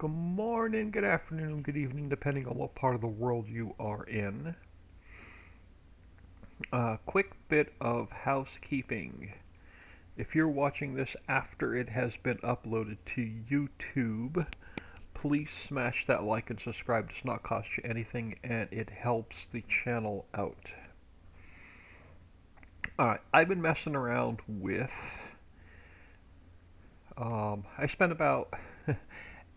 Good morning, good afternoon, good evening, depending on what part of the world you are in. A quick bit of housekeeping. If you're watching this after it has been uploaded to YouTube, please smash that like and subscribe. It does not cost you anything and it helps the channel out. Alright, I've been messing around with. I spent about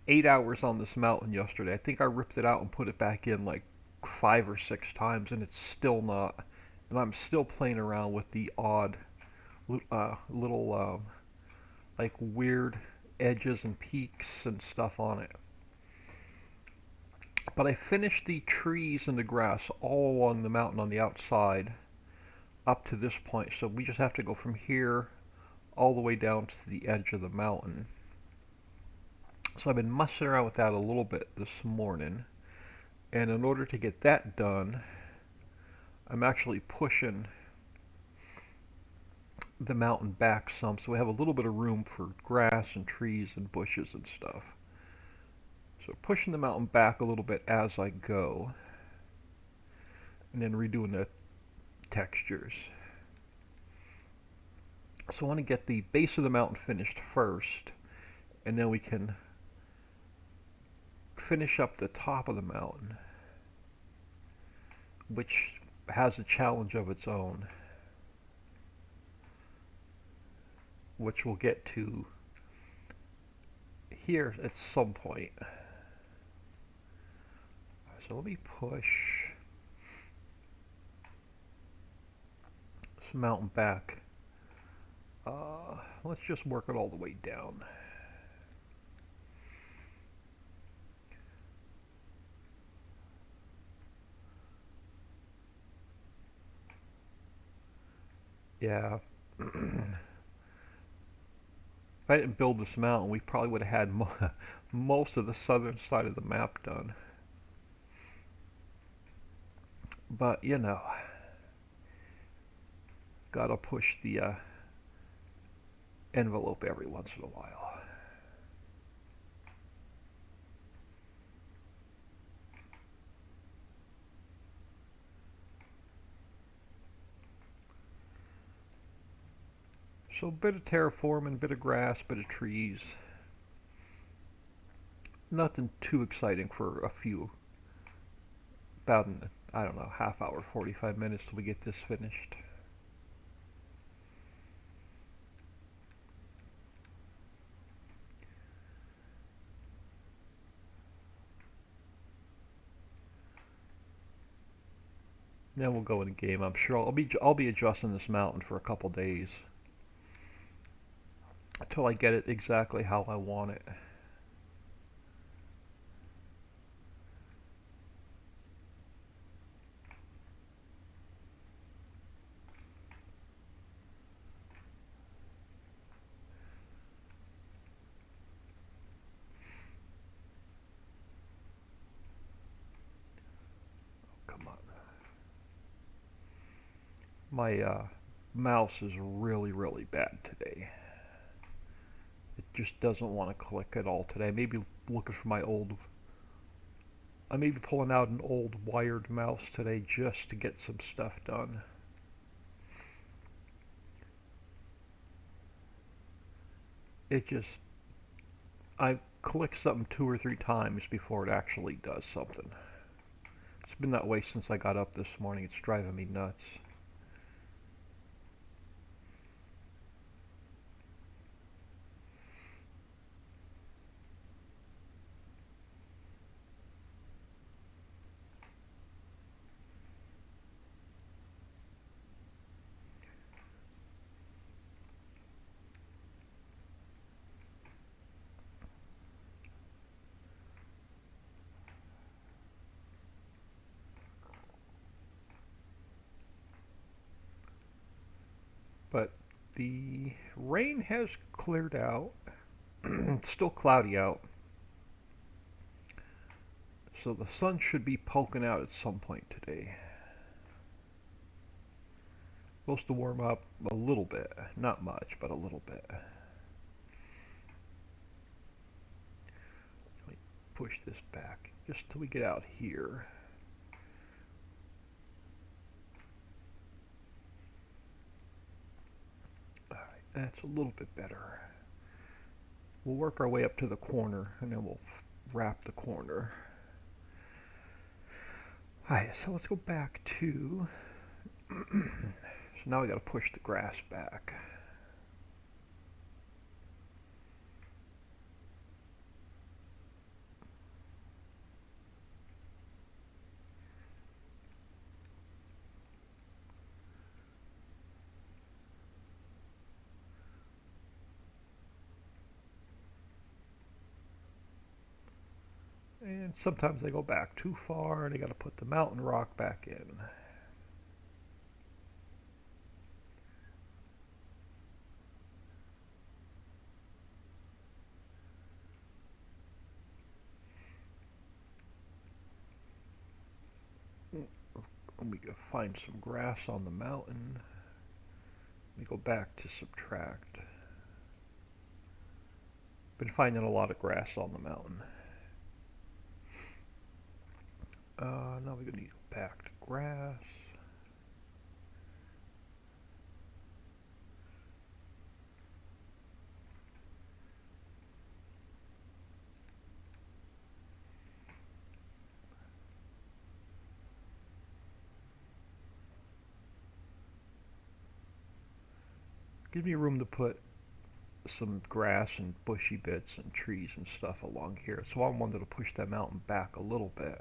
8 hours on this mountain yesterday. I think I ripped it out and put it back in like 5 or 6 times, and it's still not. And I'm still playing around with the odd little like weird edges and peaks and stuff on it. But I finished the trees and the grass all along the mountain on the outside up to this point, so we just have to go from here all the way down to the edge of the mountain. So I've been messing around with that a little bit this morning, and in order to get that done, I'm actually pushing the mountain back some so we have a little bit of room for grass and trees and bushes and stuff. So pushing the mountain back a little bit as I go, and then redoing the textures. So I want to get the base of the mountain finished first, and then we can finish up the top of the mountain, which has a challenge of its own, which we'll get to here at some point. So let me push this mountain back. Let's just work it all the way down. Yeah. If I didn't build this mountain, we probably would have had most of the southern side of the map done. But, you know, gotta push the envelope every once in a while. So a bit of terraforming, a bit of grass, a bit of trees. Nothing too exciting for a few, about an, I don't know, half hour, 45 minutes till we get this finished. Then we'll go in a game. I'm sure I'll be adjusting this mountain for a couple days until I get it exactly how I want it. Come on. My mouse is really bad today. It just doesn't want to click at all today. Maybe looking for my old. I may be pulling out an old wired mouse today just to get some stuff done. It just. I click something 2 or 3 times before it actually does something. It's been that way since I got up this morning. It's driving me nuts. But the rain has cleared out. It's still cloudy out. So the sun should be poking out at some point today. Supposed to warm up a little bit. Not much, but a little bit. push this back just till we get out here. Alright, that's a little bit better. We'll work our way up to the corner and then we'll wrap the corner. Alright, so let's go back to so now we gotta push the grass back. And sometimes they go back too far and they gotta put the mountain rock back in. We gotta find some grass on the mountain. We go back to subtract. Been finding a lot of grass on the mountain. Now we're gonna need to go back to grass. Give me room to put some grass and bushy bits and trees and stuff along here. So I wanted to push that mountain back a little bit.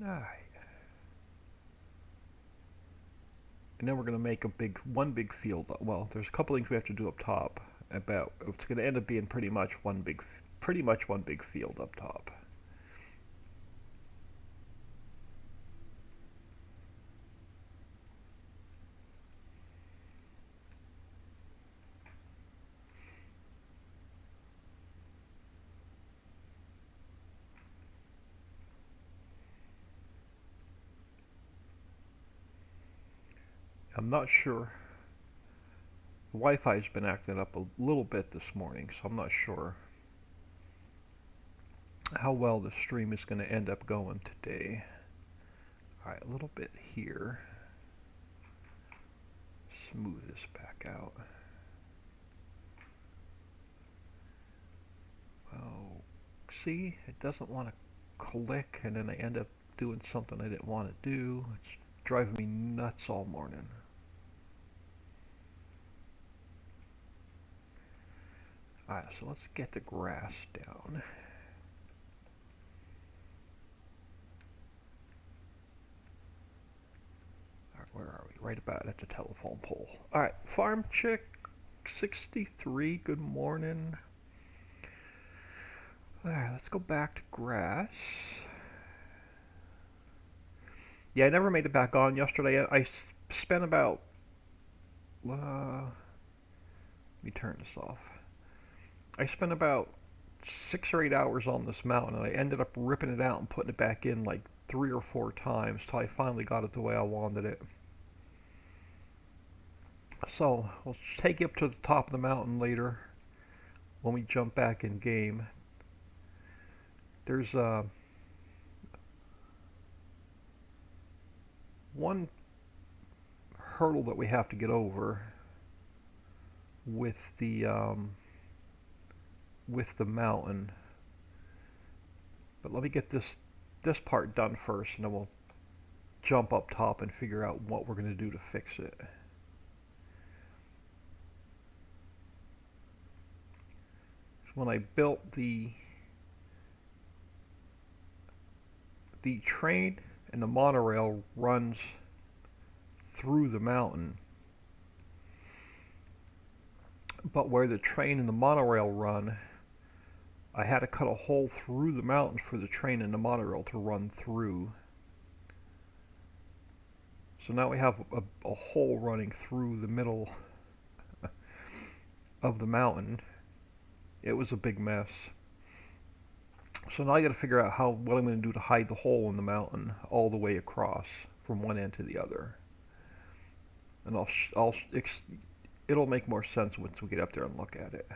Alright. And then we're going to make one big field. Well, there's a couple things we have to do up top. About it's going to end up being pretty much one big field up top. I'm not sure. The Wi-Fi's been acting up a little bit this morning, so I'm not sure how well the stream is going to end up going today. Alright, a little bit here. Smooth this back out. Oh, see? It doesn't want to click, and then I end up doing something I didn't want to do. It's driving me nuts all morning. Alright, so let's get the grass down. Alright, where are we? Right about at the telephone pole. Alright, Farm Chick 63, good morning. Alright, let's go back to grass. Yeah, I never made it back on yesterday. I spent about... let me turn this off. I spent about 6 or 8 hours on this mountain, and I ended up ripping it out and putting it back in like 3 or 4 times till I finally got it the way I wanted it. So, we'll take you up to the top of the mountain later when we jump back in game. There's one hurdle that we have to get over with the mountain. But let me get this part done first, and then we'll jump up top and figure out what we're going to do to fix it. When I built the train and the monorail runs through the mountain, but where the train and the monorail run, I had to cut a hole through the mountain for the train and the monorail to run through. So now we have a hole running through the middle of the mountain. It was a big mess. So now I got to figure out what I'm going to do to hide the hole in the mountain all the way across from one end to the other. And it'll make more sense once we get up there and look at it.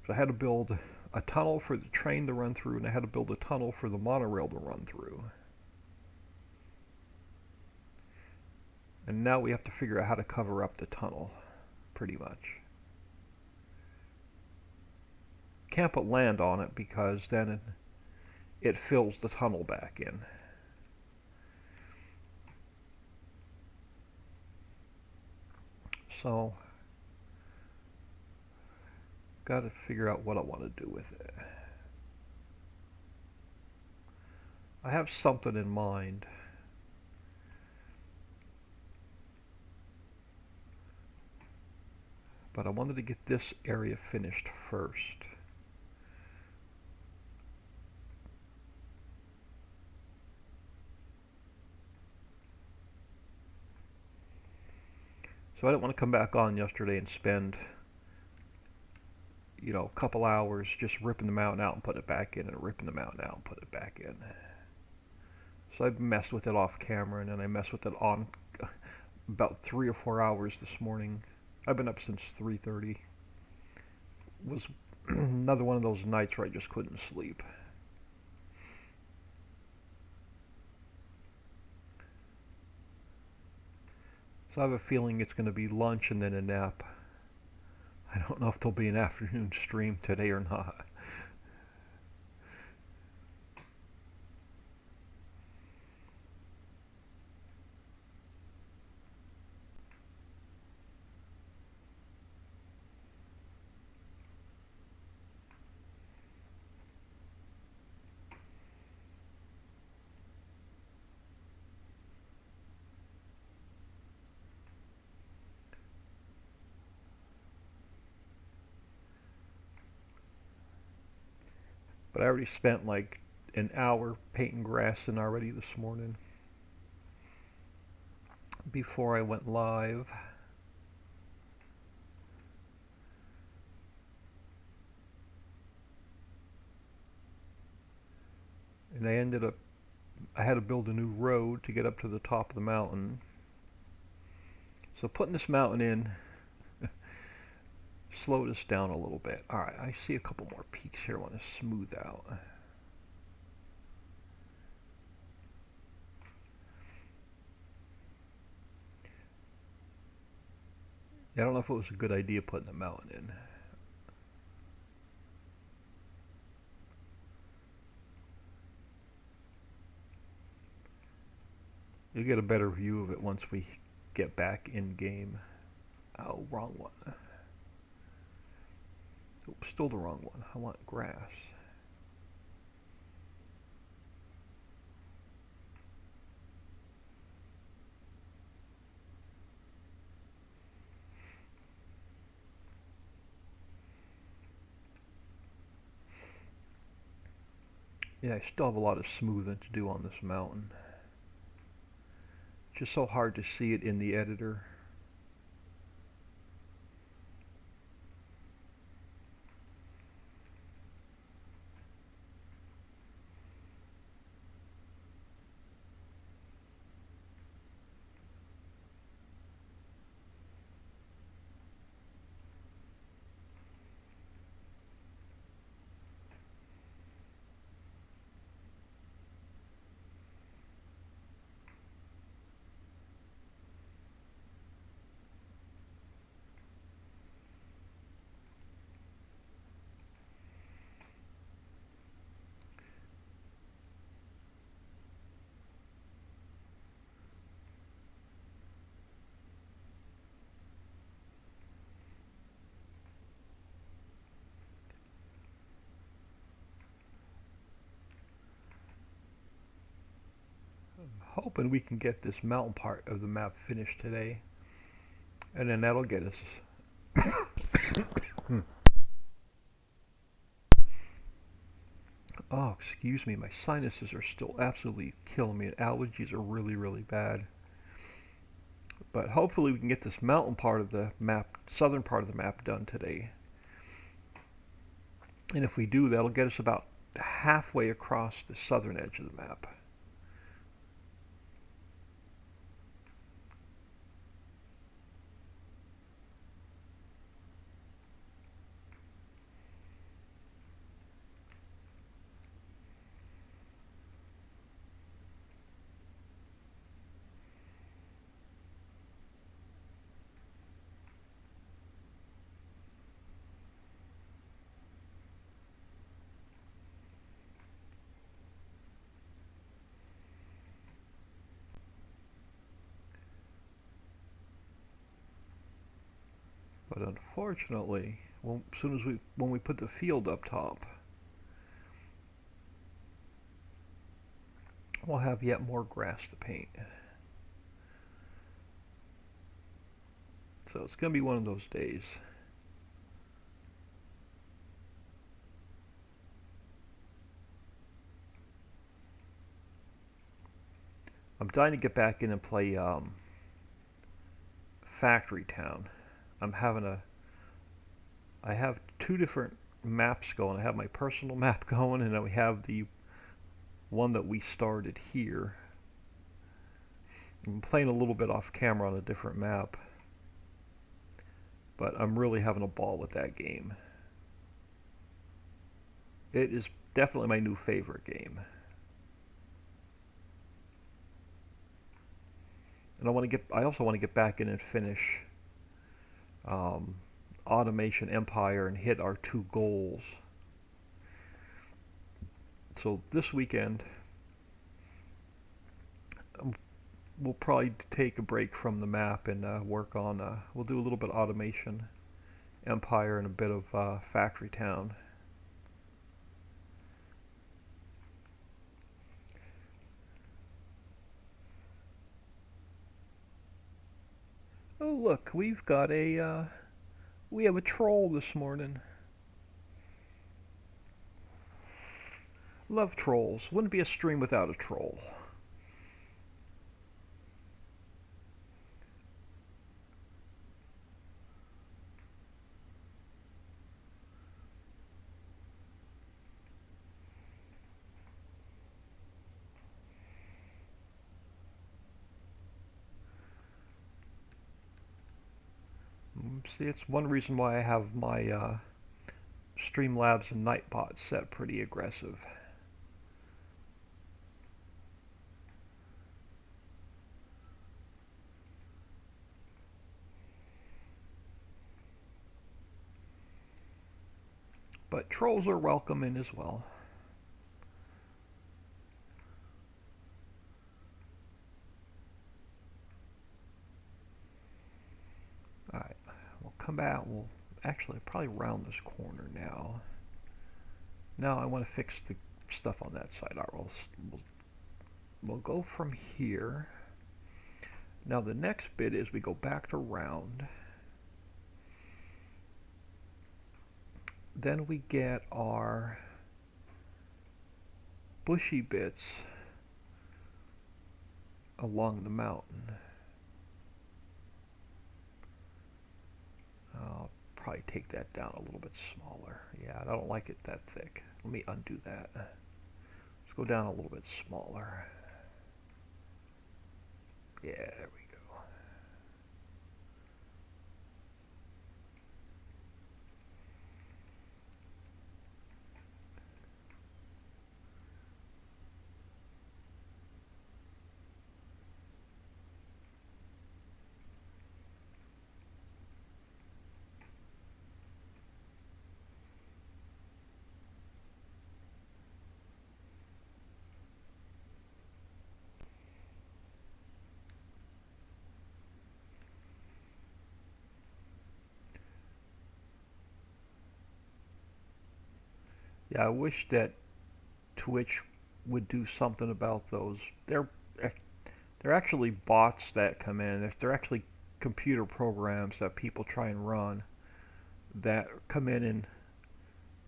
So I had to build a tunnel for the train to run through, and I had to build a tunnel for the monorail to run through. And now we have to figure out how to cover up the tunnel, pretty much. Can't put land on it because then it fills the tunnel back in. So, got to figure out what I want to do with it. I have something in mind. But I wanted to get this area finished first. So I didn't want to come back on yesterday and spend, a couple hours just ripping the mountain out and putting it back in, and ripping the mountain out and putting it back in. So I messed with it off camera, and then I messed with it on about 3 or 4 hours this morning. I've been up since 3:30. It was another one of those nights where I just couldn't sleep. So I have a feeling it's going to be lunch and then a nap. I don't know if there'll be an afternoon stream today or not. But I already spent like an hour painting grass in already this morning before I went live. And I had to build a new road to get up to the top of the mountain. So putting this mountain in slowed us down a little bit. Alright, I see a couple more peaks here I want to smooth out. I don't know if it was a good idea putting the mountain in. You'll get a better view of it once we get back in game. Oh, wrong one. Oops, still the wrong one. I want grass. Yeah, I still have a lot of smoothing to do on this mountain. Just so hard to see it in the editor. Hoping we can get this mountain part of the map finished today, and then that'll get us Oh, excuse me, my sinuses are still absolutely killing me. Allergies are really, really bad. But hopefully we can get this mountain part of the map, southern part of the map done today. And if we do, that'll get us about halfway across the southern edge of the map. But unfortunately, as soon as when we put the field up top, we'll have yet more grass to paint. So it's going to be one of those days. I'm dying to get back in and play Factory Town. I'm having a I have two different maps going. I have my personal map going, and then we have the one that we started here. I'm playing a little bit off camera on a different map, but I'm really having a ball with that game. It is definitely my new favorite game. And I also want to get back in and finish Automation Empire and hit our two goals. So this weekend, we'll probably take a break from the map and work on. We'll do a little bit of Automation Empire and a bit of Factory Town. Oh look, we have a troll this morning. Love trolls. Wouldn't be a stream without a troll. See, it's one reason why I have my Streamlabs and Nightbot set pretty aggressive. But trolls are welcome in as well. Alright, we'll come back. We'll actually probably round this corner now. Now I want to fix the stuff on that side. Alright, we'll go from here. Now the next bit is we go back to round. Then we get our bushy bits along the mountain. I'll probably take that down a little bit smaller. Yeah, I don't like it that thick. Let me undo that. Let's go down a little bit smaller. Yeah, there we go. Yeah, I wish that Twitch would do something about those. They're actually bots that come in. They're actually computer programs that people try and run that come in and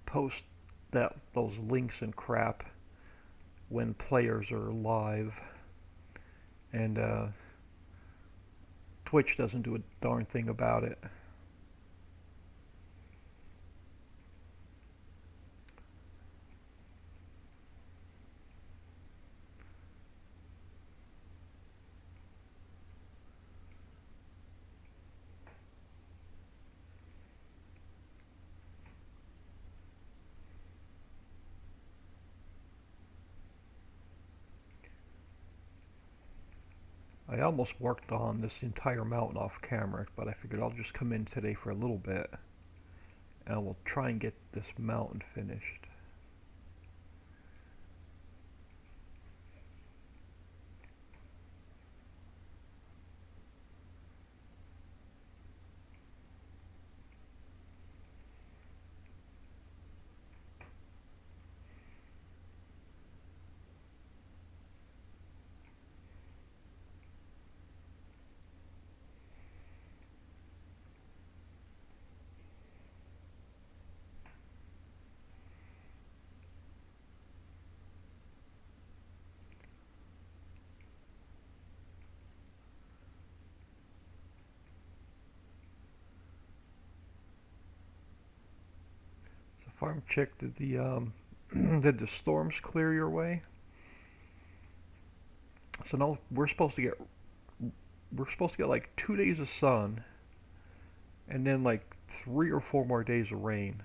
post those links and crap when players are live, and Twitch doesn't do a darn thing about it. I almost worked on this entire mountain off camera, but I figured I'll just come in today for a little bit and we'll try and get this mountain finished. So farm chick, did the did the storms clear your way? So now we're supposed to get like 2 days of sun and then like 3 or 4 more days of rain.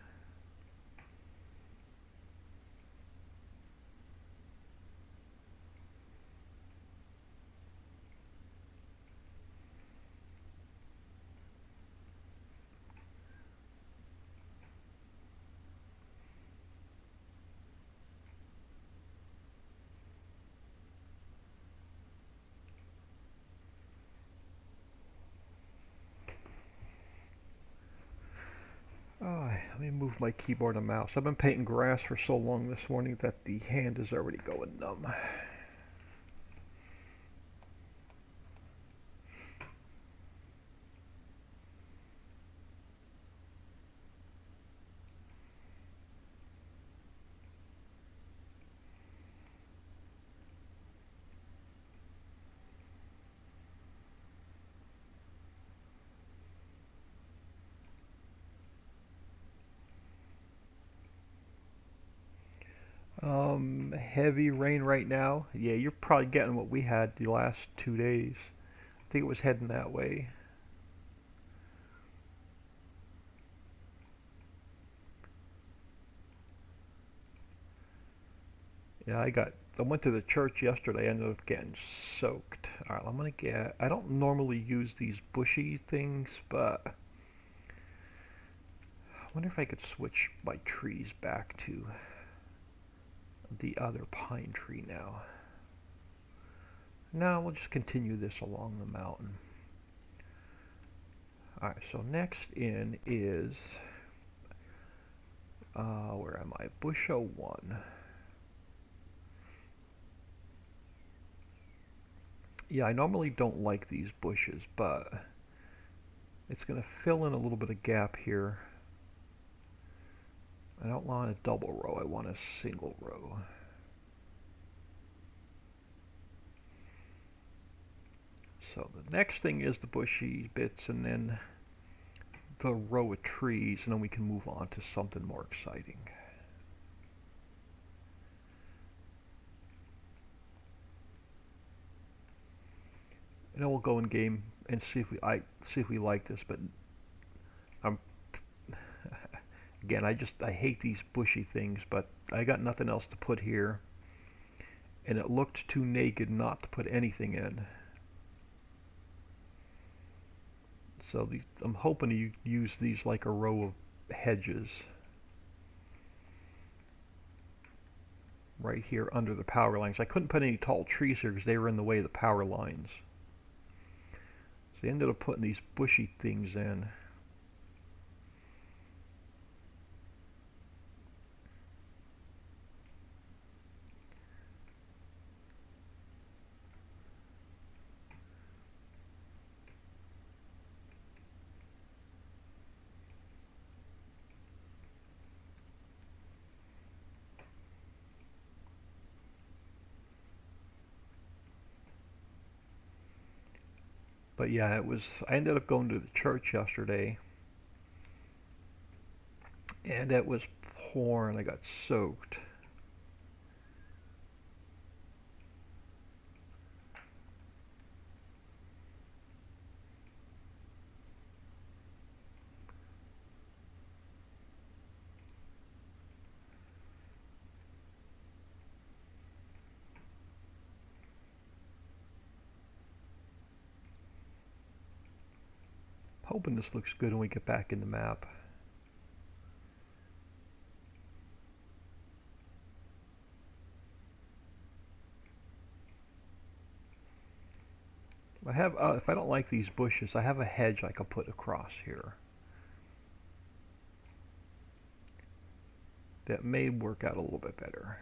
Oh, let me move my keyboard and mouse. I've been painting grass for so long this morning that the hand is already going numb. Heavy rain right now. Yeah, you're probably getting what we had the last 2 days. I think it was heading that way. Yeah, I went to the church yesterday. I ended up getting soaked. All right, I'm gonna get. I don't normally use these bushy things, but I wonder if I could switch my trees back to the other pine tree now. No, we'll just continue this along the mountain. All right, so next in is where am I? Bush 01. Yeah, I normally don't like these bushes, but it's going to fill in a little bit of gap here. I don't want a double row, I want a single row. So the next thing is the bushy bits and then the row of trees, and then we can move on to something more exciting. And then we'll go in game and see if we like this, but I'm again, I hate these bushy things, but I got nothing else to put here, and it looked too naked not to put anything in. So I'm hoping to use these like a row of hedges right here under the power lines. I couldn't put any tall trees here because they were in the way of the power lines. So I ended up putting these bushy things in. But yeah, it was. I ended up going to the church yesterday, and it was pouring. I got soaked. Hoping this looks good when we get back in the map. I have, if I don't like these bushes, I have a hedge I can put across here. That may work out a little bit better.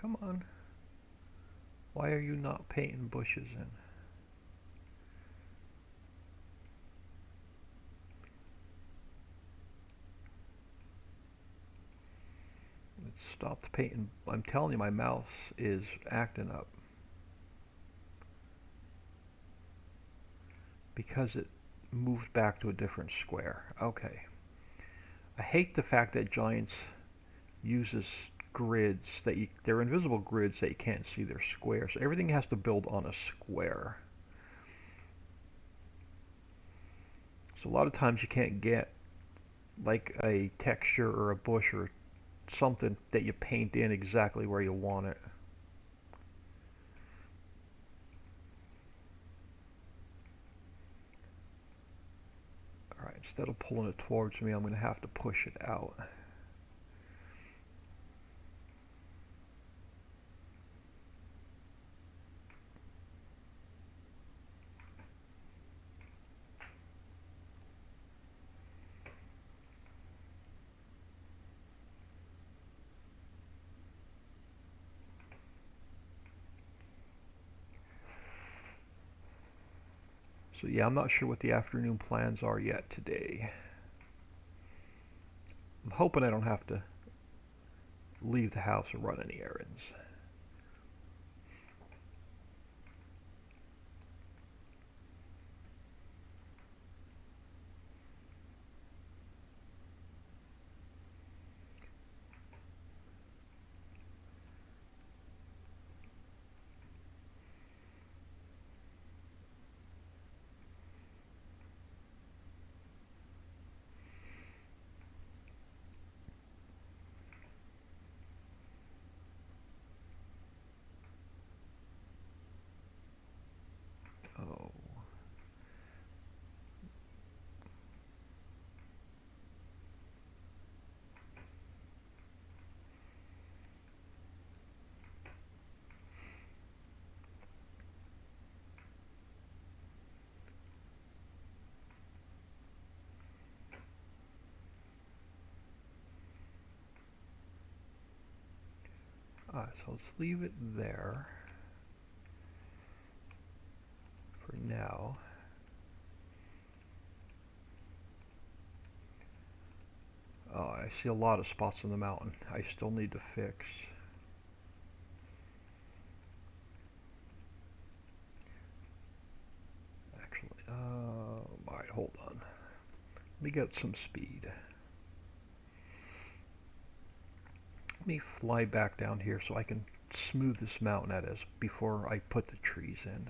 Come on. Why are you not painting bushes in? Let's stop the painting. I'm telling you, my mouse is acting up. Because it moved back to a different square. Okay. I hate the fact that Giants uses grids they're invisible grids that you can't see their squares. So everything has to build on a square. So a lot of times you can't get like a texture or a bush or something that you paint in exactly where you want it. Alright, instead of pulling it towards me, I'm going to have to push it out. So yeah, I'm not sure what the afternoon plans are yet today. I'm hoping I don't have to leave the house or run any errands. Oh. So let's leave it there for now. I see a lot of spots on the mountain I still need to fix. Actually, alright, hold on. Let me get some speed. Let me fly back down here so I can smooth this mountain out as before I put the trees in.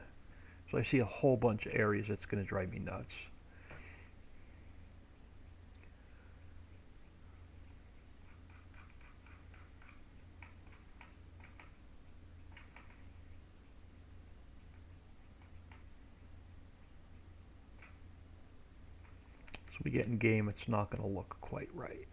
So I see a whole bunch of areas that's going to drive me nuts. So we get in game, it's not going to look quite right.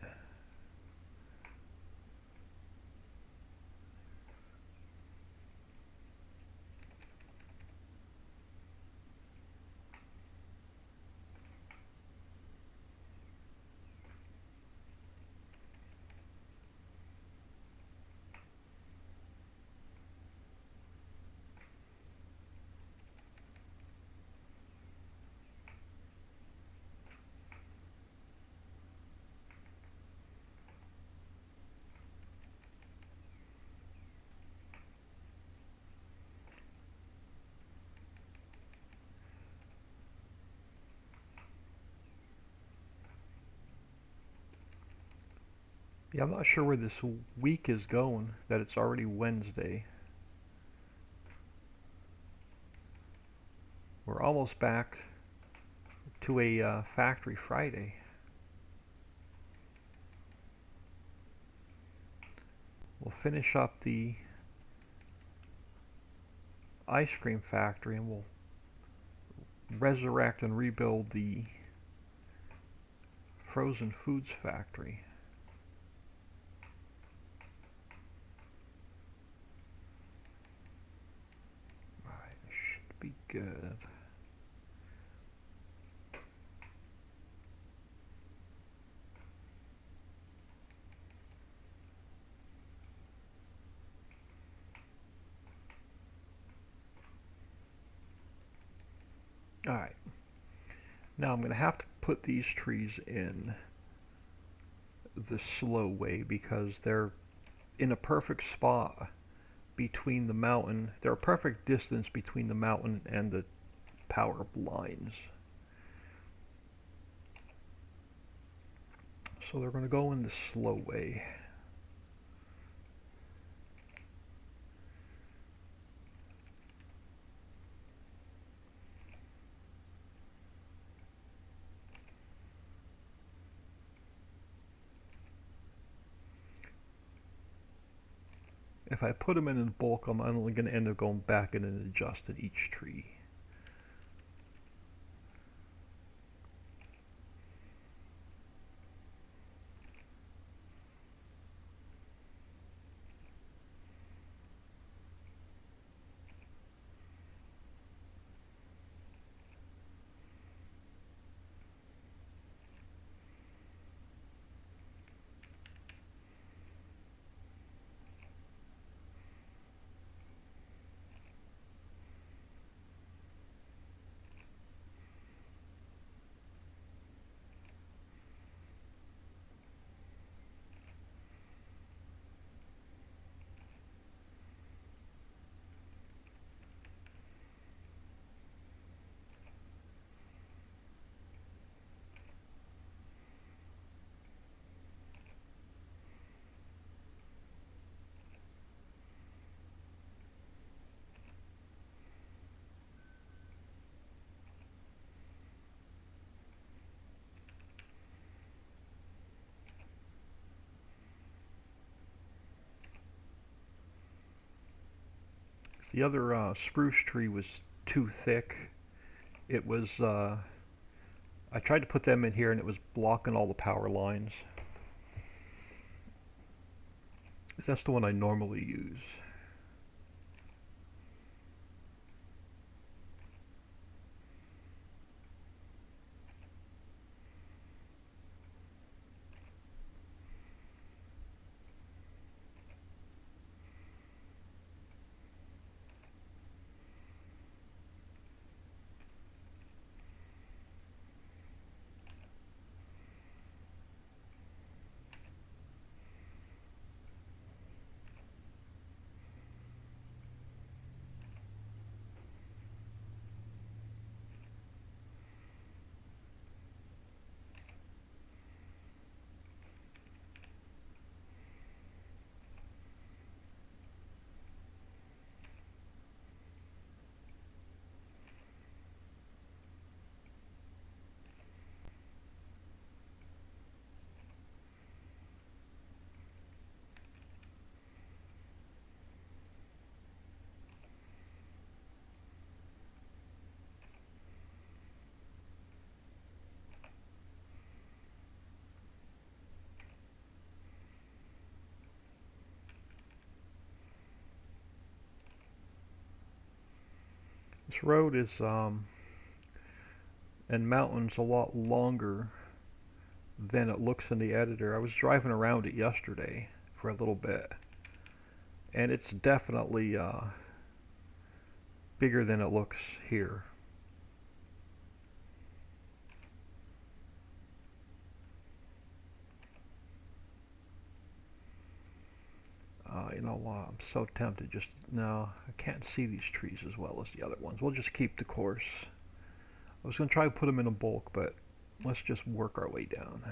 Yeah, I'm not sure where this week is going, that it's already Wednesday. We're almost back to a factory Friday. We'll finish up the ice cream factory and we'll resurrect and rebuild the frozen foods factory. Alright, should be good. Alright, now I'm going to have to put these trees in the slow way because they're in a perfect spot between the mountain. They're a perfect distance between the mountain and the power lines. So they're going to go in the slow way. If I put them in bulk, I'm only going to end up going back in and adjusting each tree. The other spruce tree was too thick. It was, I tried to put them in here and it was blocking all the power lines. That's the one I normally use. This road is, and mountain's a lot longer than it looks in the editor. I was driving around it yesterday for a little bit, and it's definitely bigger than it looks here. You know what? I'm so tempted. Just no, I can't see these trees as well as the other ones. We'll just keep the course. I was going to try to put them in a bulk, but let's just work our way down.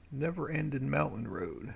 Never ending mountain road.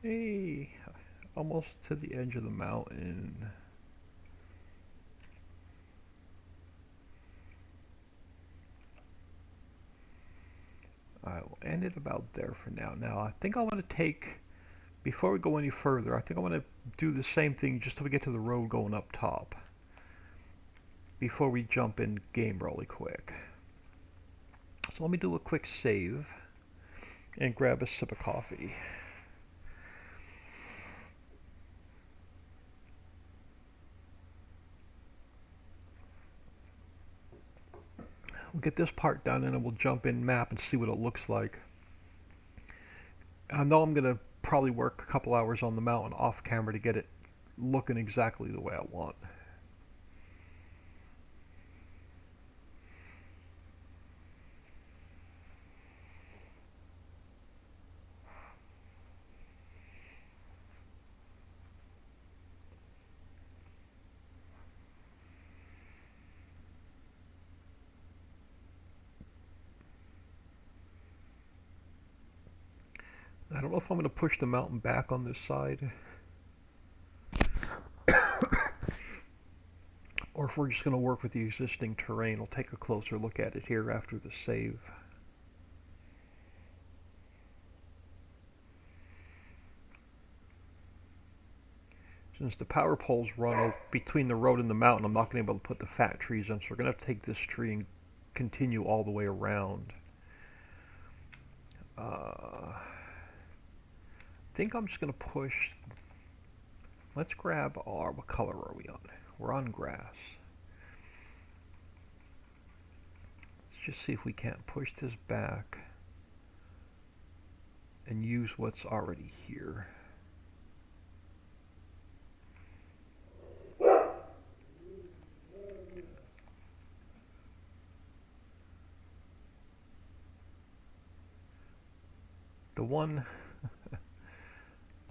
Hey, almost to the edge of the mountain. I will end it about there for now. Now, I think I want to take, before we go any further, I think I want to do the same thing just till we get to the road going up top. Before we jump in game really quick. So let me do a quick save and grab a sip of coffee. We'll get this part done and then we'll jump in map and see what it looks like. I know I'm going to probably work a couple hours on the mountain off camera to get it looking exactly the way I want. I don't know if I'm going to push the mountain back on this side or if we're just going to work with the existing terrain. I'll take a closer look at it here after the save. Since the power poles run between the road and the mountain, I'm not going to be able to put the fat trees in, so we're going to have to take this tree and continue all the way around. I think I'm just going to push. Let's grab our, what color are we on? We're on grass. Let's just see if we can't push this back and use what's already here. The one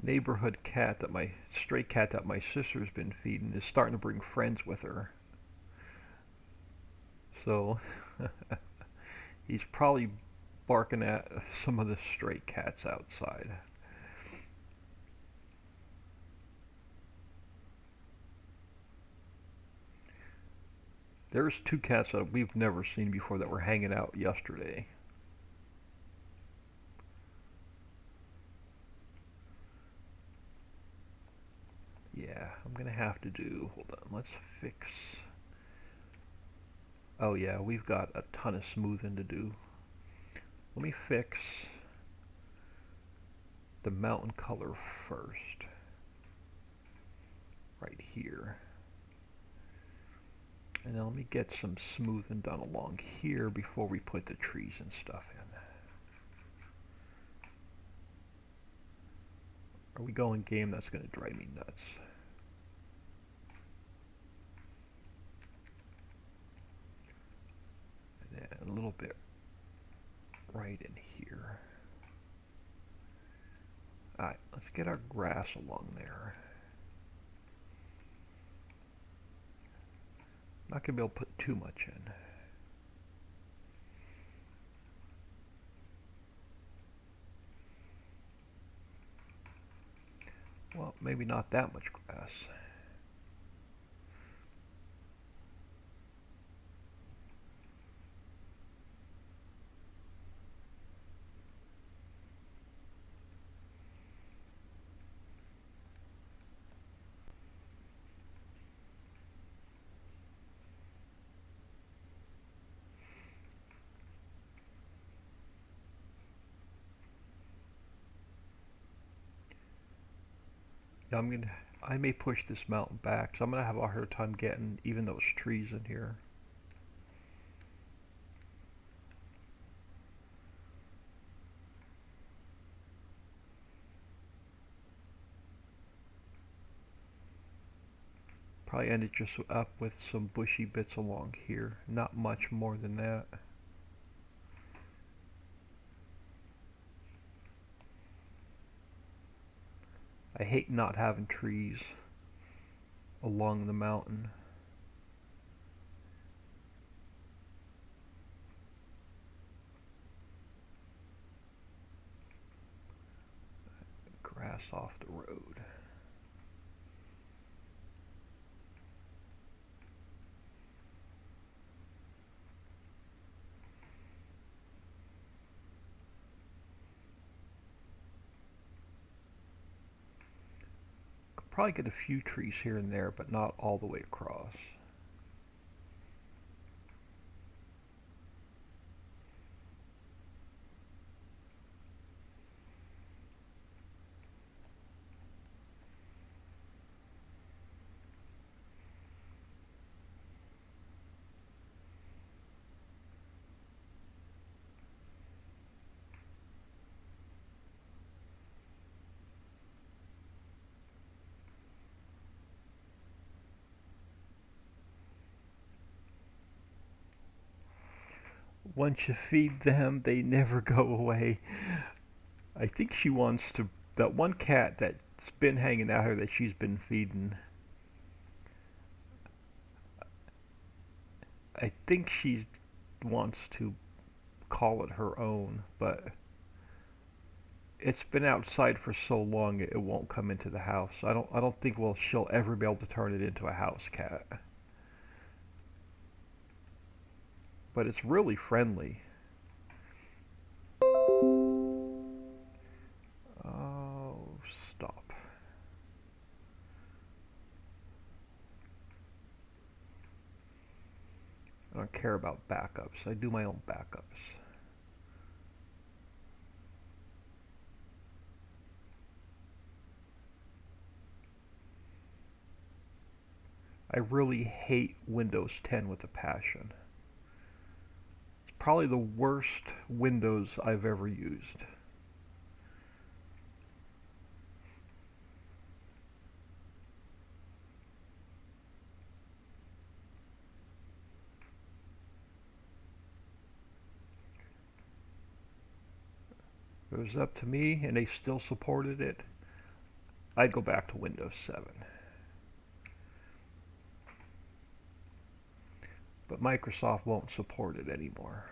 neighborhood cat that stray cat that my sister's been feeding is starting to bring friends with her. So he's probably barking at some of the stray cats outside. There's two cats that we've never seen before that were hanging out yesterday. Yeah, I'm gonna have to do, hold on, let's fix, oh yeah, we've got a ton of smoothing to do. Let me fix the mountain color first, right here. And then let me get some smoothing done along here before we put the trees and stuff in. Are we going game? That's gonna drive me nuts. And a little bit right in here. Alright, let's get our grass along there. Not going to be able to put too much in. Well, maybe not that much grass. Yeah, I may push this mountain back, so I'm gonna have a hard time getting even those trees in here. Probably end it just up with some bushy bits along here. Not much more than that. I hate not having trees along the mountain. Grass off the road. Could probably get a few trees here and there, but not all the way across. Once you feed them, they never go away. I think she wants to. That one cat that's been hanging out here that she's been feeding, I think she wants to call it her own, but it's been outside for so long it won't come into the house. I don't think she'll ever be able to turn it into a house cat. But it's really friendly. Oh, stop. I don't care about backups. I do my own backups. I really hate Windows 10 with a passion. It's probably the worst Windows I've ever used. If it was up to me and they still supported it, I'd go back to Windows 7. But Microsoft won't support it anymore.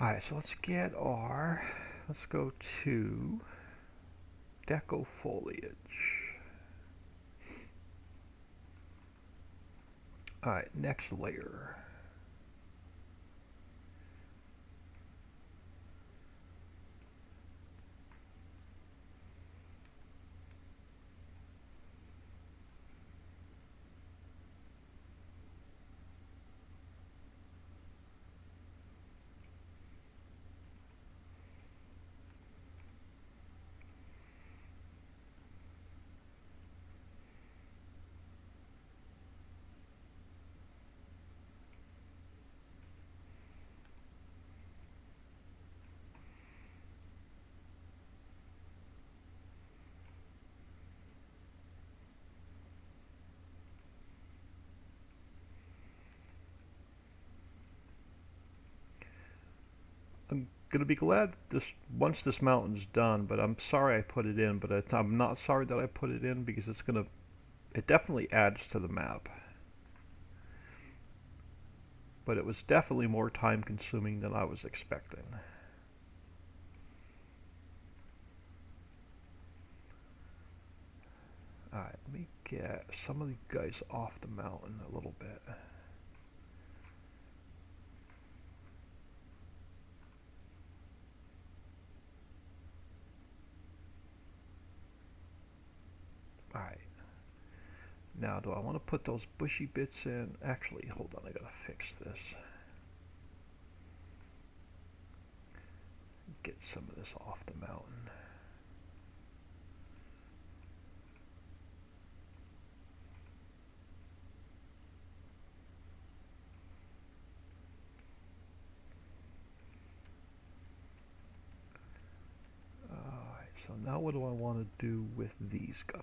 Alright, so let's go to Deco Foliage. Alright, next layer. I'm gonna be glad this once this mountain's done, but I'm sorry I put it in, but I'm not sorry that I put it in because it definitely adds to the map. But it was definitely more time consuming than I was expecting. Alright, let me get some of the guys off the mountain a little bit. Alright. Now, do I want to put those bushy bits in? Actually, hold on, I gotta fix this. Get some of this off the mountain. Alright, so now what do I want to do with these guys?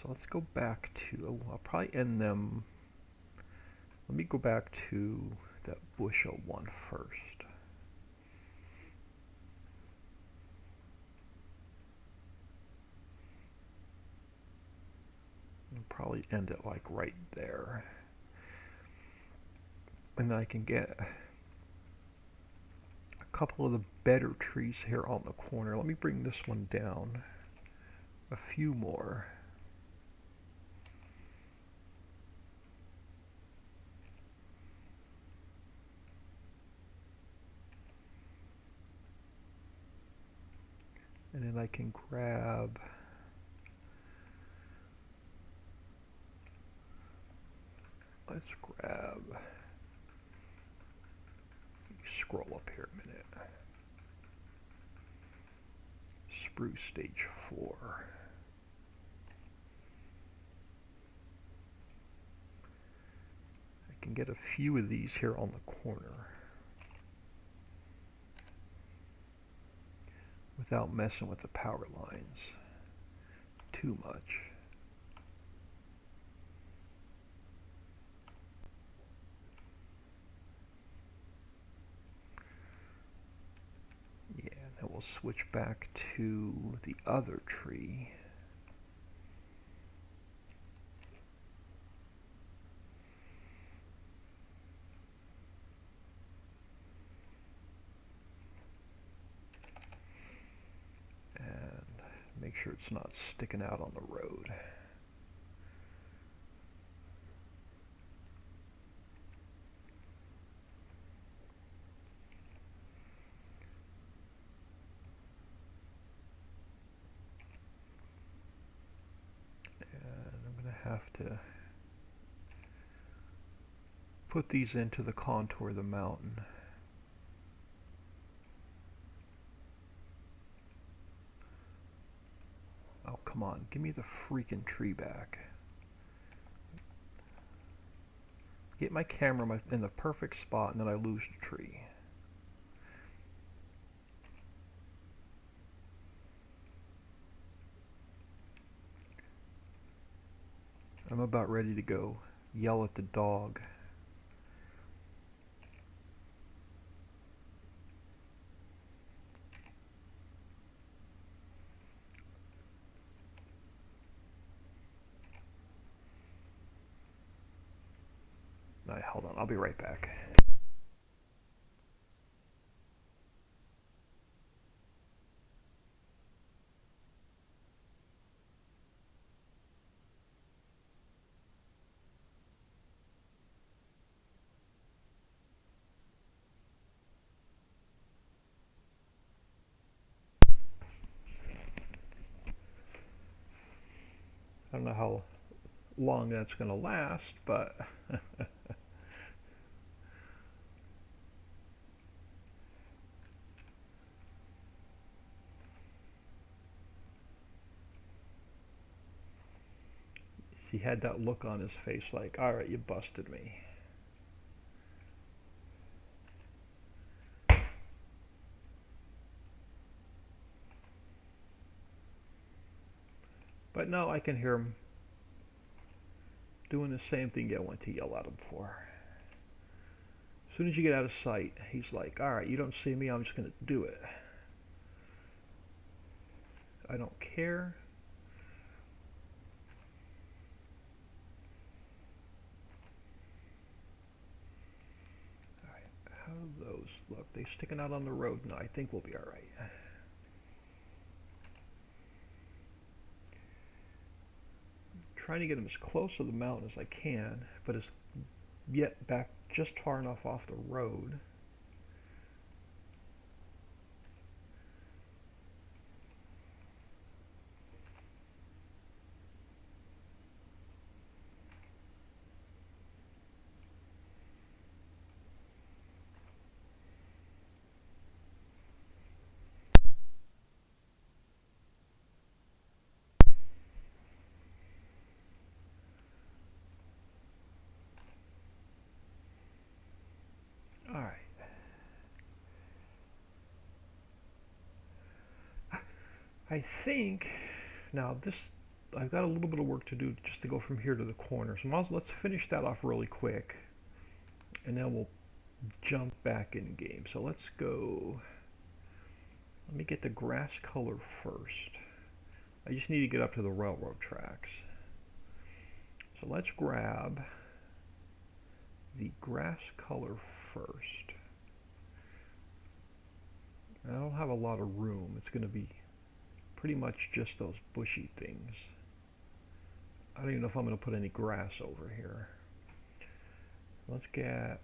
So let's go back to, I'll probably end them, let me go back to that bushel one first. I'll probably end it like right there. And then I can get a couple of the better trees here on the corner. Let me bring this one down a few more. And then I can grab scroll up here a minute. Spruce stage 4. I can get a few of these here on the corner without messing with the power lines too much. Yeah, then we'll switch back to the other tree. And make sure it's not sticking out on the road. Have to put these into the contour of the mountain. Oh, come on, give me the freaking tree back. Get my camera in the perfect spot and then I lose the tree. I'm about ready to go yell at the dog. Alright, hold on, I'll be right back. I don't know how long that's going to last, but he had that look on his face like, alright, you busted me. But no, I can hear him doing the same thing I went to yell at him for. As soon as you get out of sight, he's like, alright, you don't see me, I'm just going to do it. I don't care. Alright, how do those look? They sticking out on the road? No, I think we'll be alright. trying to get them as close to the mountain as I can, but it's yet back just far enough off the road. All right. I think now this I've got a little bit of work to do just to go from here to the corner. So let's finish that off really quick, and then we'll jump back in game. So let's go. Let me get the grass color first. I just need to get up to the railroad tracks. So let's grab the grass color first. I don't have a lot of room. It's going to be pretty much just those bushy things. I don't even know if I'm going to put any grass over here. Let's get a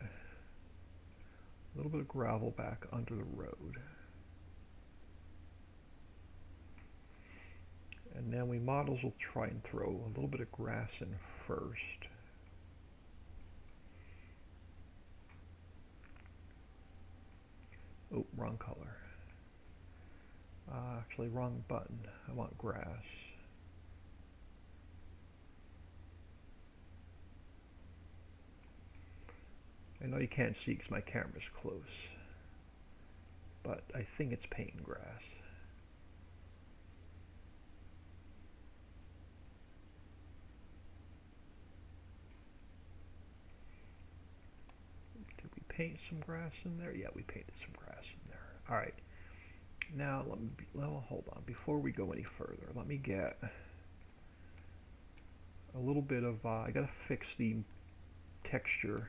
little bit of gravel back under the road. And then we models will try and throw a little bit of grass in first. Oh, wrong color. Actually, wrong button. I want grass. I know you can't see because my camera's close, but I think it's painting grass. Did we paint some grass in there? Yeah, we painted some grass in there. All right. Now, hold on. Before we go any further, let me get a little bit of, I gotta fix the texture.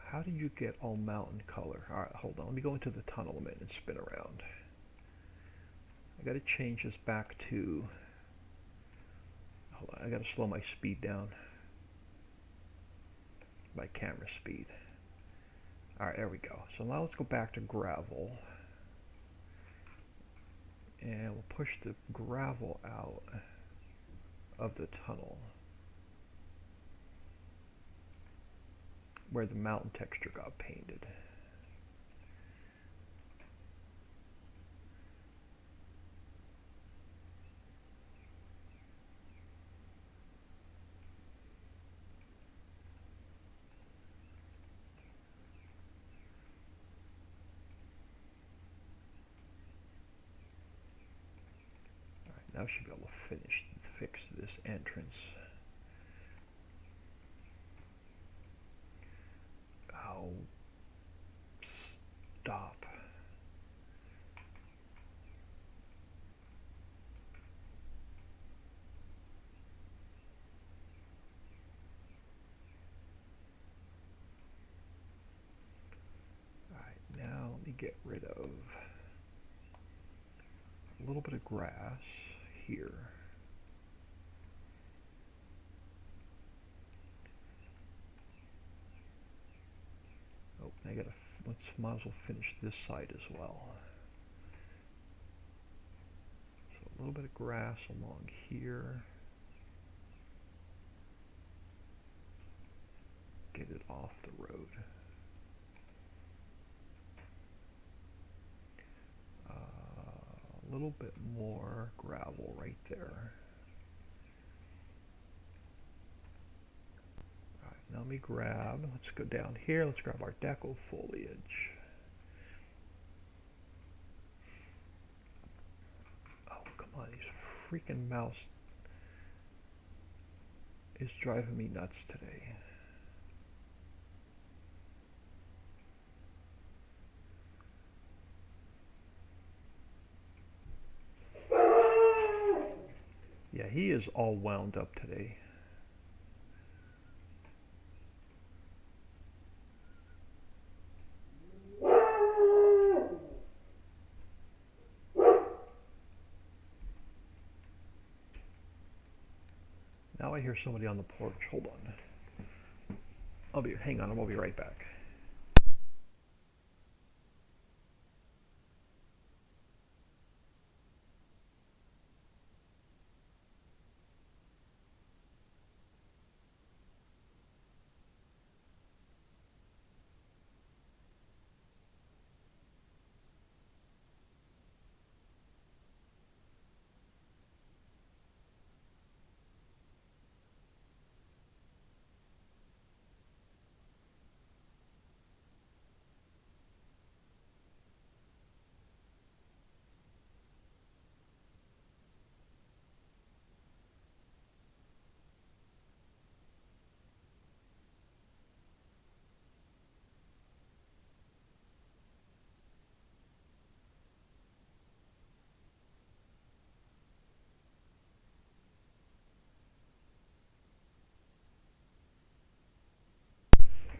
How did you get all mountain color? All right, hold on. Let me go into the tunnel a minute and spin around. I gotta change this back to, hold on, I gotta slow my speed down. My camera speed. Alright, there we go. So now let's go back to gravel. And we'll push the gravel out of the tunnel where the mountain texture got painted. Now I should be able to fix this entrance. Oh, stop. Alright, now let me get rid of a little bit of grass here. Oh, I gotta, might as well finish this side as well. So a little bit of grass along here. Get it off the road. A little bit more gravel right there. Alright, now let me grab, let's go down here, let's grab our deco foliage. Oh, come on, these freaking mouse is driving me nuts today. Yeah, he is all wound up today. Now I hear somebody on the porch. Hold on. Hang on, I'll be right back.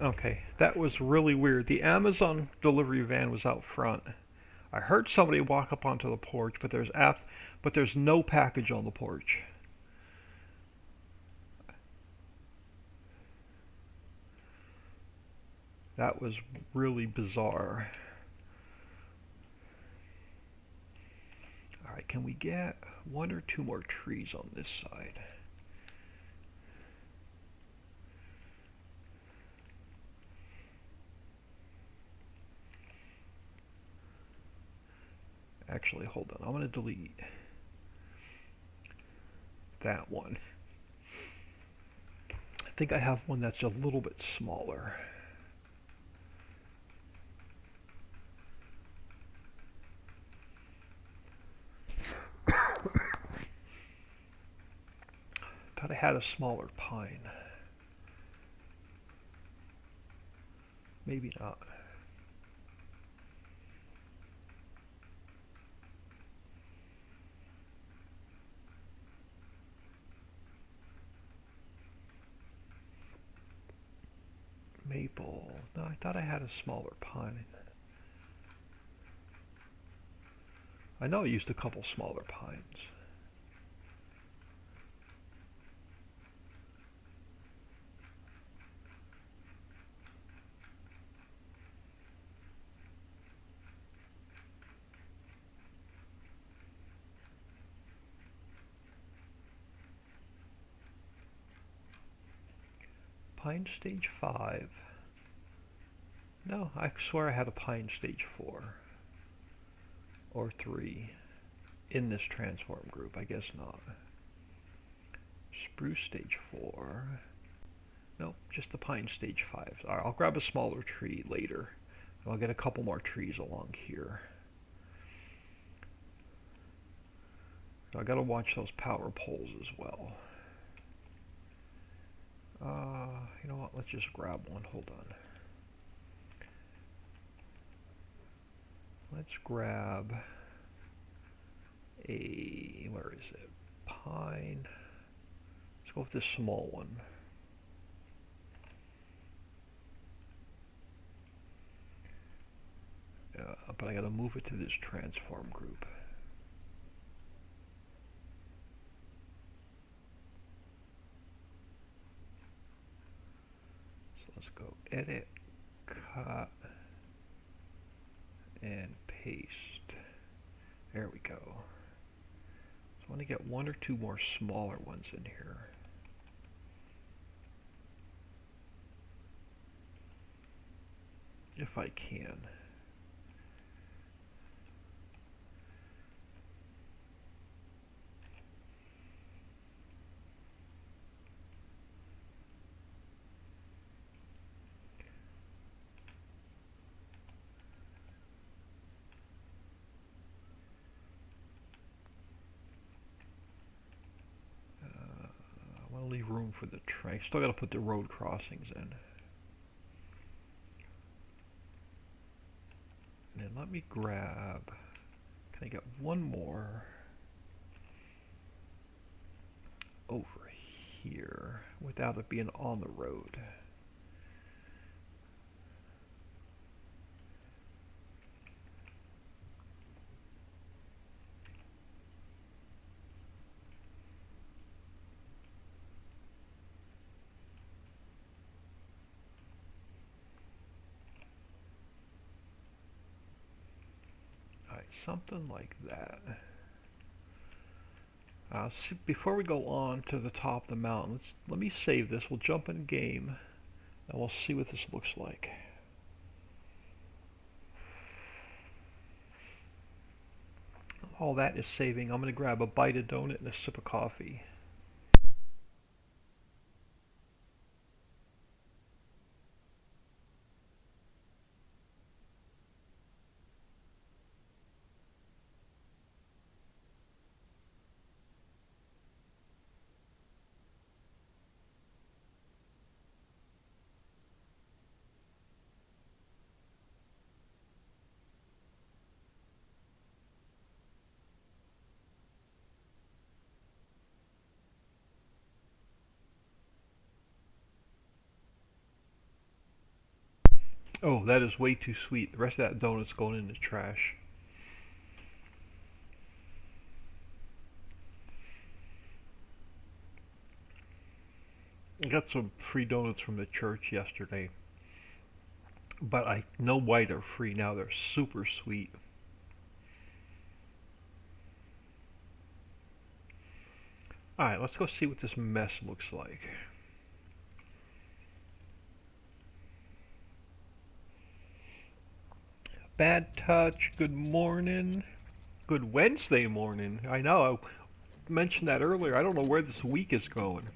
Okay, that was really weird. The Amazon delivery van was out front. I heard somebody walk up onto the porch, but there's no package on the porch. That was really bizarre. All right, can we get one or two more trees on this side? Actually, hold on. I'm going to delete that one. I think I have one that's a little bit smaller. Thought I had a smaller pine. Maybe not. Maple. No, I thought I had a smaller pine. I know I used a couple smaller pines. Pine stage 5. No, I swear I had a pine stage 4 or 3 in this transform group. I guess not. Spruce stage 4. Nope, just the pine stage 5. Alright, I'll grab a smaller tree later. I'll get a couple more trees along here. I gotta watch those power poles as well. You know what? Let's just grab one. Hold on. Let's grab where is it? Pine. Let's go with this small one. But I gotta move it to this transform group. So let's go edit, cut, and paste. There we go. So I want to get one or two more smaller ones in here. If I can. I want to leave room for the train. Still got to put the road crossings in. And then let me grab, can I get one more over here without it being on the road? Something like that. Before we go on to the top of the mountain, let me save this. We'll jump in game and we'll see what this looks like. All that is saving. I'm going to grab a bite of donut and a sip of coffee. Oh, that is way too sweet. The rest of that donut's going in the trash. I got some free donuts from the church yesterday, but I know why they're free now. They're super sweet. Alright, let's go see what this mess looks like. Bad Touch, good morning. Good Wednesday morning. I know, I mentioned that earlier. I don't know where this week is going.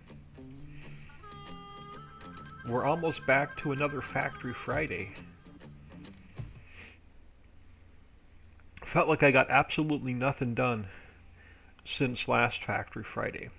We're almost back to another Factory Friday. Felt like I got absolutely nothing done since last Factory Friday.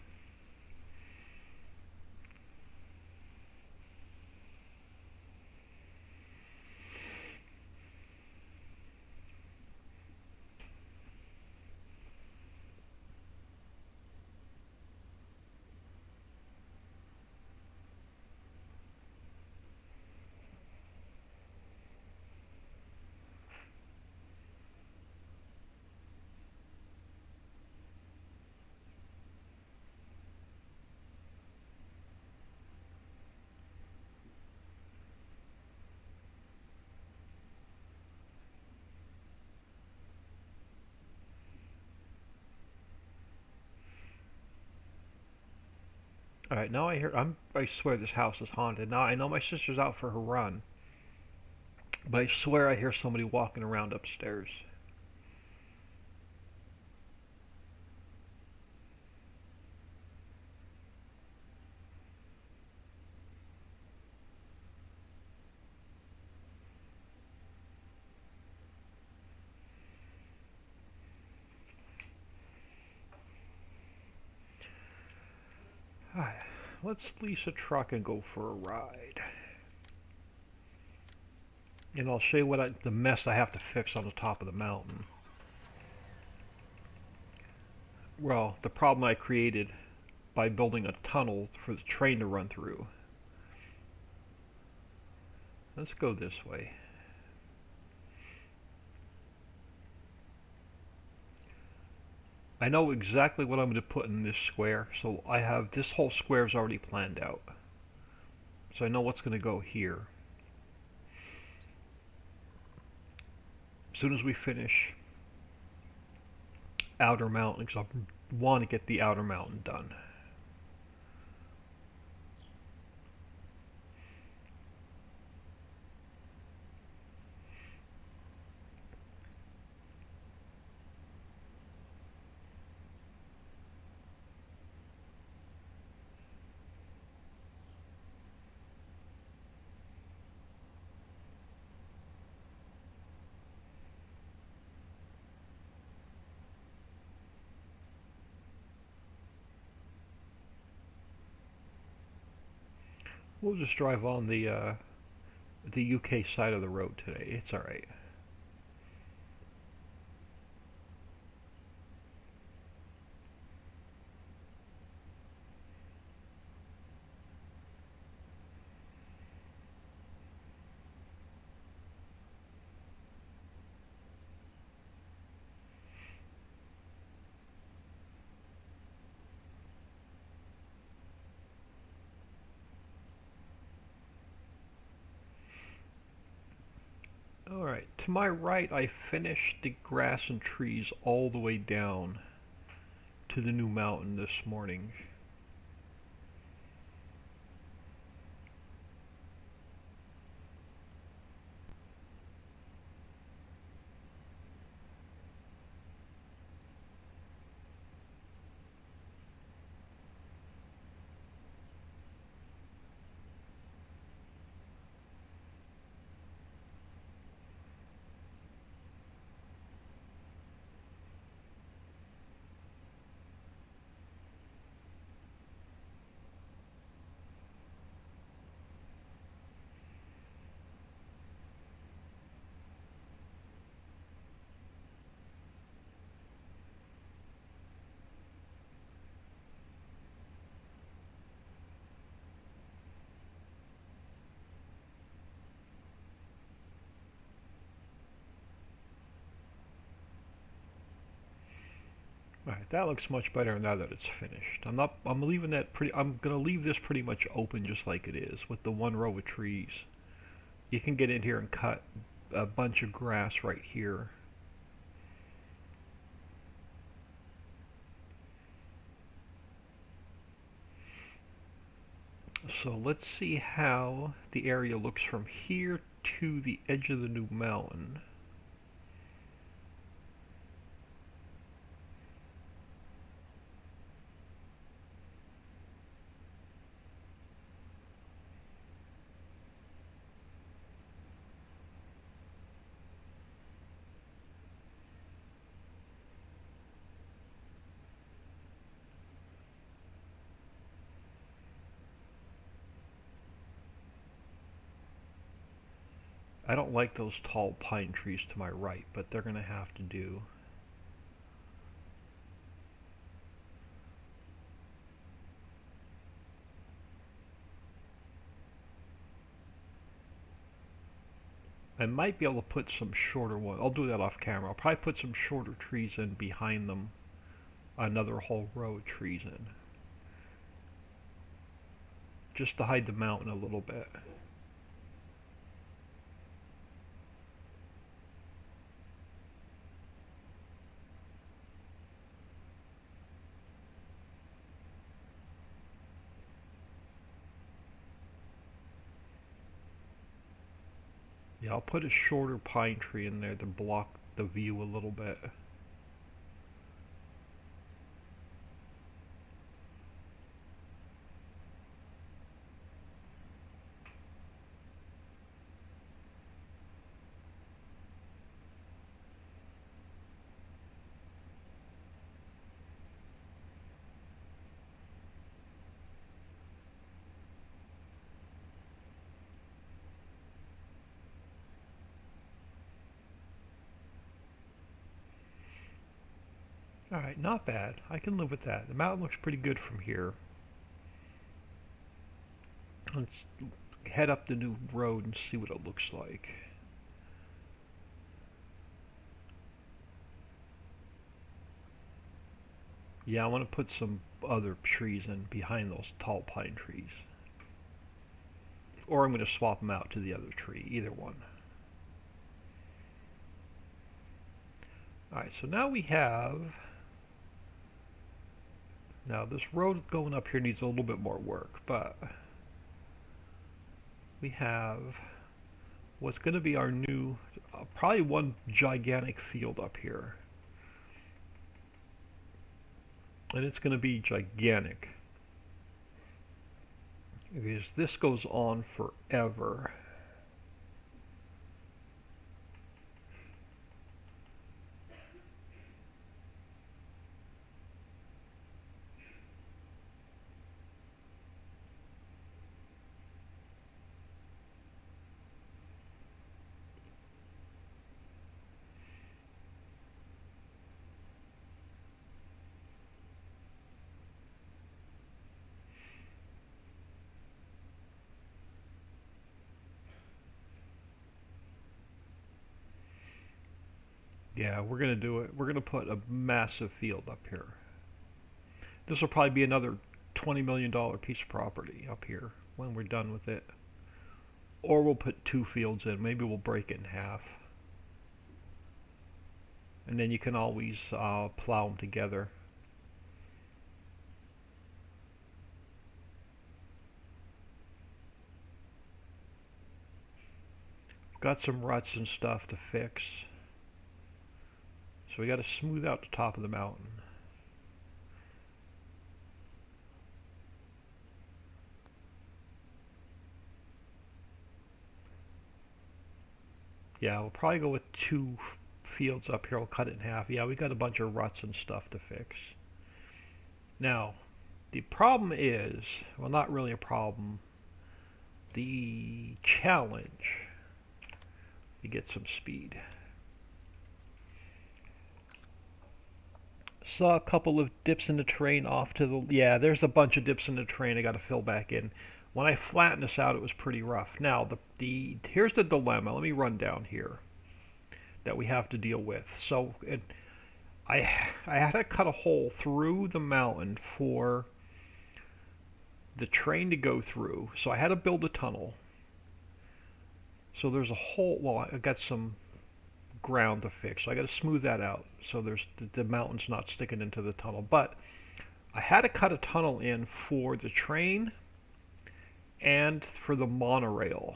Alright, now I swear this house is haunted. Now I know my sister's out for her run, but I swear I hear somebody walking around upstairs. Alright, let's lease a truck and go for a ride. And I'll show you the mess I have to fix on the top of the mountain. Well, the problem I created by building a tunnel for the train to run through. Let's go this way. I know exactly what I'm going to put in this square, so I have this whole square is already planned out. So I know what's going to go here. As soon as we finish Outer Mountain, because I want to get the Outer Mountain done. We'll just drive on the UK side of the road today. It's alright. Alright. to my right, I finished the grass and trees all the way down to the new mountain this morning. Alright, that looks much better now that it's finished. I'm gonna leave this pretty much open just like it is, with the one row of trees. You can get in here and cut a bunch of grass right here. So let's see how the area looks from here to the edge of the new mountain. I don't like those tall pine trees to my right, but they're gonna have to do. I might be able to put some shorter ones. I'll do that off camera. I'll probably put some shorter trees in behind them. Another whole row of trees in. Just to hide the mountain a little bit. Yeah, I'll put a shorter pine tree in there to block the view a little bit. Alright, not bad. I can live with that. The mountain looks pretty good from here. Let's head up the new road and see what it looks like. Yeah, I want to put some other trees in behind those tall pine trees. Or I'm going to swap them out to the other tree, either one. Alright, so now we have... Now this road going up here needs a little bit more work, but... We have what's going to be our new, probably one gigantic field up here. And it's going to be gigantic. Because this goes on forever. Yeah, we're going to do it. We're going to put a massive field up here. This will probably be another $20 million piece of property up here when we're done with it. Or we'll put two fields in. Maybe we'll break it in half. and then you can always plow them together. Got some ruts and stuff to fix. So we got to smooth out the top of the mountain. Yeah, we'll probably go with two fields up here. We'll cut it in half. Yeah, we got a bunch of ruts and stuff to fix. Now, the problem is, well, not really a problem. The challenge, you get some speed. Saw a couple of dips in the terrain off to the, yeah, there's a bunch of dips in the terrain I got to fill back in. When I flattened this out, it was pretty rough. Now, here's the dilemma. Let me run down here that we have to deal with. So I had to cut a hole through the mountain for the train to go through. So I had to build a tunnel. So there's a hole. Well, I got some ground to fix. So I got to smooth that out so the mountain's not sticking into the tunnel. But I had to cut a tunnel in for the train and for the monorail.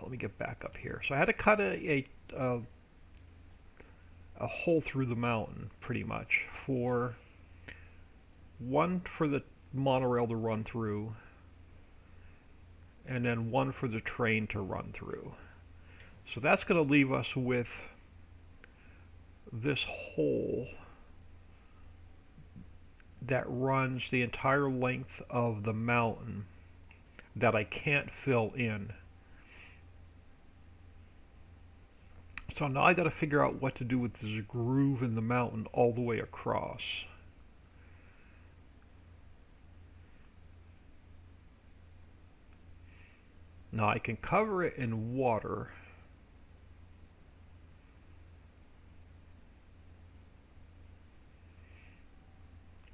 Let me get back up here. So I had to cut a hole through the mountain, pretty much, for one for the monorail to run through, and then one for the train to run through. So that's going to leave us with this hole that runs the entire length of the mountain that I can't fill in. So now I got to figure out what to do with this groove in the mountain all the way across. Now I can cover it in water.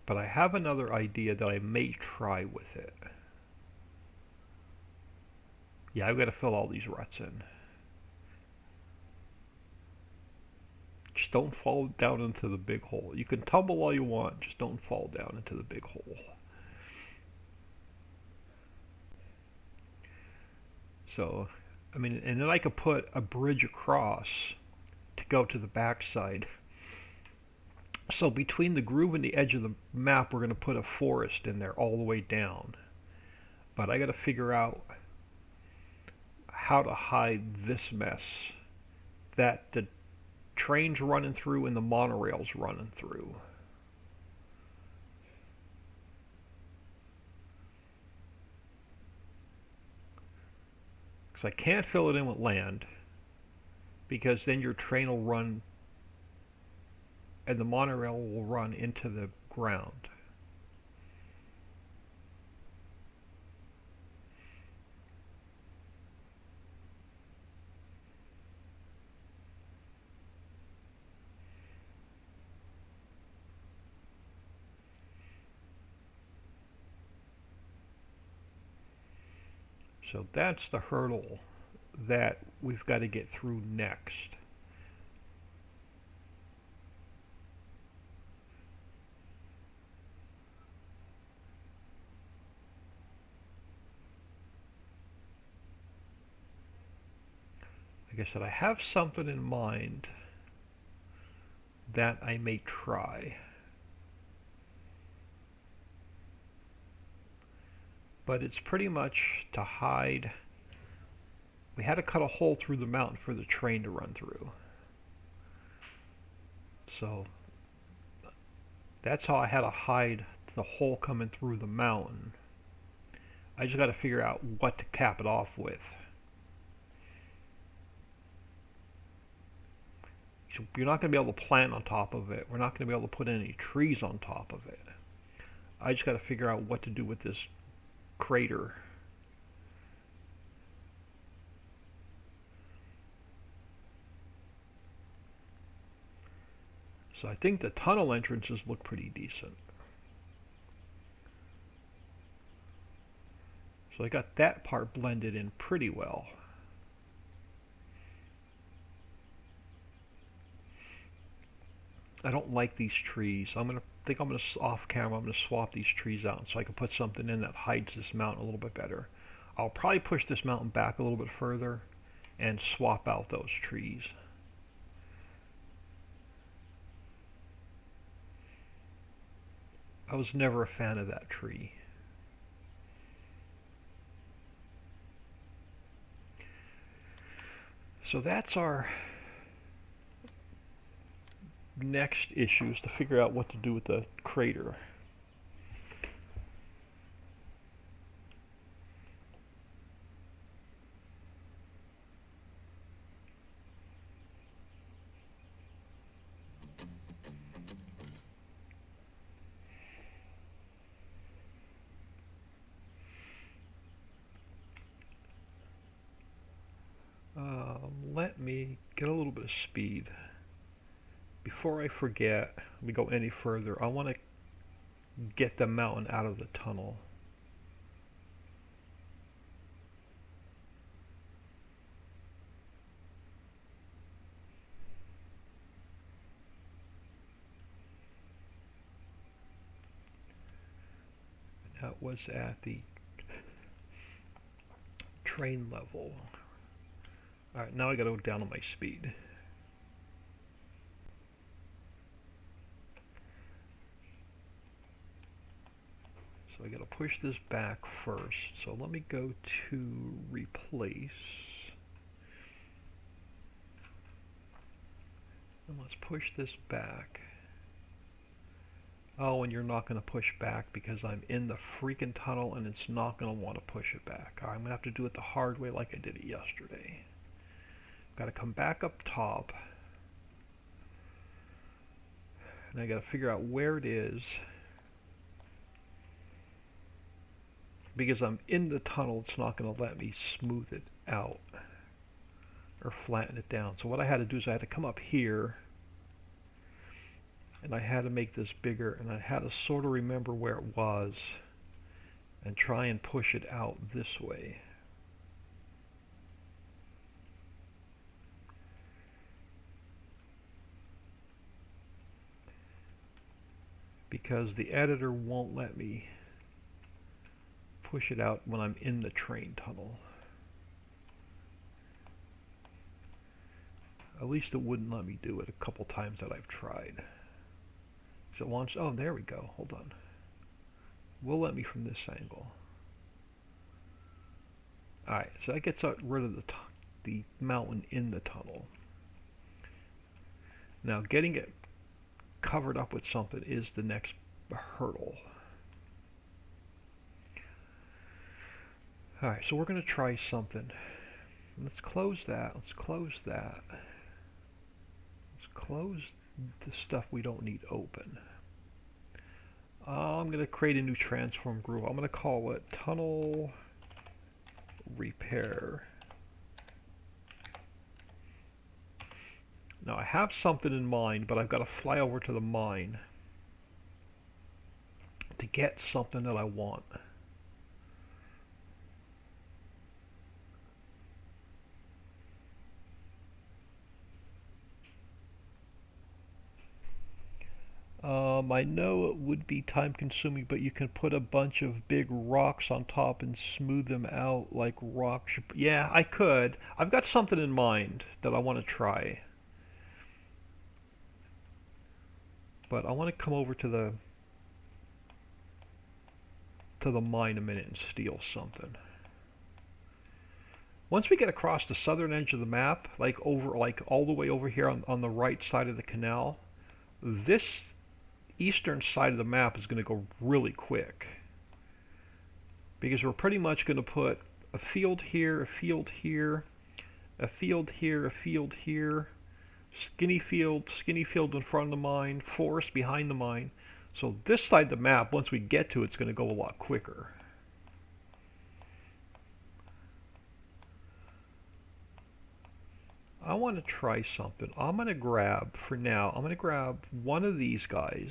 But I have another idea that I may try with it. Yeah, I've got to fill all these ruts in. Just don't fall down into the big hole. You can tumble all you want, just don't fall down into the big hole. So, I mean, and then I could put a bridge across to go to the backside. So between the groove and the edge of the map, we're going to put a forest in there all the way down. But I got to figure out how to hide this mess that the train's running through and the monorail's running through. Because I can't fill it in with land, because then your train will run and the monorail will run into the ground. So that's the hurdle that we've got to get through next. Like I said, I have something in mind that I may try. But it's pretty much to hide. We had to cut a hole through the mountain for the train to run through. So that's how I had to hide the hole coming through the mountain. I just got to figure out what to cap it off with. You're not going to be able to plant on top of it. We're not going to be able to put any trees on top of it. I just got to figure out what to do with this crater. So I think the tunnel entrances look pretty decent. So I got that part blended in pretty well. I don't like these trees. I'm gonna off camera. I'm gonna swap these trees out so I can put something in that hides this mountain a little bit better. I'll probably push this mountain back a little bit further and swap out those trees. I was never a fan of that tree. So that's our next issue, is to figure out what to do with the crater. Let me get a little bit of speed. Before I forget, we go any further, I want to get the mountain out of the tunnel. That was at the train level. Alright, now I gotta go down on my speed. So I gotta push this back first. So let me go to replace. And let's push this back. Oh, and you're not going to push back because I'm in the freaking tunnel and it's not going to want to push it back. I'm going to have to do it the hard way like I did it yesterday. Got to come back up top. And I got to figure out where it is. Because I'm in the tunnel, it's not going to let me smooth it out or flatten it down. So what I had to do is I had to come up here, and I had to make this bigger, and I had to sort of remember where it was and try and push it out this way. Because the editor won't let me push it out when I'm in the train tunnel. At least it wouldn't let me do it a couple times that I've tried. So it wants, oh, there we go, hold on. Will let me from this angle. Alright, so that gets rid of the mountain in the tunnel. Now getting it covered up with something is the next hurdle. Alright, so we're going to try something. Let's close that. Let's close that. Let's close the stuff we don't need open. I'm going to create a new transform group. I'm going to call it Tunnel Repair. Now I have something in mind, but I've got to fly over to the mine to get something that I want. I know it would be time consuming, but you can put a bunch of big rocks on top and smooth them out like rocks. Yeah, I could. I've got something in mind that I want to try. But I want to come over to the mine a minute and steal something. Once we get across the southern edge of the map, like all the way over here on the right side of the canal, this eastern side of the map is going to go really quick. Because we're pretty much going to put a field here, a field here, a field here, a field here, skinny field in front of the mine, forest behind the mine. So this side of the map, once we get to it, it's going to go a lot quicker. I want to try something. I'm going to grab, for now, I'm going to grab one of these guys.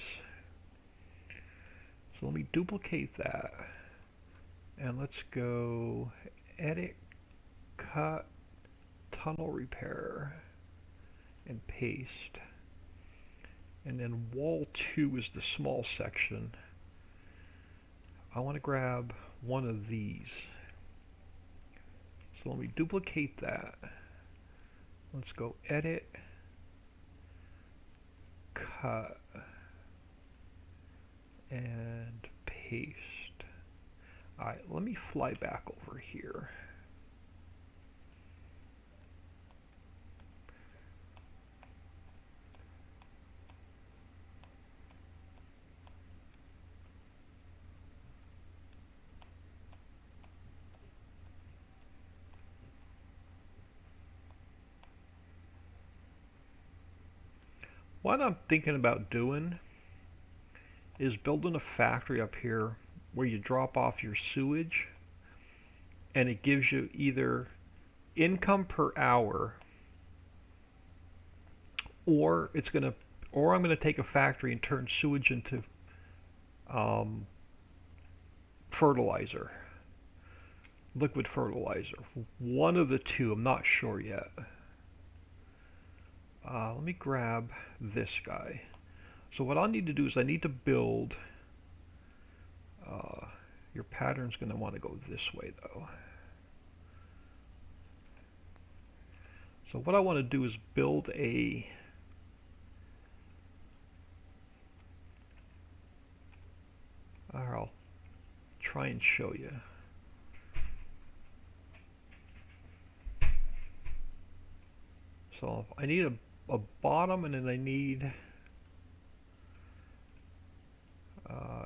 So let me duplicate that. And let's go edit, cut, tunnel repair, and paste. And then wall 2 is the small section. I want to grab one of these. So let me duplicate that. Let's go edit, cut, and paste. Alright, let me fly back over here. What I'm thinking about doing is building a factory up here where you drop off your sewage and it gives you either income per hour, or I'm gonna take a factory and turn sewage into um, fertilizer, liquid fertilizer. One of the two, I'm not sure yet. Let me grab this guy. So what I need to do is I need to build, your pattern's going to want to go this way though. So what I want to do is build I'll try and show you. So I need a bottom, and then I need,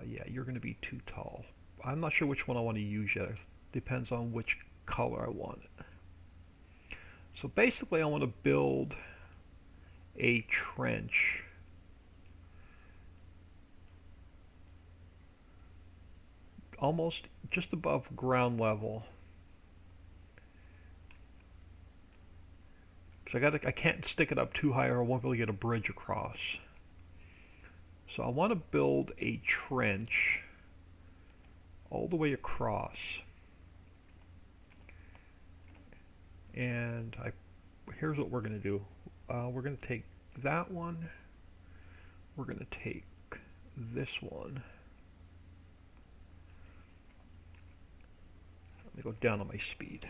yeah, you're going to be too tall. I'm not sure which one I want to use yet. It depends on which color I want it. So basically I want to build a trench almost just above ground level. So I can't stick it up too high or I won't be able to get a bridge across. So I want to build a trench all the way across. And here's what we're going to do. We're going to take that one. We're going to take this one. Let me go down on my speed.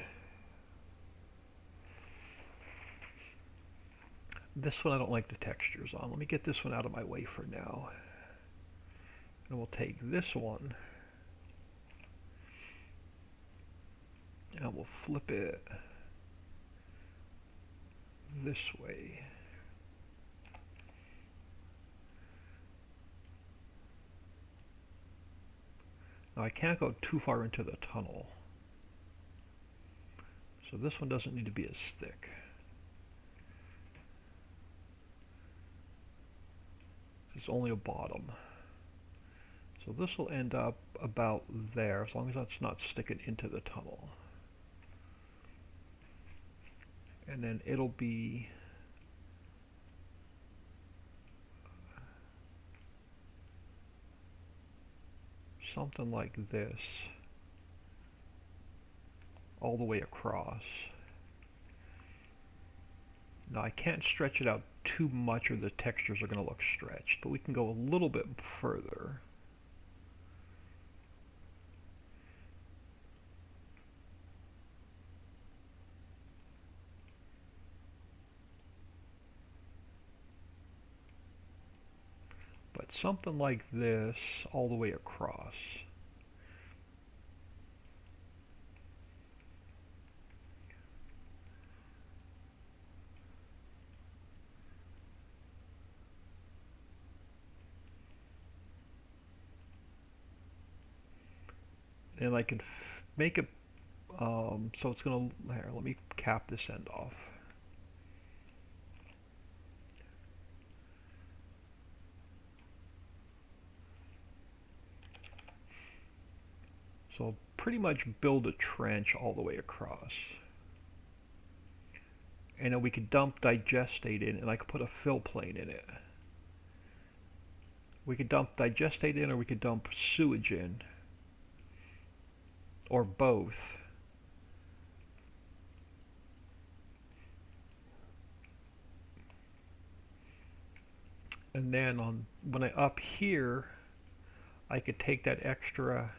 This one I don't like the textures on. Let me get this one out of my way for now. And we'll take this one and we'll flip it this way. Now I can't go too far into the tunnel, so this one doesn't need to be as thick. It's only a bottom. So this will end up about there, as long as that's not sticking into the tunnel. And then it'll be something like this all the way across. Now I can't stretch it out too much or the textures are going to look stretched, but we can go a little bit further. But something like this all the way across. And I can make it so it's gonna, here, let me cap this end off. So I'll pretty much build a trench all the way across. And then we could dump digestate in, and I could put a fill plane in it. We could dump digestate in, or we could dump sewage in, or both. And then when I up here, I could take that extra,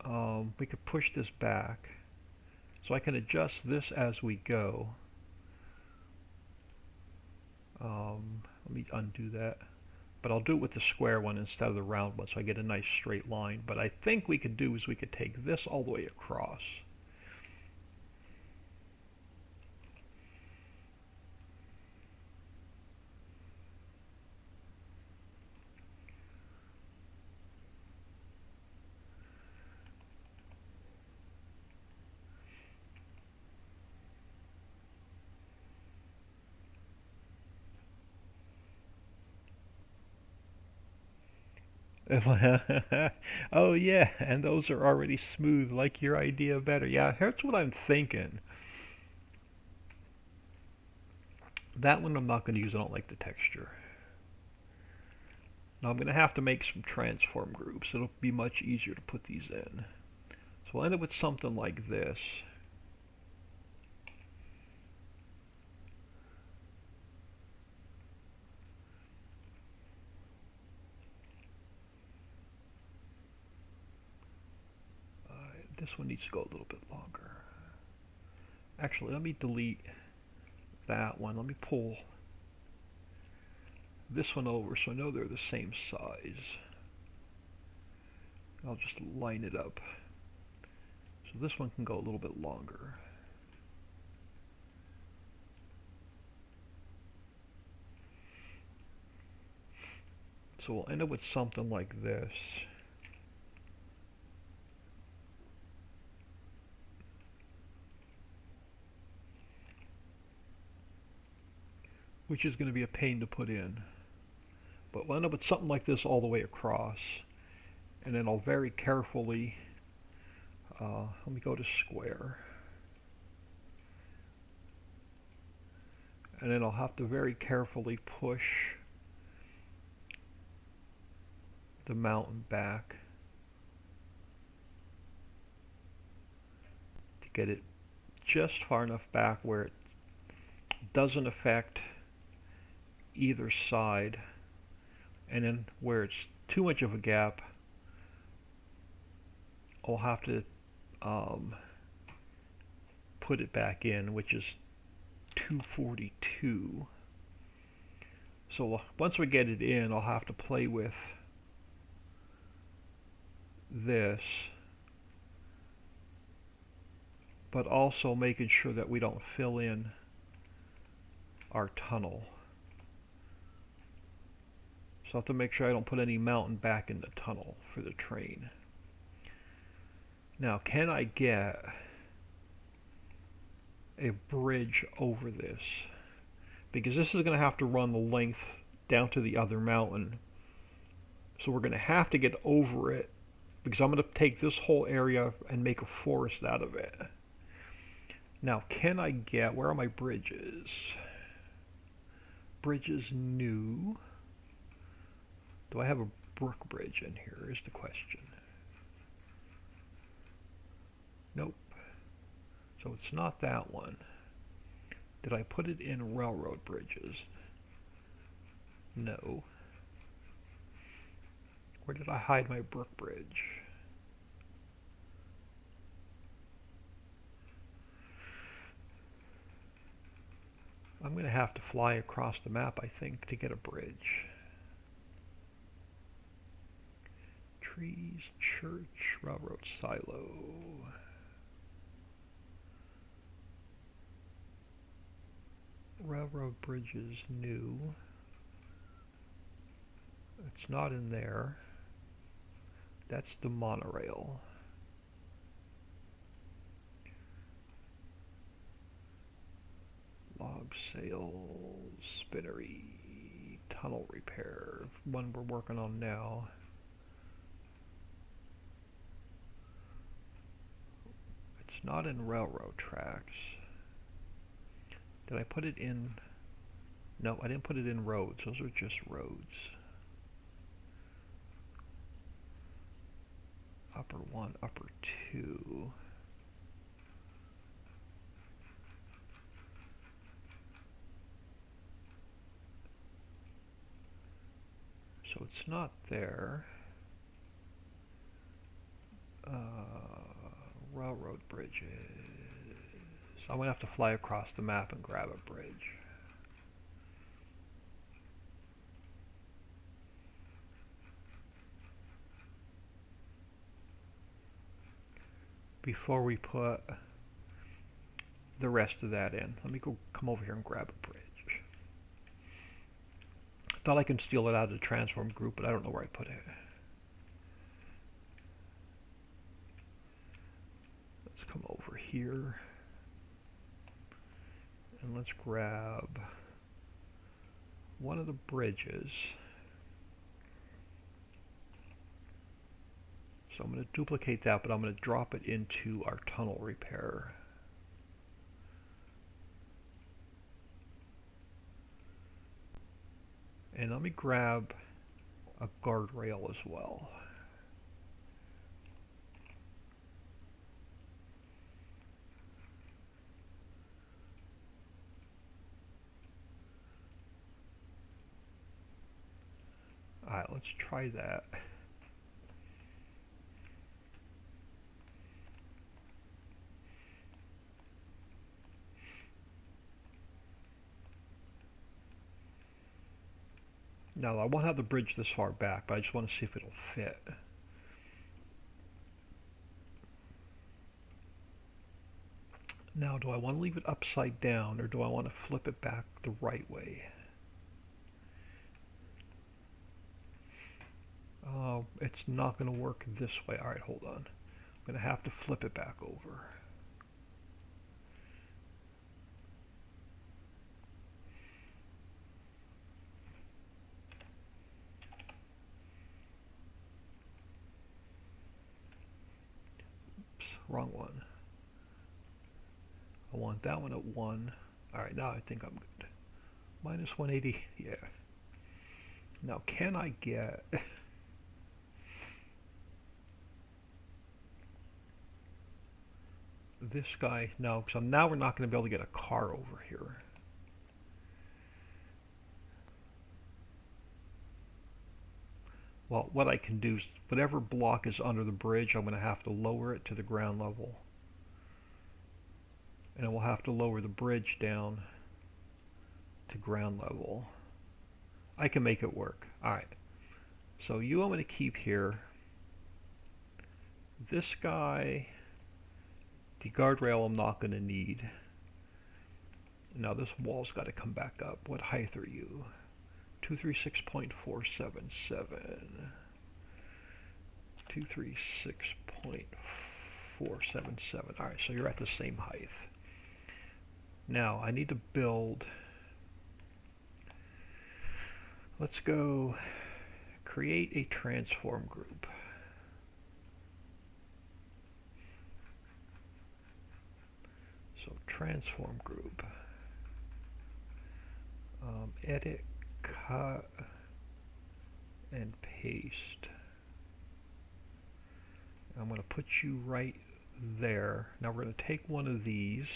we could push this back. So I can adjust this as we go. Let me undo that. But I'll do it with the square one instead of the round one so I get a nice straight line. But I think we could do is we could take this all the way across. Oh yeah, and those are already smooth, like your idea better. Yeah, here's what I'm thinking. That one I'm not going to use, I don't like the texture. Now I'm going to have to make some transform groups. It'll be much easier to put these in. So we'll end up with something like this. This one needs to go a little bit longer. Actually, let me delete that one. Let me pull this one over so I know they're the same size. I'll just line it up. So this one can go a little bit longer. So we'll end up with something like this. Which is going to be a pain to put in. But we'll end up with something like this all the way across. And then I'll very carefully, let me go to square. And then I'll have to very carefully push the mountain back to get it just far enough back where it doesn't affect either side, and then where it's too much of a gap I'll have to put it back in, which is 242. So once we get it in, I'll have to play with this, but also making sure that we don't fill in our tunnel. So I have to make sure I don't put any mountain back in the tunnel for the train. Now, can I get a bridge over this? Because this is going to have to run the length down to the other mountain. So we're going to have to get over it, because I'm going to take this whole area and make a forest out of it. Now, can I get, where are my bridges? Bridges new. Do I have a brook bridge in here is the question. Nope. So it's not that one. Did I put it in railroad bridges? No. Where did I hide my brook bridge? I'm going to have to fly across the map, I think, to get a bridge. Trees, church, railroad silo. Railroad bridges new. It's not in there. That's the monorail. Log sales, spinnery, tunnel repair, one we're working on now. It's not in railroad tracks. Did I put it in? No, I didn't put it in roads. Those are just roads. Upper 1, upper 2. So it's not there. Railroad bridges. I'm going to have to fly across the map and grab a bridge. Before we put the rest of that in, let me come over here and grab a bridge. Thought I can steal it out of the transform group, but I don't know where I put it. Let's come over here and let's grab one of the bridges. So I'm going to duplicate that, but I'm going to drop it into our tunnel repair. And let me grab a guardrail as well. Alright, let's try that. Now, I won't have the bridge this far back, but I just want to see if it'll fit. Now, do I want to leave it upside down, or do I want to flip it back the right way? It's not going to work this way. Alright, hold on. I'm going to have to flip it back over. Oops, wrong one. I want that one at 1. Alright, now I think I'm good. Minus 180, yeah. Now, can I get... this guy? No, because now we're not going to be able to get a car over here. Well, what I can do is, whatever block is under the bridge, I'm going to have to lower it to the ground level. And we'll have to lower the bridge down to ground level. I can make it work. Alright. So you I'm going to keep here. This guy, the guardrail I'm not going to need. Now this wall's got to come back up. What height are you? 236.477. 236.477. Alright, so you're at the same height. Now, I need to build... Let's go create a transform group. So, transform group. Edit, cut, and paste. I'm going to put you right there. Now we're going to take one of these.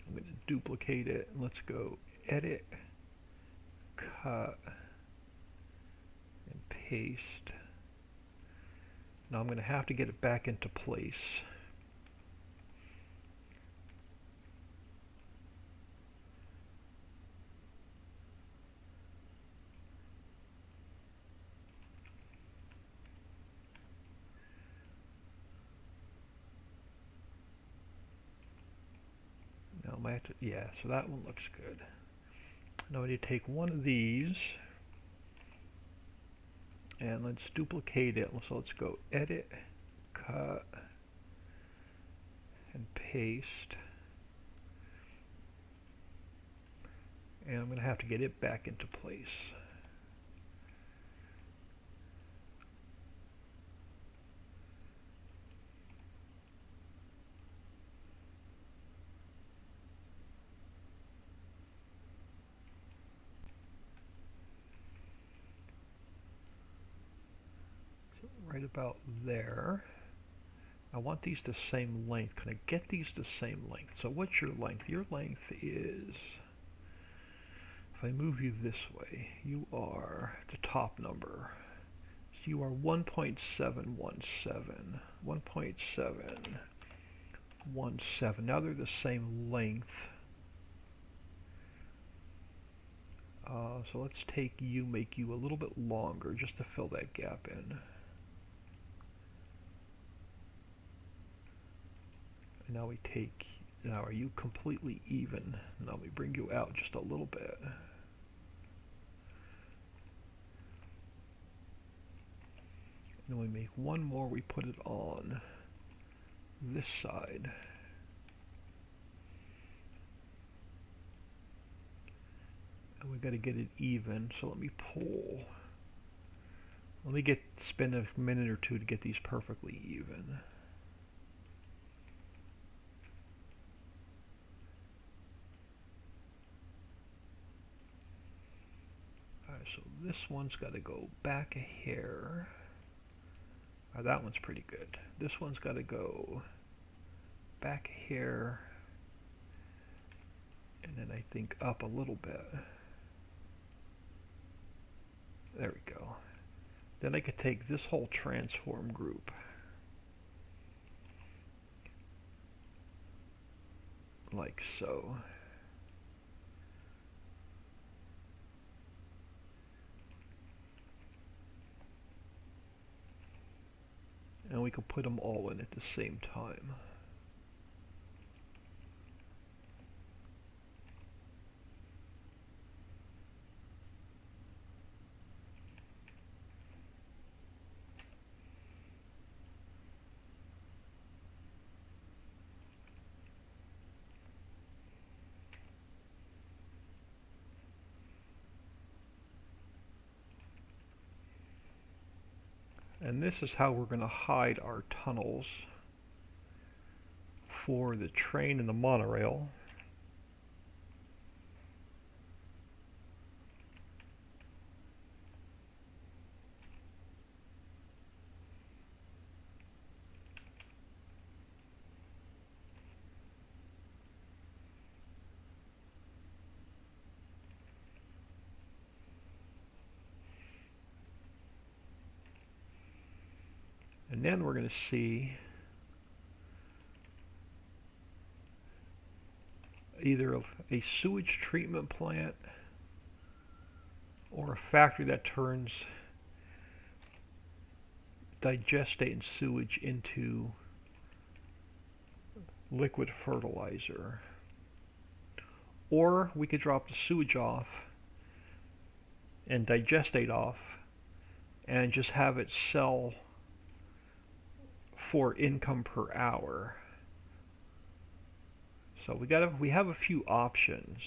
I'm going to duplicate it. Let's go edit, cut, and paste. Now I'm going to have to get it back into place. Now I might have to, yeah, so that one looks good. Now I need to take one of these and let's duplicate it. So let's go edit, cut, and paste. And I'm going to have to get it back into place. Right about there. I want these the same length. Can I get these the same length? So what's your length? Your length is If I move you this way, you are the top number. So you are 1.717. 1.717. Now they're the same length. So let's take you, make you a little bit longer just to fill that gap in. And now we take, now are you completely even? Now we bring you out just a little bit. Then we make one more, we put it on this side. And we got to get it even, so let me pull. Let me spend a minute or two to get these perfectly even. Alright, so this one's got to go back a hair. That one's pretty good. This one's got to go back a hair. And then I think up a little bit. There we go. Then I could take this whole transform group. Like so. And we can put them all in at the same time. And this is how we're going to hide our tunnels for the train and the monorail. And then we're going to see either a sewage treatment plant or a factory that turns digestate and sewage into liquid fertilizer. Or we could drop the sewage off and digestate off and just have it sell for income per hour. So we have a few options.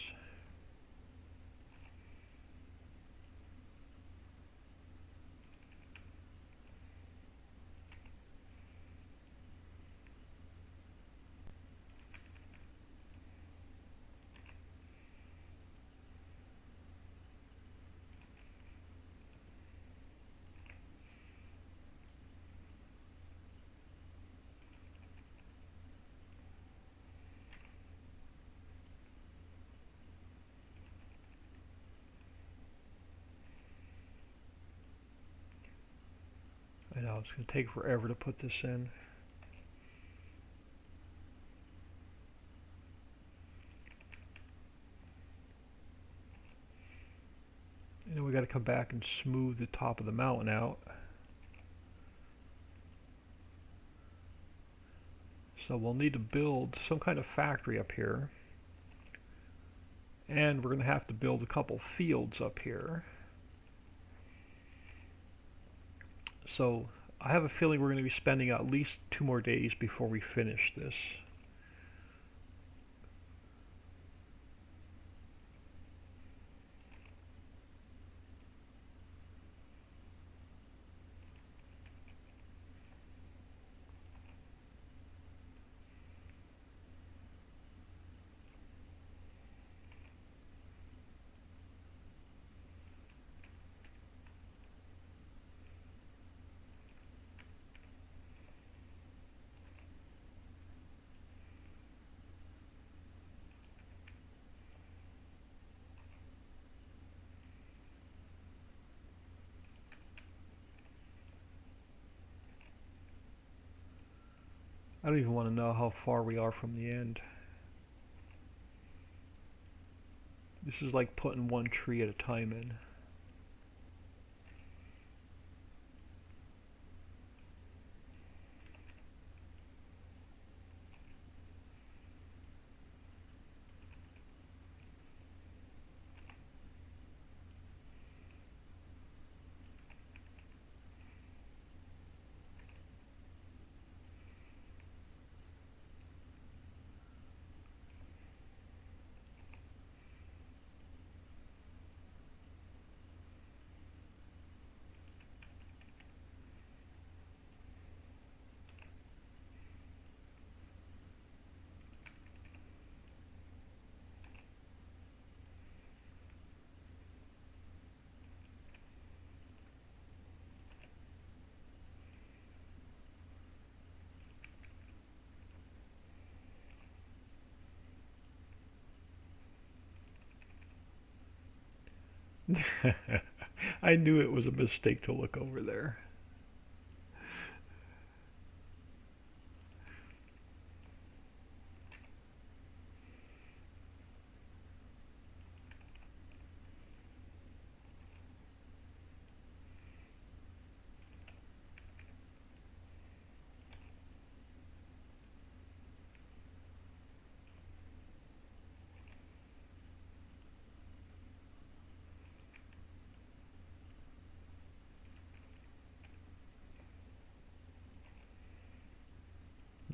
I know it's going to take forever to put this in. And then we got to come back and smooth the top of the mountain out. So we'll need to build some kind of factory up here. And we're going to have to build a couple fields up here. So I have a feeling we're going to be spending at least 2 more days before we finish this. I don't even want to know how far we are from the end. This is like putting one tree at a time in. I knew it was a mistake to look over there.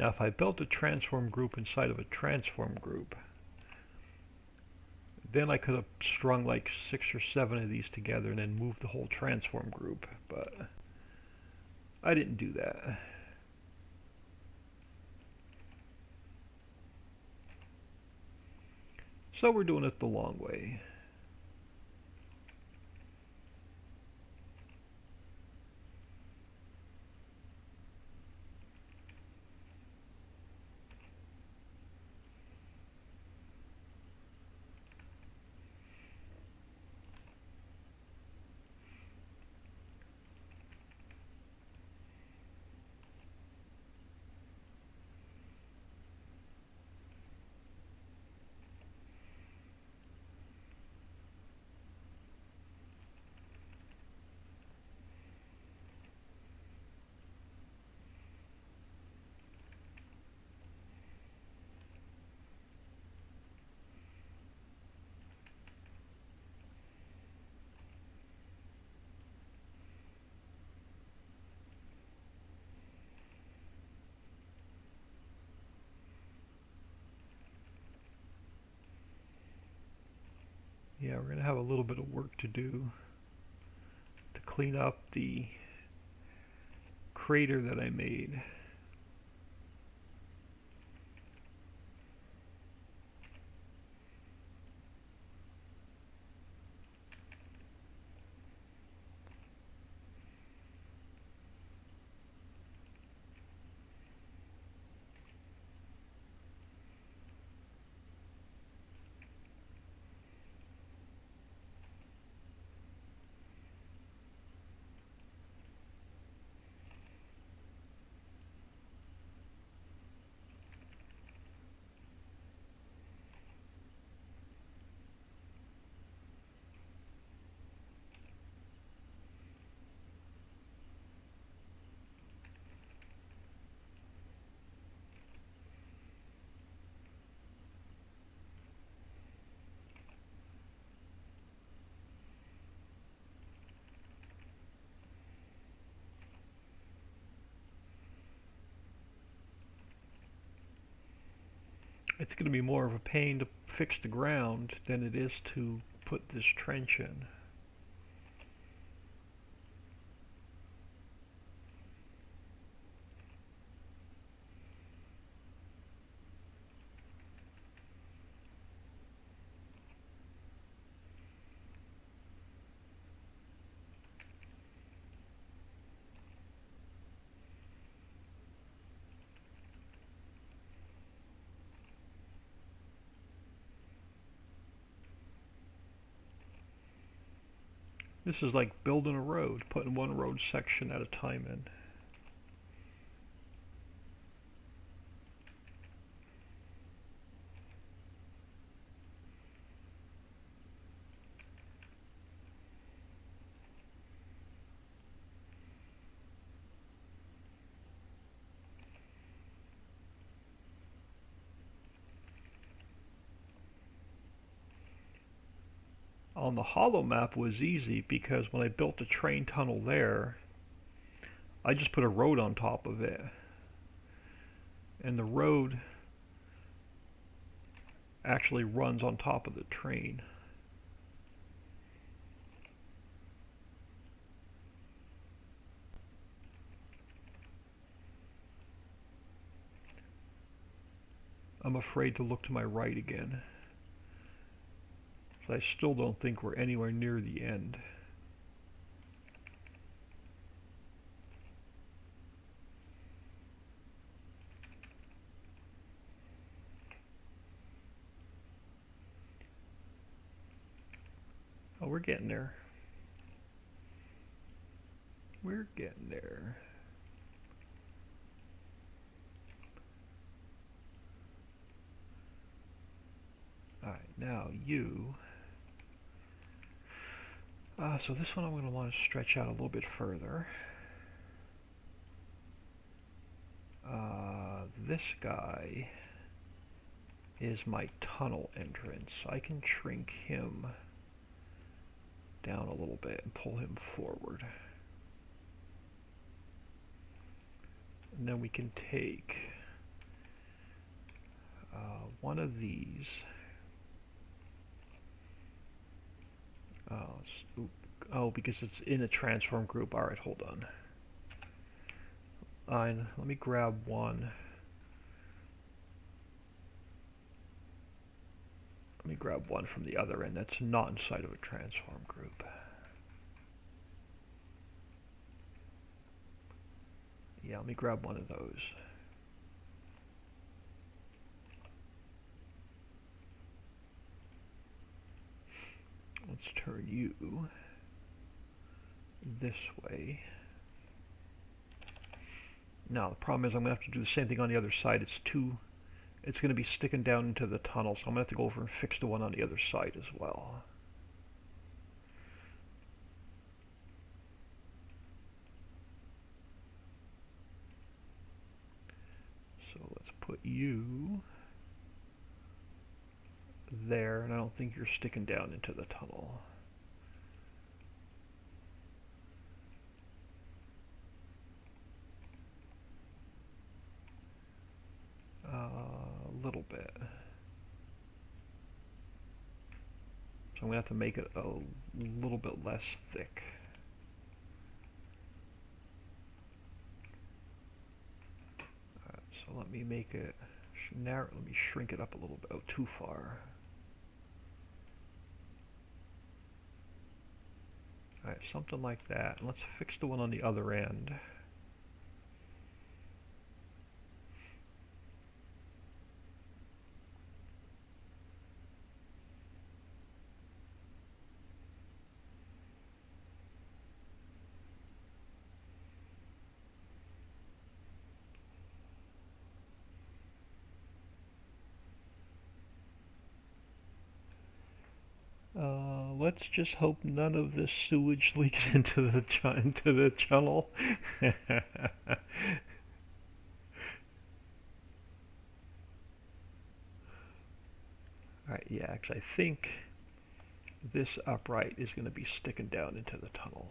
Now if I built a transform group inside of a transform group, then I could have strung like 6 or 7 of these together and then moved the whole transform group, but I didn't do that. So we're doing it the long way. Yeah, we're going to have a little bit of work to do to clean up the crater that I made. It's going to be more of a pain to fix the ground than it is to put this trench in. This is like building a road, putting one road section at a time in. on the hollow map was easy because when I built the train tunnel there, I just put a road on top of it. And the road actually runs on top of the train. I'm afraid to look to my right again. So I still don't think we're anywhere near the end. Oh, we're getting there. We're getting there. Alright, now you. So this one I'm going to want to stretch out a little bit further. This guy is my tunnel entrance. I can shrink him down a little bit and pull him forward. And then we can take one of these. Oh, because it's in a transform group. Alright, hold on. Let me grab one. Let me grab one from the other end that's not inside of a transform group. Yeah, let me grab one of those. Let's turn you this way. Now the problem is I'm going to have to do the same thing on the other side. It's going to be sticking down into the tunnel, so I'm going to have to go over and fix the one on the other side as well. So let's put you there, and I don't think you're sticking down into the tunnel. A little bit. So I'm going to have to make it a little bit less thick. So let me make it narrow. Let me shrink it up a little bit. Oh, too far. Alright, something like that. Let's fix the one on the other end. Let's just hope none of this sewage leaks into the tunnel. Alright, yeah, actually I think this upright is going to be sticking down into the tunnel.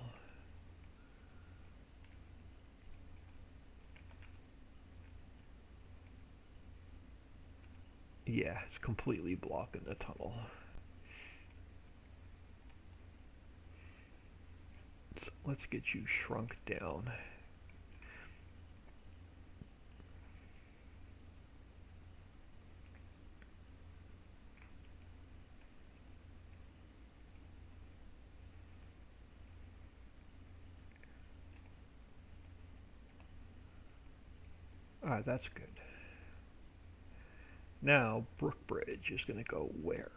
Yeah, it's completely blocking the tunnel. So let's get you shrunk down. Alright, that's good. Now, Brookbridge is going to go where?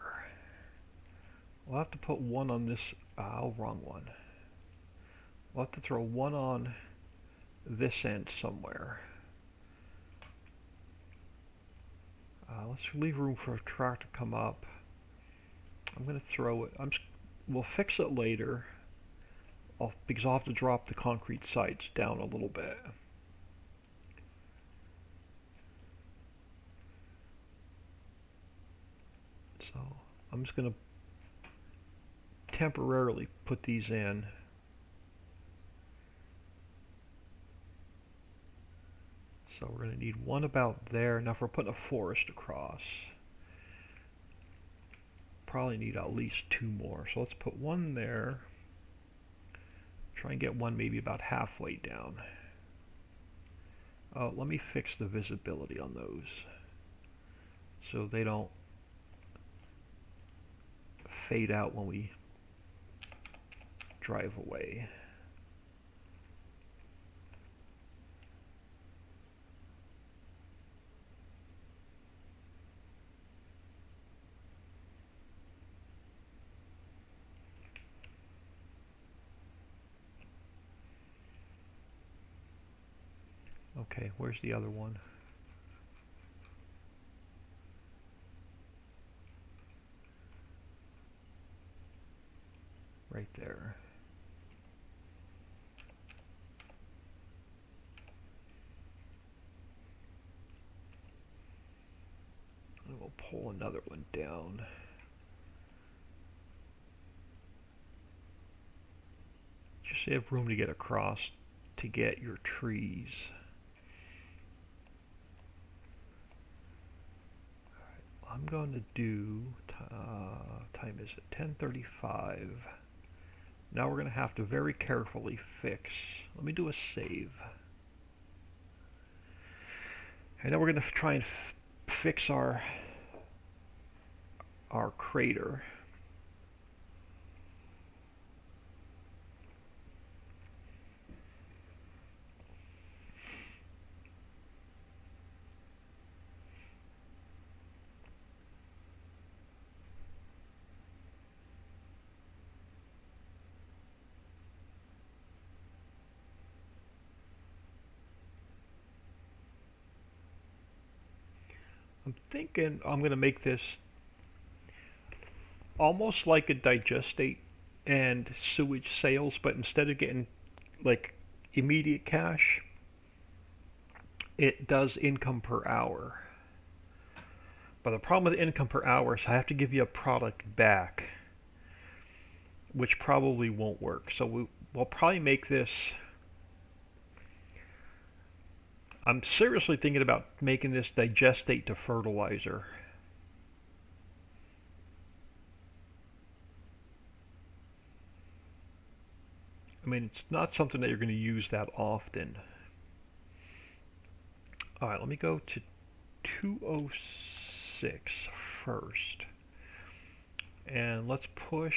We'll have to put one on this. Wrong one. We'll have to throw one on this end somewhere. Let's leave room for a track to come up. I'm going to throw it. We'll fix it later. Because I'll have to drop the concrete sites down a little bit. So I'm just going to temporarily put these in. So we're going to need one about there. Now if we're putting a forest across, probably need at least two more. So let's put one there. Try and get one maybe about halfway down. Let me fix the visibility on those so they don't fade out when we drive away. Okay, where's the other one? Right there. And we'll pull another one down. Just have room to get across to get your trees. I'm going to do, time is it 10:35. Now we're going to have to very carefully fix. Let me do a save. And now we're going to try and fix our crater. I'm thinking I'm going to make this almost like a digestate and sewage sales, but instead of getting like immediate cash, it does income per hour. But the problem with income per hour is I have to give you a product back, which probably won't work. So we'll probably make this. I'm seriously thinking about making this digestate to fertilizer. I mean, it's not something that you're going to use that often. Alright, let me go to 206 first. And let's push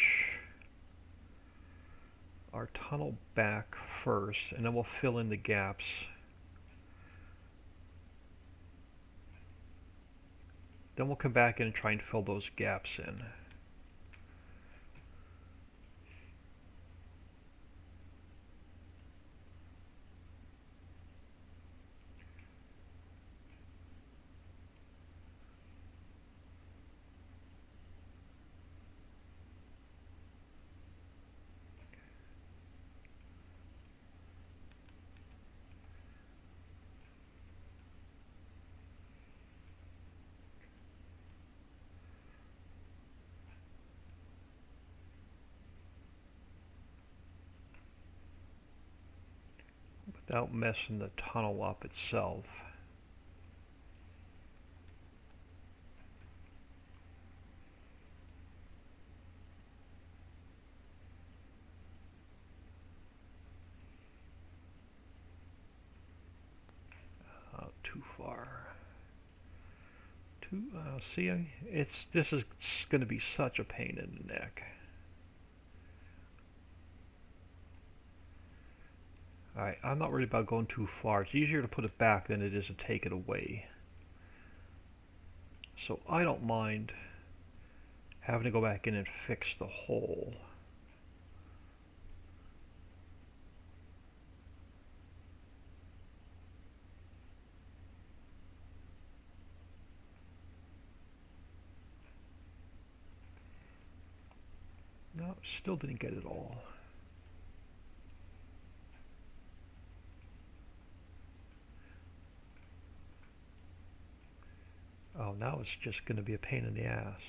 our tunnel back first, and then we'll fill in the gaps. Then we'll come back in and try and fill those gaps in. Without messing the tunnel up itself. Too far. See, this is going to be such a pain in the neck. Alright, I'm not worried about going too far. It's easier to put it back than it is to take it away. So I don't mind having to go back in and fix the hole. No, still didn't get it all. Oh, now it's just going to be a pain in the ass.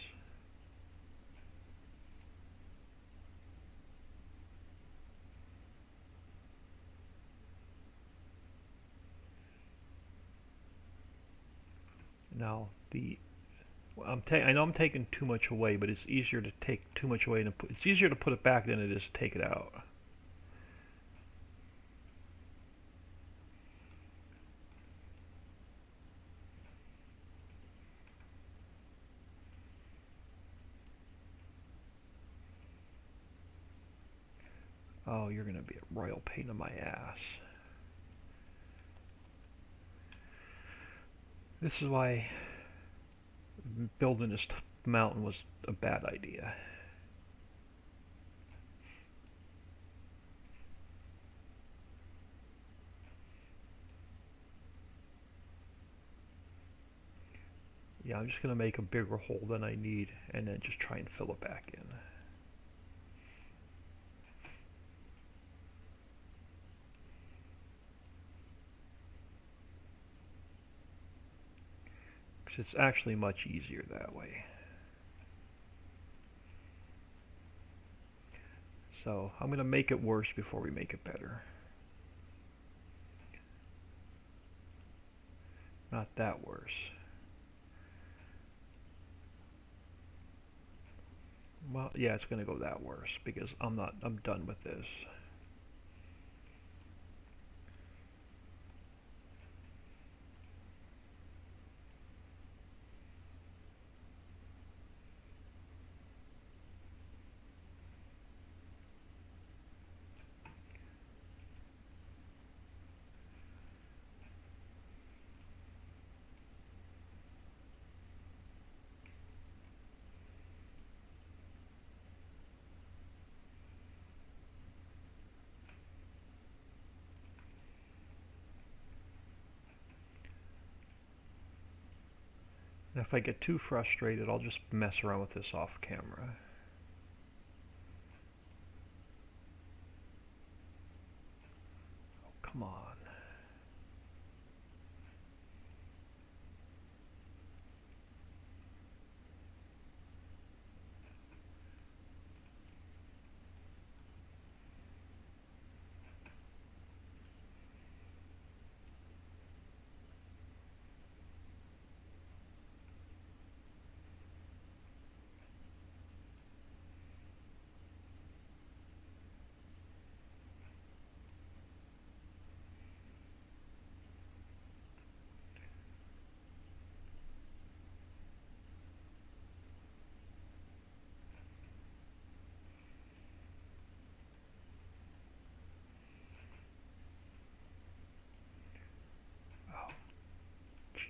Now I know I'm taking too much away, but it's easier to take too much away it's easier to put it back than it is to take it out. Oh, you're gonna be a royal pain in my ass. This is why building this mountain was a bad idea. Yeah, I'm just gonna make a bigger hole than I need and then just try and fill it back in. Because it's actually much easier that way. So I'm gonna make it worse before we make it better. Not that worse. Well, yeah, it's gonna go that worse because I'm done with this. And if I get too frustrated, I'll just mess around with this off camera. Oh, come on. Oh, Jesus.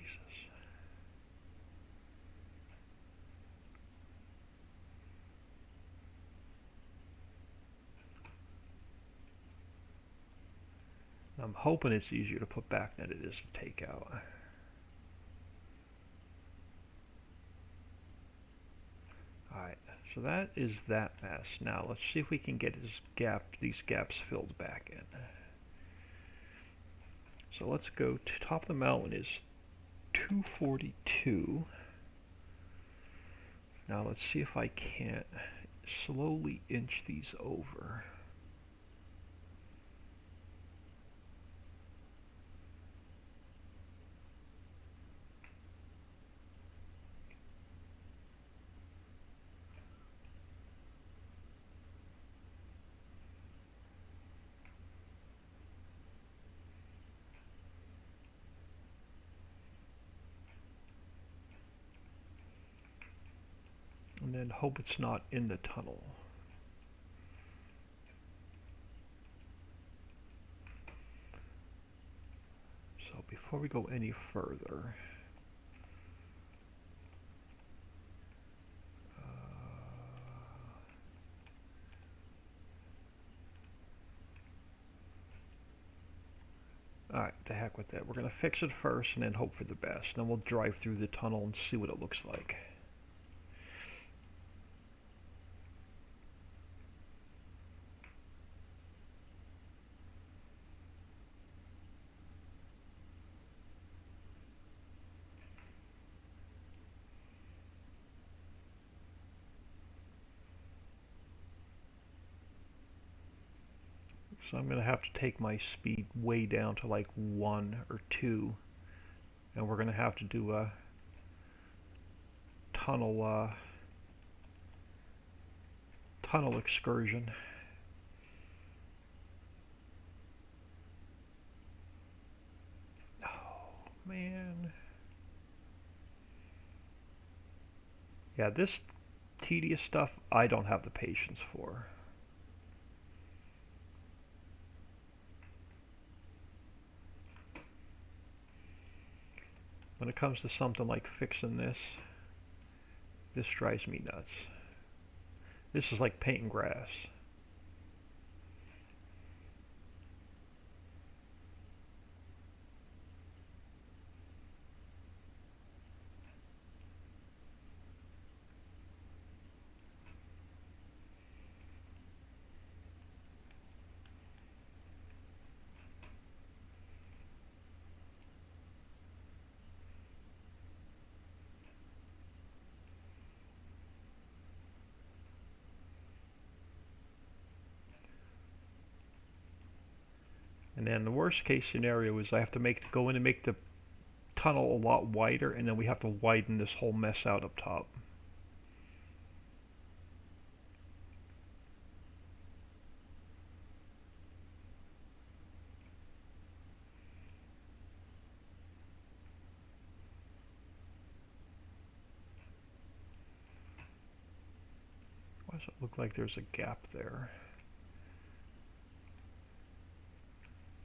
I'm hoping it's easier to put back than it is to take out. Alright, so that is that mess. Now let's see if we can get these gaps filled back in. So let's go to top of the mountain is 242. Now let's see if I can't slowly inch these over. And then hope it's not in the tunnel. So before we go any further, alright, the heck with that. We're going to fix it first and then hope for the best. Then we'll drive through the tunnel and see what it looks like. So I'm going to have to take my speed way down to like 1 or 2. And we're going to have to do a tunnel excursion. Oh man. Yeah, this tedious stuff I don't have the patience for. When it comes to something like fixing this drives me nuts. This is like painting grass. And then the worst case scenario is I have to go in and make the tunnel a lot wider, and then we have to widen this whole mess out up top. Why does it look like there's a gap there?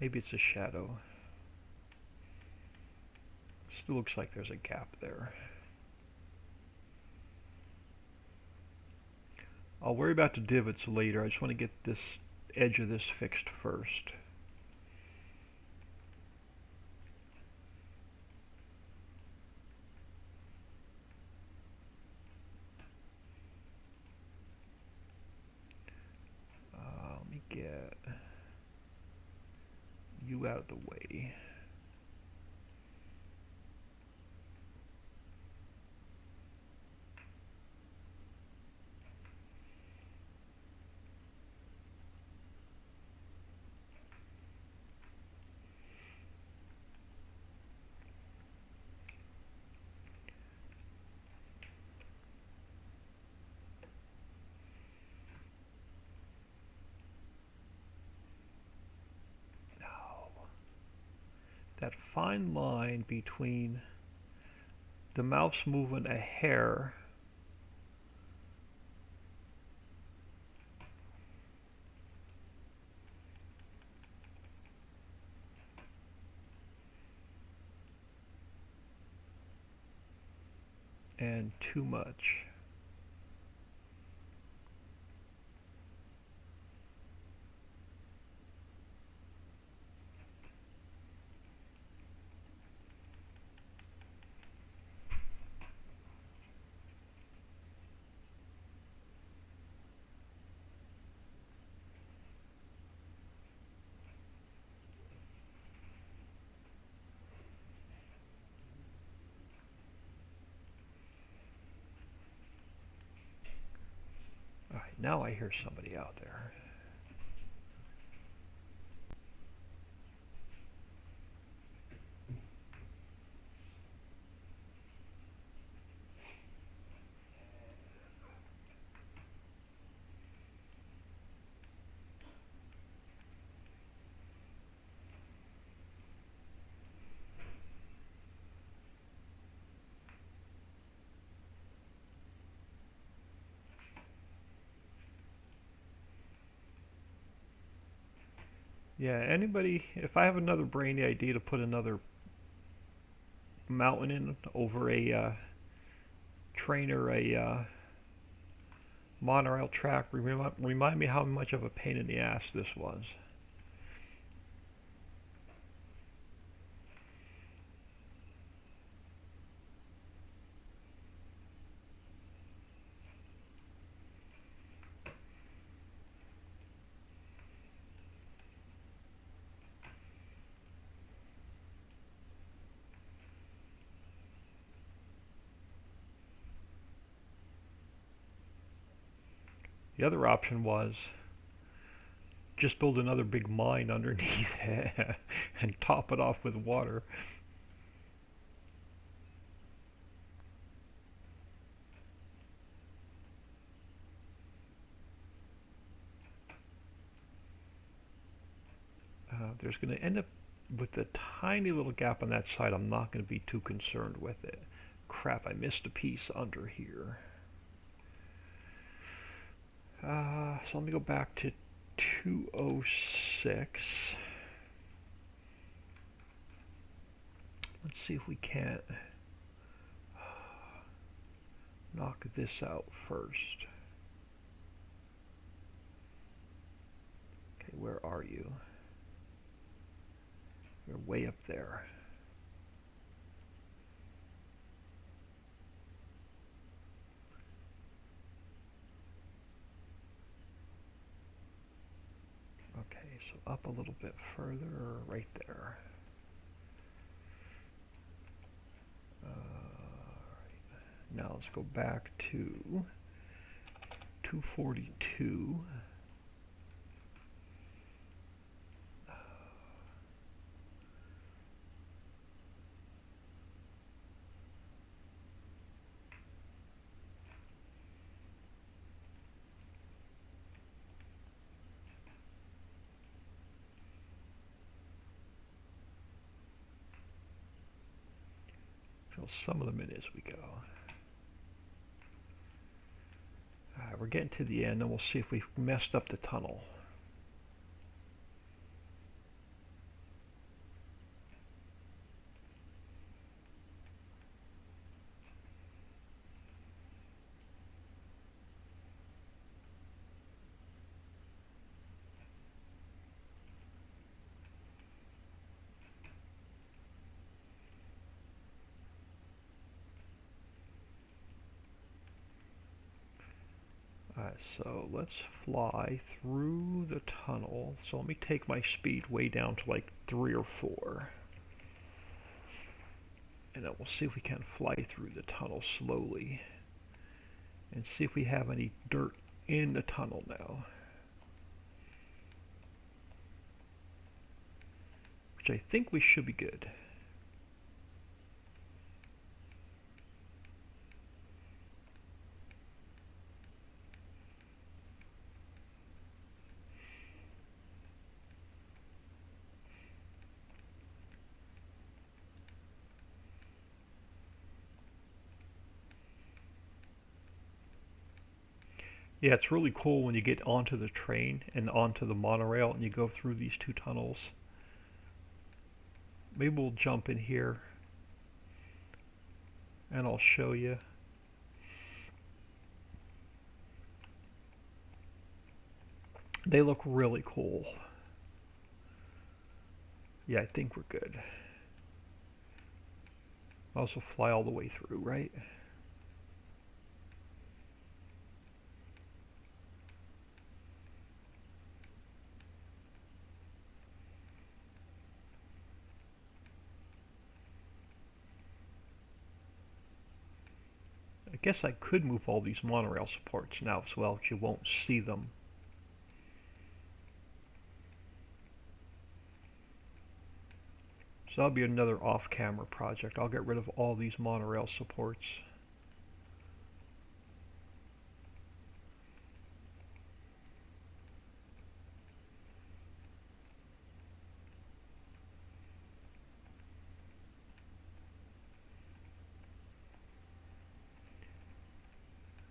Maybe it's a shadow. Still looks like there's a gap there. I'll worry about the divots later. I just want to get this edge of this fixed first. Let me get you out of the way. That fine line between the mouse moving a hair and too much. Alright, now I hear somebody out there. Yeah, anybody, if I have another brainy idea to put another mountain in over a train or a monorail track, remind me how much of a pain in the ass this was. The other option was just build another big mine underneath it and top it off with water. There's going to end up with a tiny little gap on that side. I'm not going to be too concerned with it. Crap, I missed a piece under here. So let me go back to 206. Let's see if we can't knock this out first. Okay, where are you? You're way up there. Okay, so up a little bit further, right there. Right. Now let's go back to 242. Fill some of them in as we go. Alright, we're getting to the end, and we'll see if we've messed up the tunnel. Alright, so let's fly through the tunnel. So let me take my speed way down to like 3 or 4. And then we'll see if we can fly through the tunnel slowly. And see if we have any dirt in the tunnel now. Which I think we should be good. Yeah, it's really cool when you get onto the train and onto the monorail and you go through these 2 tunnels. Maybe we'll jump in here and I'll show you. They look really cool. Yeah, I think we're good. I'll also fly all the way through, right? I guess I could move all these monorail supports now as well, but you won't see them. So that'll be another off-camera project. I'll get rid of all these monorail supports.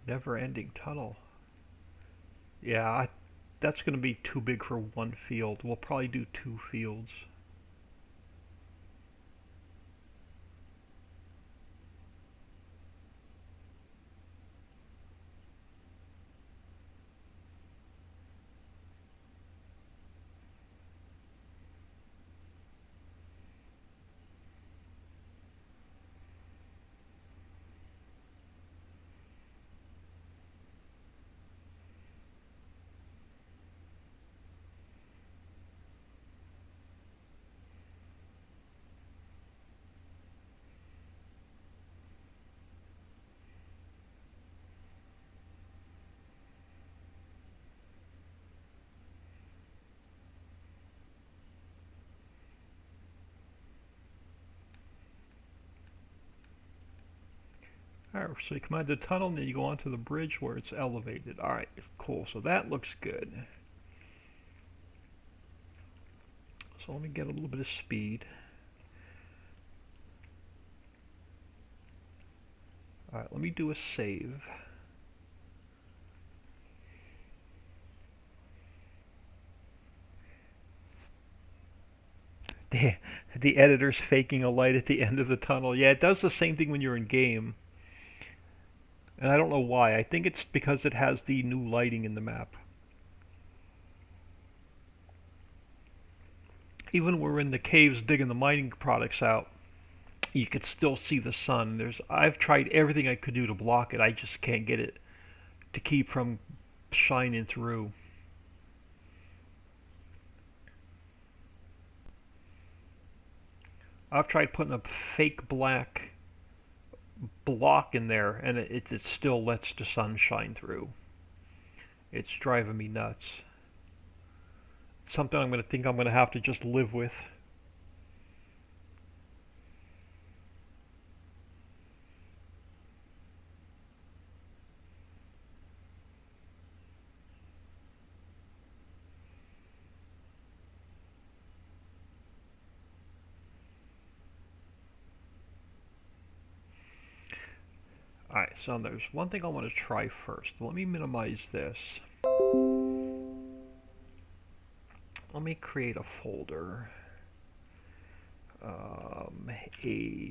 Never-ending tunnel. Yeah, that's going to be too big for one field. We'll probably do 2 fields. Alright, so you come out of the tunnel and then you go onto the bridge where it's elevated. Alright, cool. So that looks good. So let me get a little bit of speed. Alright, let me do a save. The editor's faking a light at the end of the tunnel. Yeah, it does the same thing when you're in game. And I don't know why. I think it's because it has the new lighting in the map. Even when we're in the caves digging the mining products out, you could still see the sun. I've tried everything I could do to block it. I just can't get it to keep from shining through. I've tried putting a fake black block in there, and it still lets the sun shine through. It's driving me nuts. It's something I'm going to have to just live with. Alright, so there's one thing I want to try first. Let me minimize this. Let me create a folder. A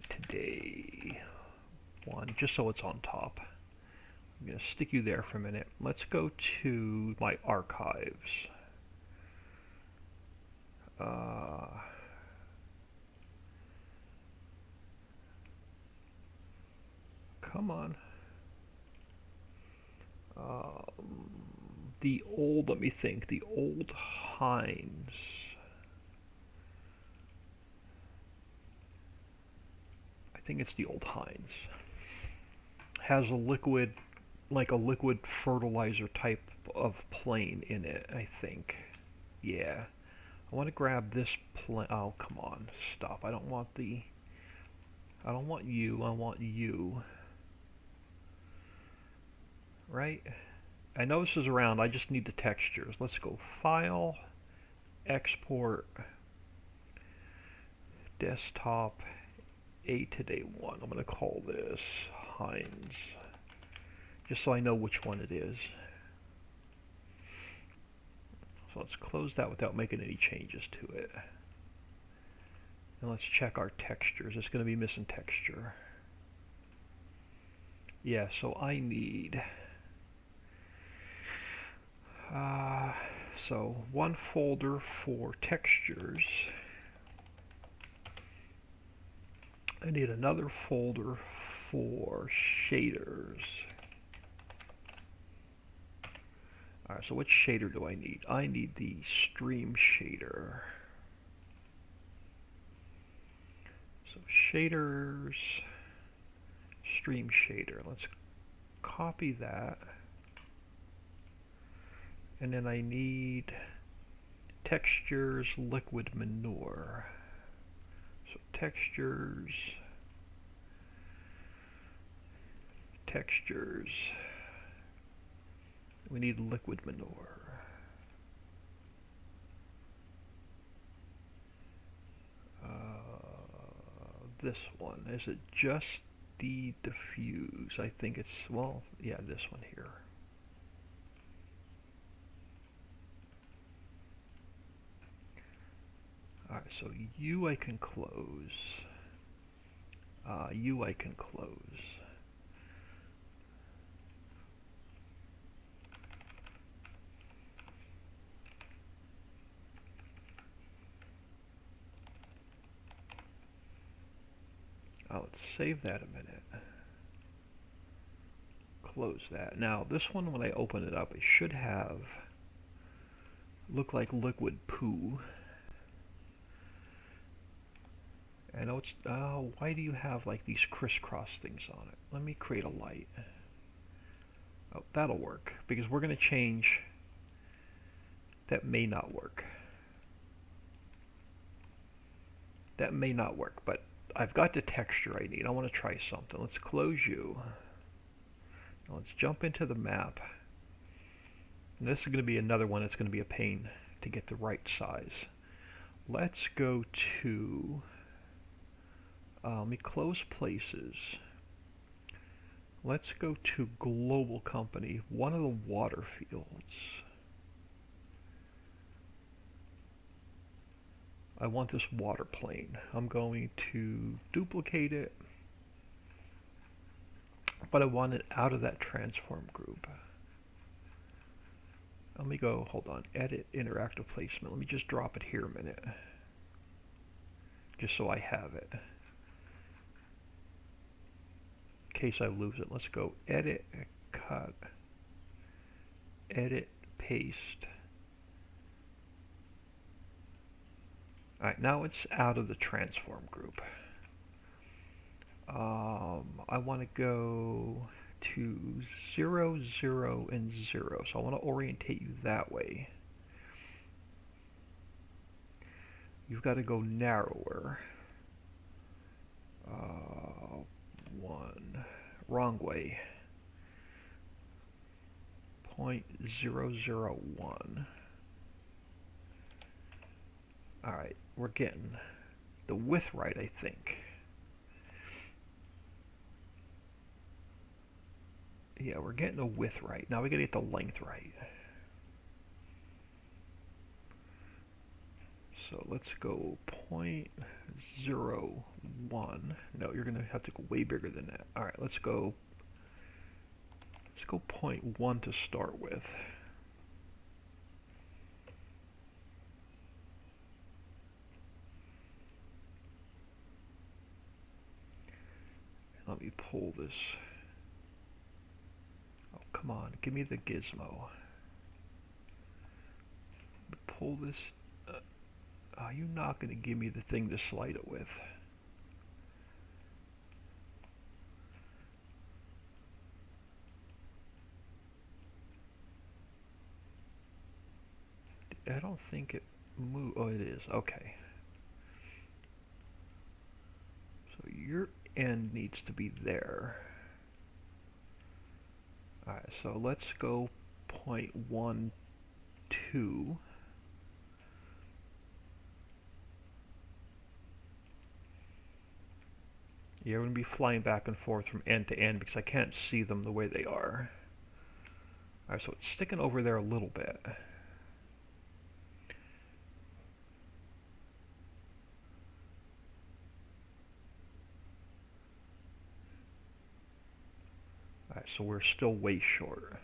today one, just so it's on top. I'm going to stick you there for a minute. Let's go to my archives. Come on. Let me think, the old Heinz. I think it's the old Heinz. Has a liquid, like a liquid fertilizer type of plane in it, I think. Yeah. I want to grab this plane. Oh, come on. Stop. I don't want you. I want you. Right? I know this is around. I just need the textures. Let's go File, Export, Desktop, A today one. I'm going to call this Heinz, just so I know which one it is. So let's close that without making any changes to it. And let's check our textures. It's going to be missing texture. Yeah, so I need... so one folder for textures. I need another folder for shaders. Alright, so which shader do I need? I need the stream shader. So shaders, stream shader. Let's copy that. And then I need textures, liquid manure. So textures, we need liquid manure. This one, is it just the diffuse? I think it's, well, yeah, this one here. Alright, so you I can close. You I can close. Let's save that a minute. Close that. Now this one, when I open it up, it should have look like liquid poo. I know it's, why do you have like these crisscross things on it? Let me create a light. Oh, that'll work, because we're going to change. That may not work. That may not work, but I've got the texture I need. I want to try something. Let's close you. Now let's jump into the map. And this is going to be another one that's going to be a pain to get the right size. Let's go to, let me close places. Let's go to global company, one of the water fields. I want this water plane. I'm going to duplicate it, but I want it out of that transform group. Let me go, hold on, edit interactive placement. Let me just drop it here a minute, just so I have it. In case I lose it, let's go edit, cut, edit, paste. Alright, now it's out of the transform group. I want to go to 0, 0, and 0. So I want to orientate you that way. You've got to go narrower. 1. Wrong way. 0.001. Alright, we're getting the width right, I think. Yeah, we're getting the width right. Now we gotta get the length right. So let's go 0.01. No, you're gonna have to go way bigger than that. Alright, let's go 0.1 to start with. Let me pull this. Oh, come on, give me the gizmo. Pull this. You're not going to give me the thing to slide it with. I don't think it moved. Oh, it is. Okay. So your end needs to be there. Alright, so let's go 0.12. Yeah, we're going to be flying back and forth from end to end because I can't see them the way they are. Alright, so it's sticking over there a little bit. Alright, so we're still way short.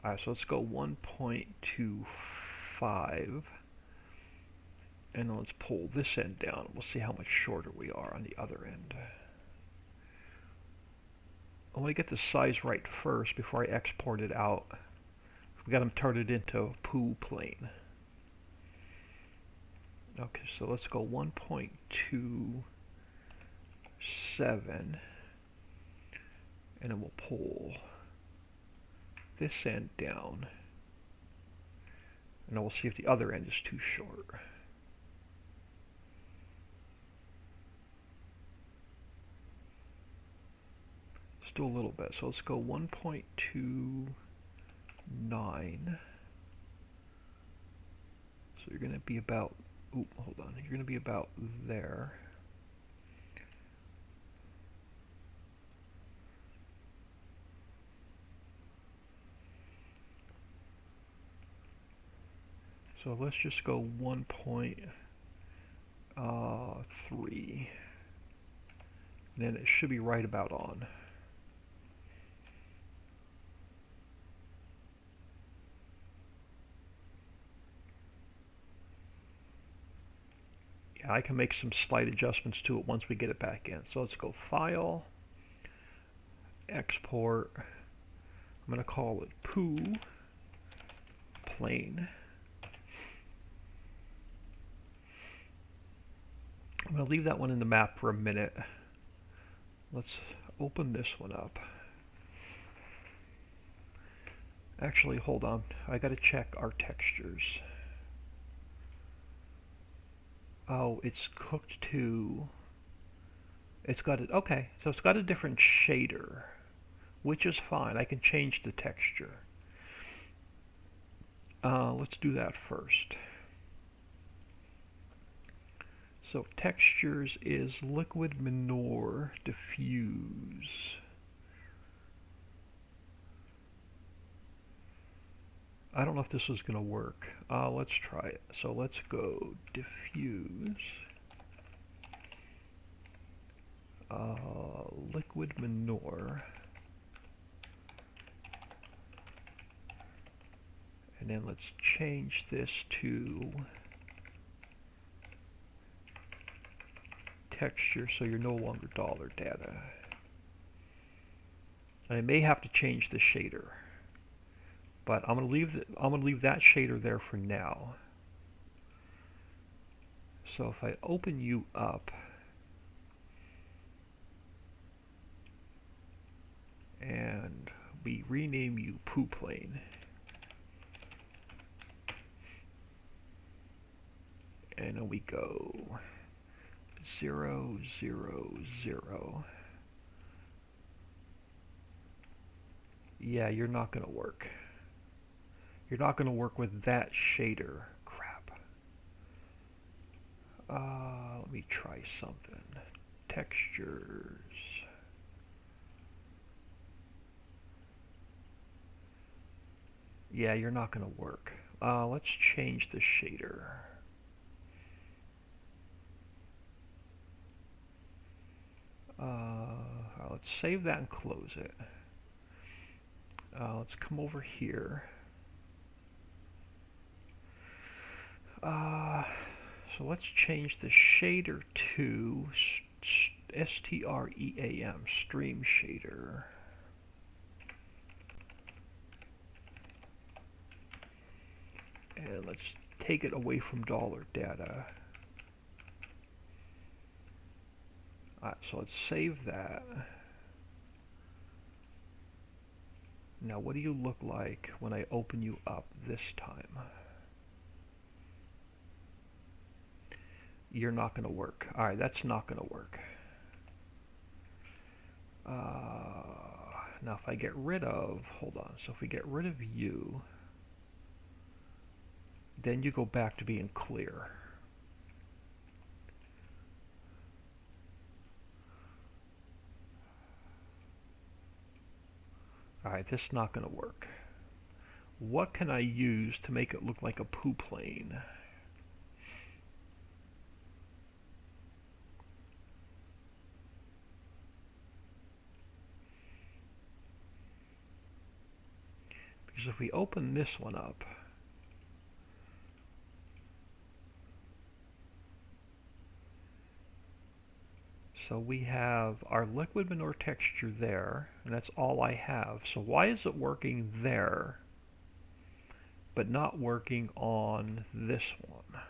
Alright, so let's go 1.25. And then let's pull this end down. We'll see how much shorter we are on the other end. I want to get the size right first before I export it out. We got them turned into a poo plane. Okay, so let's go 1.27. And then we'll pull this end down. And then we'll see if the other end is too short. Still a little bit, so let's go 1.29. So you're going to be about, hold on, you're going to be about there. So let's just go 1.3. And then it should be right about on. Yeah, I can make some slight adjustments to it once we get it back in. So let's go File, Export. I'm going to call it Poo Plane. I'm going to leave that one in the map for a minute. Let's open this one up. Actually, hold on. I got to check our textures. Oh, it's cooked to... It's got it. Okay, so it's got a different shader, which is fine. I can change the texture. Let's do that first. So textures is liquid manure diffuse. I don't know if this is going to work. Let's try it. So let's go diffuse. Liquid manure. And then let's change this to texture so you're no longer dollar data. I may have to change the shader, but I'm gonna leave that shader there for now. So if I open you up and we rename you PooPlane, and then we go 0, 0, 0. Yeah, you're not going to work. You're not going to work with that shader. Crap. Let me try something. Textures. Yeah, you're not going to work. Let's change the shader. Let's save that and close it. Let's come over here. So let's change the shader to STREAM, stream shader. And let's take it away from dollar data. So let's save that. Now what do you look like when I open you up this time? You're not going to work. Alright, that's not going to work. Now if I get rid of, hold on, so if we get rid of you, then you go back to being clear. Alright, this is not going to work. What can I use to make it look like a PooPlane? Because if we open this one up, so we have our liquid manure texture there, and that's all I have. So why is it working there, but not working on this one?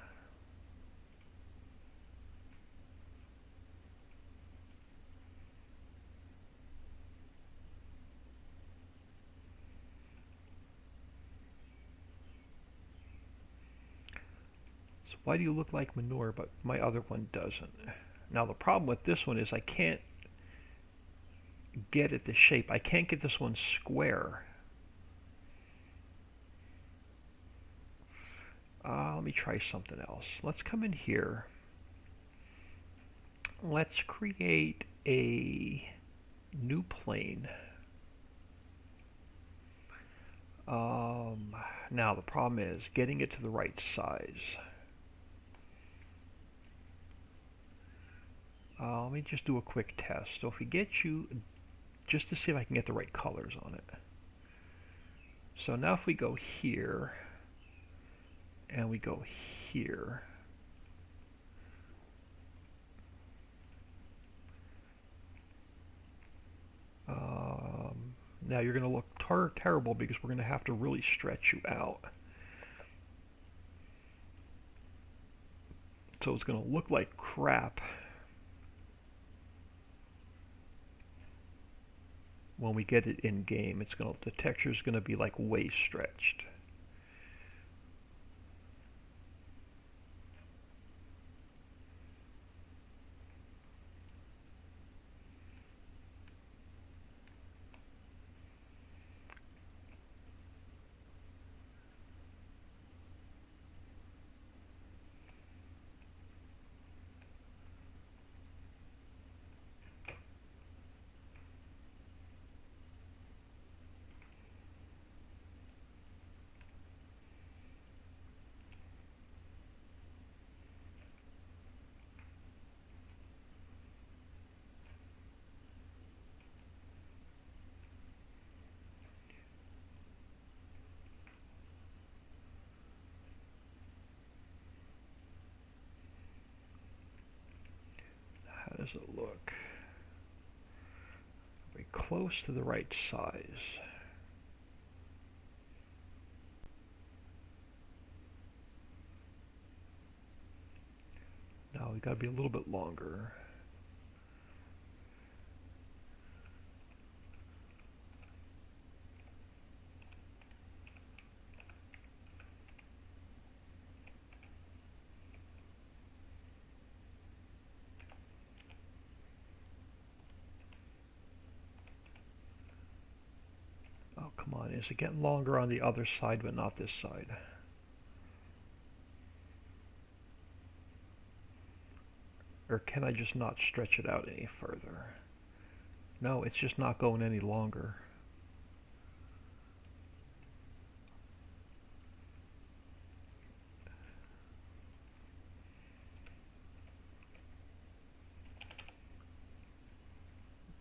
So why do you look like manure, but my other one doesn't? Now the problem with this one is I can't get it the shape. I can't get this one square. Let me try something else. Let's come in here. Let's create a new plane. Now the problem is getting it to the right size. Let me just do a quick test. So if we get you, just to see if I can get the right colors on it. So now if we go here, and we go here, now you're going to look terrible because we're going to have to really stretch you out. So it's going to look like crap when we get it in game. The texture is going to be like way stretched. does it look? Very close to the right size. Now we got to be a little bit longer. Oh, come on. Is it getting longer on the other side but not this side? Or can I just not stretch it out any further? No, it's just not going any longer.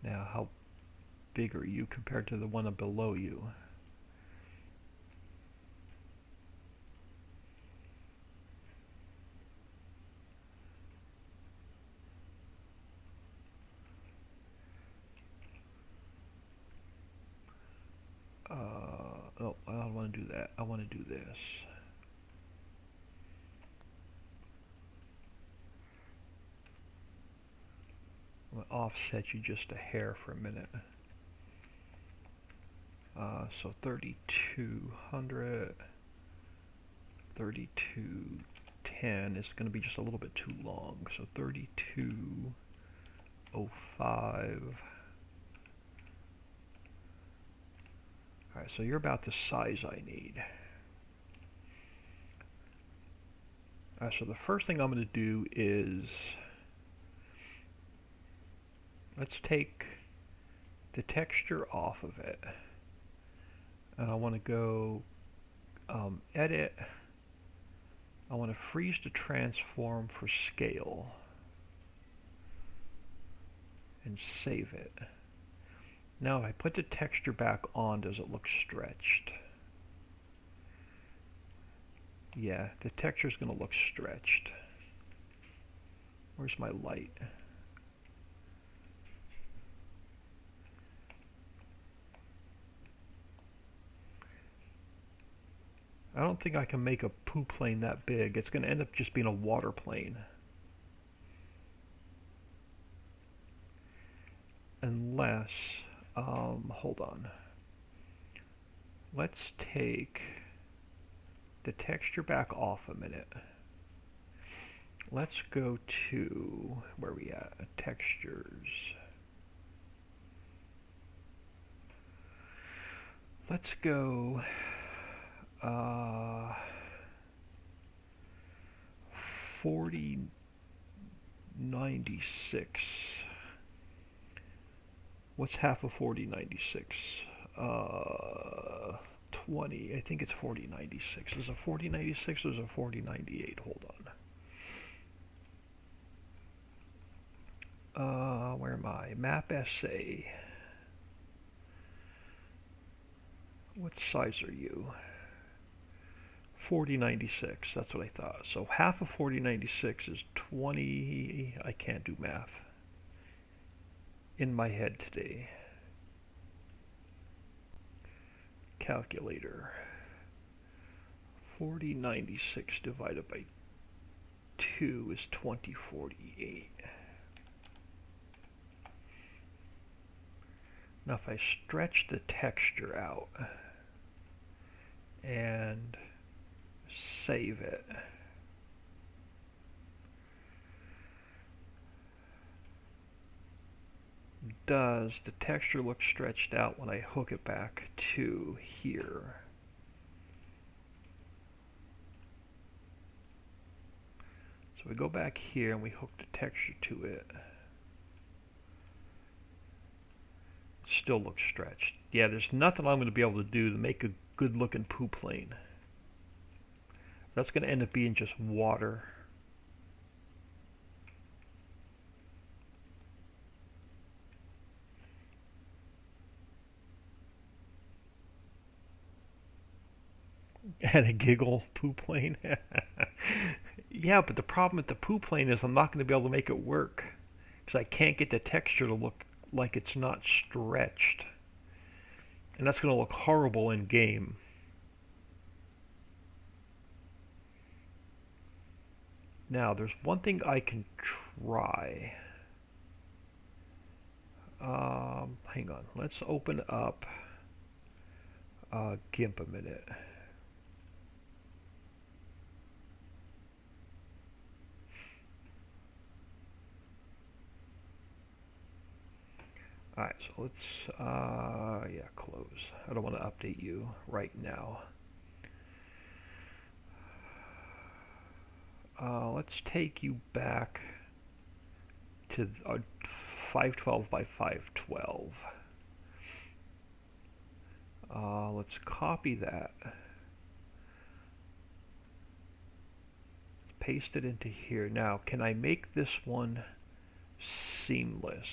Now, how big are you compared to the one below you? Oh, I don't want to do that. I want to do this. I'm going to offset you just a hair for a minute. So 3200, 3210 is going to be just a little bit too long. So 3205. Alright, so you're about the size I need. Alright, so the first thing I'm going to do is let's take the texture off of it. And I want to go edit. I want to freeze to transform for scale and save it. Now if I put the texture back on, does it look stretched? Yeah, the texture is going to look stretched. Where's my light? I don't think I can make a poo plane that big. It's going to end up just being a water plane. Unless, hold on. Let's take the texture back off a minute. Let's go to, where are we at? Textures. Let's go 4096. What's half of 4096? 20. I think it's 4096. Is it 4096 or is it 4098? Hold on. Where am I? Map essay. What size are you? 4096. That's what I thought. So half of 4096 is 20. I can't do math in my head today. Calculator. 4096 divided by 2 is 2048. Now if I stretch the texture out and save it, does the texture look stretched out when I hook it back to here? So we go back here and we hook the texture to it. Still looks stretched. Yeah, there's nothing I'm going to be able to do to make a good looking poo plane. That's going to end up being just water. And a giggle poo plane. Yeah, but the problem with the poo plane is I'm not going to be able to make it work because I can't get the texture to look like it's not stretched. And that's going to look horrible in game. Now, there's one thing I can try. Hang on. Let's open up GIMP a minute. Alright, so let's, yeah, close. I don't want to update you right now. Let's take you back to 512 by 512. Let's copy that. Paste it into here. Now, can I make this one seamless?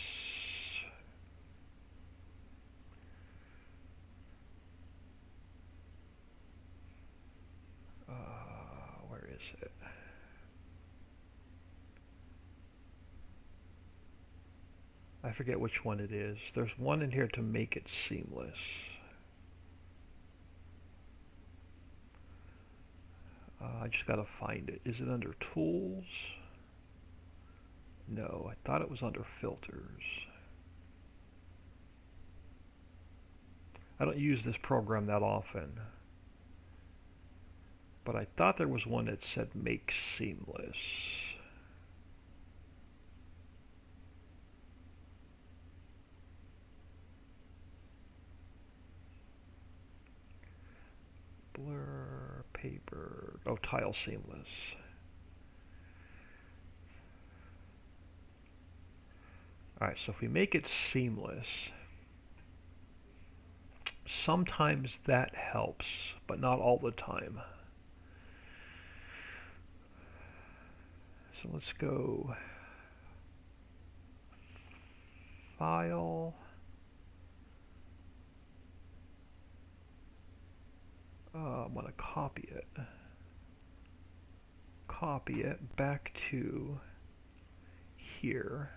Where is it? I forget which one it is. There's one in here to make it seamless. I just gotta find it. Is it under Tools? No, I thought it was under Filters. I don't use this program that often, but I thought there was one that said Make Seamless. Blur, paper, oh, Tile Seamless. Alright, so if we make it seamless, sometimes that helps, but not all the time. So let's go File, I want to copy it back to here.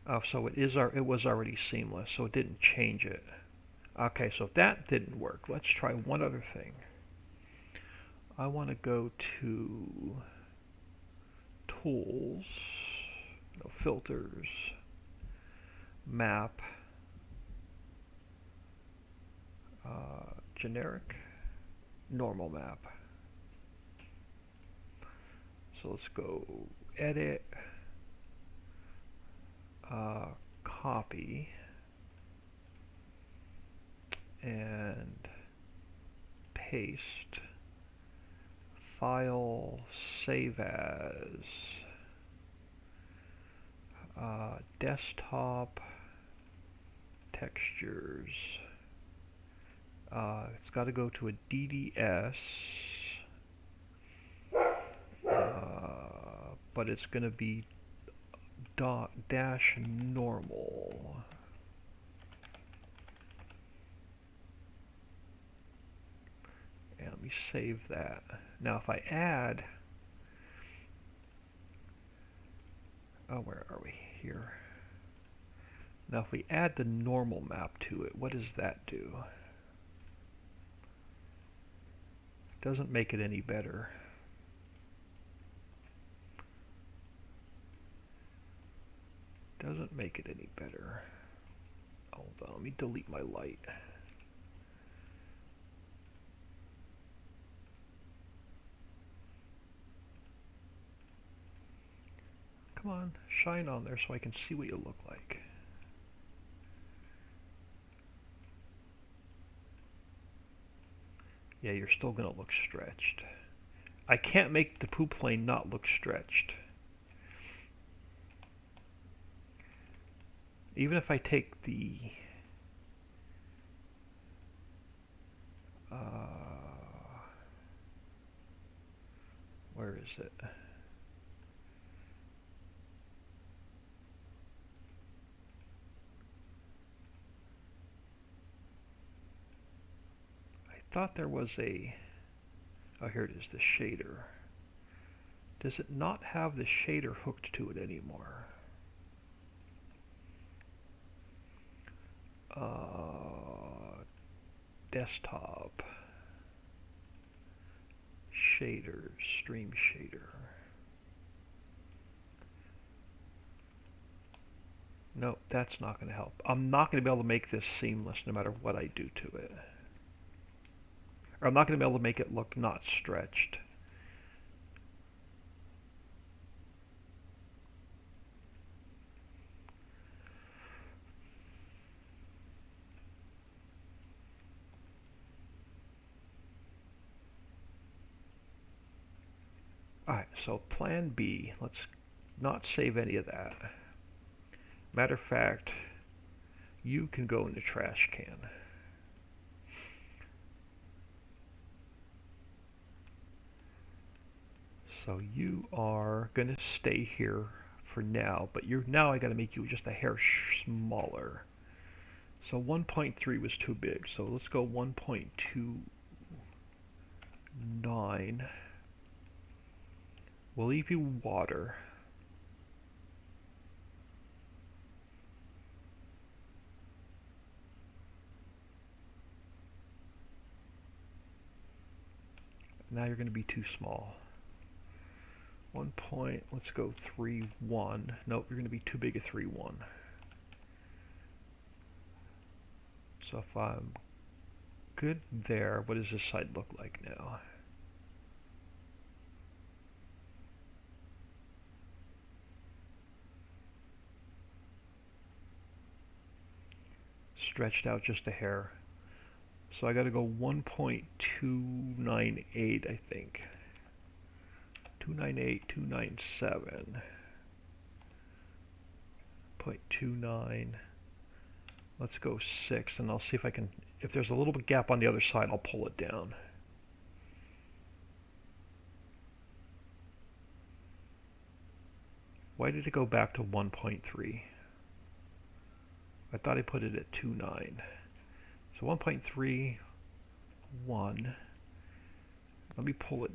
Oh, so it was already seamless, so it didn't change it. Okay, so if that didn't work, let's try one other thing. I want to go to Tools, no, Filters, Map, Generic, Normal Map. So let's go Edit, Copy, and paste. File, Save As, Desktop, Textures. It's got to go to a DDS, but it's going to be dash normal. And let me save that. Now if I add, oh, where are we? Here. Now if we add the normal map to it, what does that do? Doesn't make it any better. Doesn't make it any better. Hold on, let me delete my light. Come on, shine on there so I can see what you look like. Yeah, you're still gonna look stretched. I can't make the poop plane not look stretched. Even if I take the where is it? I thought there was a, Oh, here it is, the shader. Does it not have the shader hooked to it anymore? Desktop. Shaders, stream shader. Nope, that's not going to help. I'm not going to be able to make this seamless no matter what I do to it. Or I'm not going to be able to make it look not stretched. Alright, so plan B. Let's not save any of that. Matter of fact, you can go in the trash can. So you are going to stay here for now, but now I got to make you just a hair smaller. So 1.3 was too big, so let's go 1.29. We'll leave you water. Now you're going to be too small. 1 point, let's go 3.1. Nope, you're going to be too big a 3.1. So if I'm good there, what does this side look like now? Stretched out just a hair. So I got to go 1.298, I think. 298, 297. 0.29. Let's go 6, and I'll see if I can, if there's a little bit gap on the other side, I'll pull it down. Why did it go back to 1.3? I thought I put it at 2.9. So 1.31. Let me pull it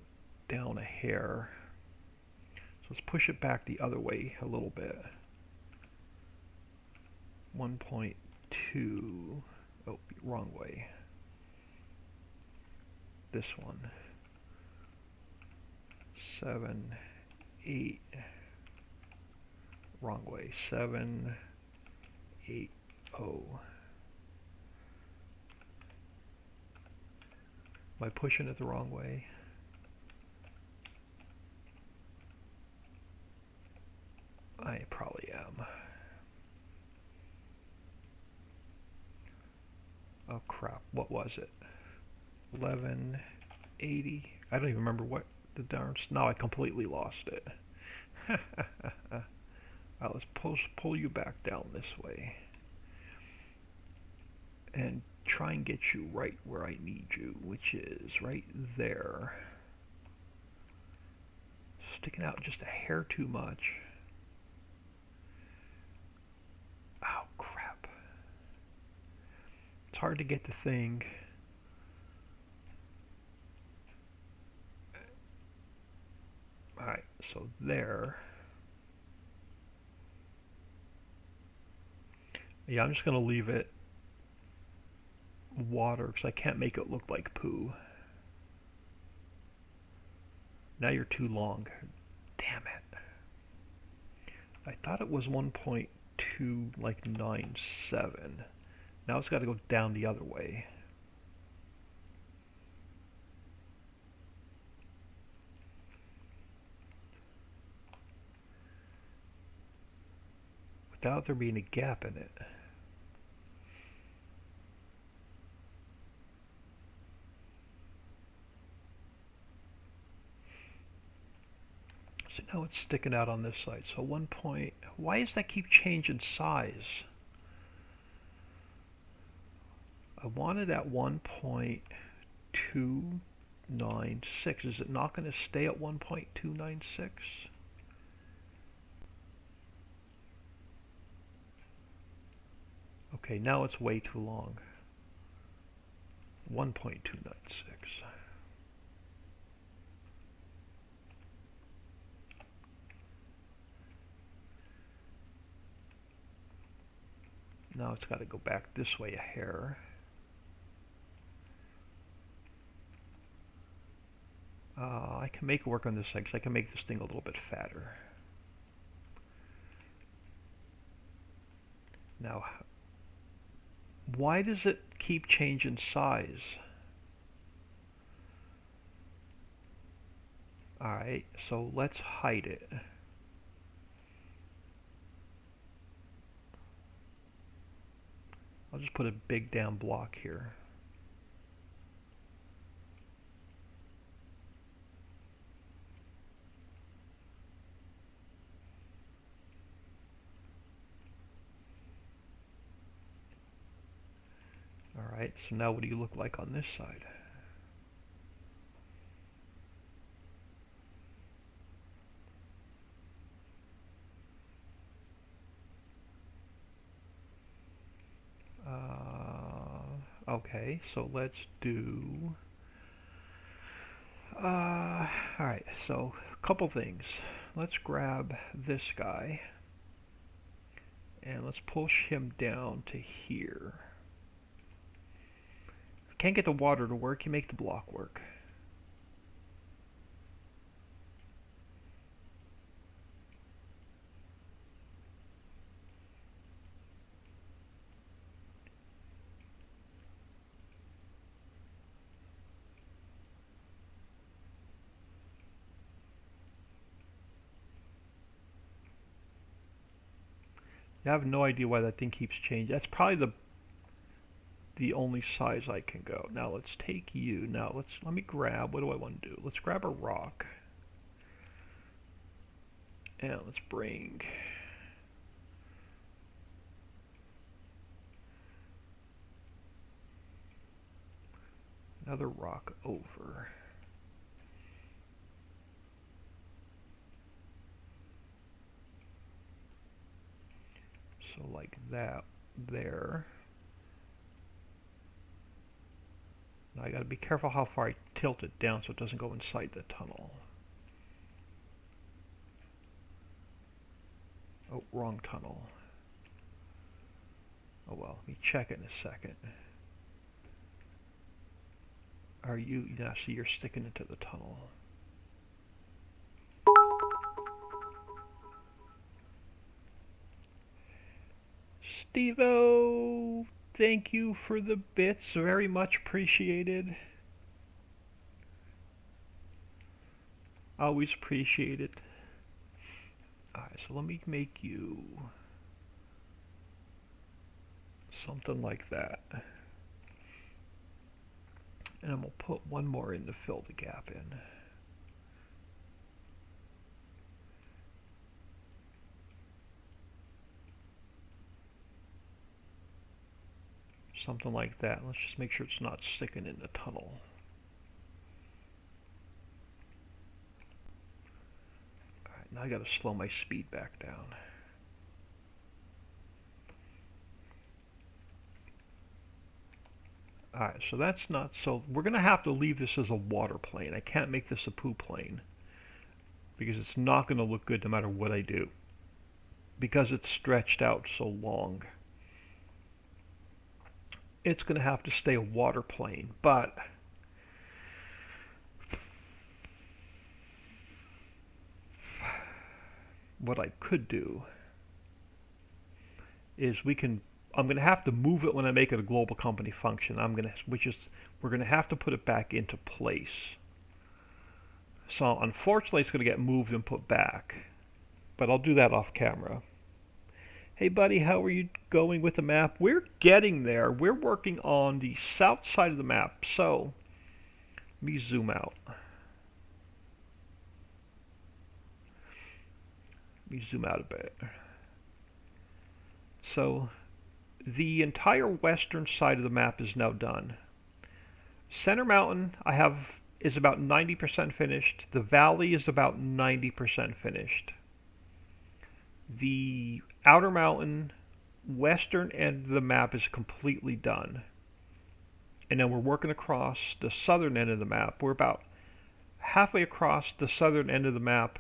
down a hair. So let's push it back the other way a little bit. 1.2. Oh, wrong way. This one. 7, 8. Wrong way. 7, 8, 0. Am I pushing it the wrong way? I probably am. Oh crap, what was it? 1180? I don't even remember what the darn... Now I completely lost it. Alright, let's pull you back down this way. And try and get you right where I need you, which is right there. Sticking out just a hair too much. Oh, crap. It's hard to get the thing. Alright, so there. Yeah, I'm just going to leave it water because I can't make it look like poo. Now you're too long. Damn it. I thought it was 1.297. Now it's got to go down the other way. Without there being a gap in it. So now it's sticking out on this side. So 1 point, why does that keep changing size? I want it at 1.296. Is it not going to stay at 1.296? Okay, now it's way too long. 1.296. Now it's got to go back this way a hair. I can make it work on this side because I can make this thing a little bit fatter. Now, why does it keep changing size? Alright, so let's hide it. I'll just put a big damn block here. Alright, so now what do you look like on this side? Okay, so let's do... Alright, so a couple things. Let's grab this guy and let's push him down to here. Can't get the water to work, you make the block work. I have no idea why that thing keeps changing. That's probably the only size I can go. Now let's take you. Now let me grab, what do I want to do? Let's grab a rock. And let's bring another rock over. So like that there. Now I gotta be careful how far I tilt it down so it doesn't go inside the tunnel. Oh, wrong tunnel. Oh well, let me check it in a second. Are you, now see you're sticking into the tunnel. Steve-O, thank you for the bits, very much appreciated. Always appreciate it. Alright, so let me make you something like that. And I'm going to put one more in to fill the gap in. Something like that. Let's just make sure it's not sticking in the tunnel. Alright, now I got to slow my speed back down. Alright, so that's not, so we're going to have to leave this as a water plane. I can't make this a poo plane because it's not going to look good no matter what I do because it's stretched out so long. It's going to have to stay a water plane, but what I could do is I'm going to have to move it when I make it a global company function. We're going to have to put it back into place. So unfortunately it's going to get moved and put back, but I'll do that off camera. Hey buddy, how are you going with the map? We're getting there. We're working on the south side of the map. So, let me zoom out. Let me zoom out a bit. So, the entire western side of the map is now done. Center Mountain is about 90% finished. The valley is about 90% finished. The Outer Mountain western end of the map is completely done. And then we're working across the southern end of the map. We're about halfway across the southern end of the map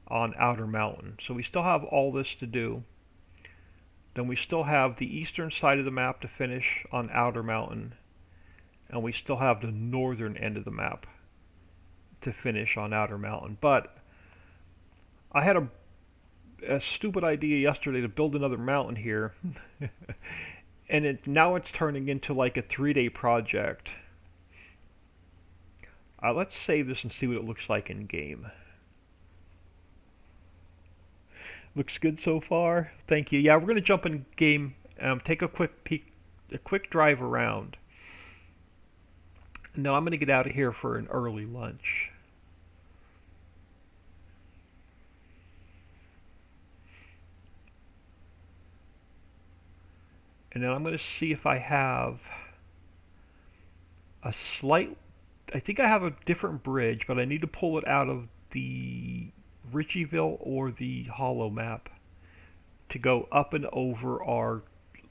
on Outer Mountain. So we still have all this to do. Then we still have the eastern side of the map to finish on Outer Mountain, and we still have the northern end of the map to finish on Outer Mountain. But I had a stupid idea yesterday to build another mountain here, and now it's turning into like a 3-day project. Let's save this and see what it looks like in game. Looks good so far. Thank you. Yeah, we're gonna jump in game. Take a quick peek, a quick drive around. No, I'm gonna get out of here for an early lunch. And then I'm gonna see if I have a slight. I think I have a different bridge, but I need to pull it out of the Ritchieville or the Hollow map to go up and over our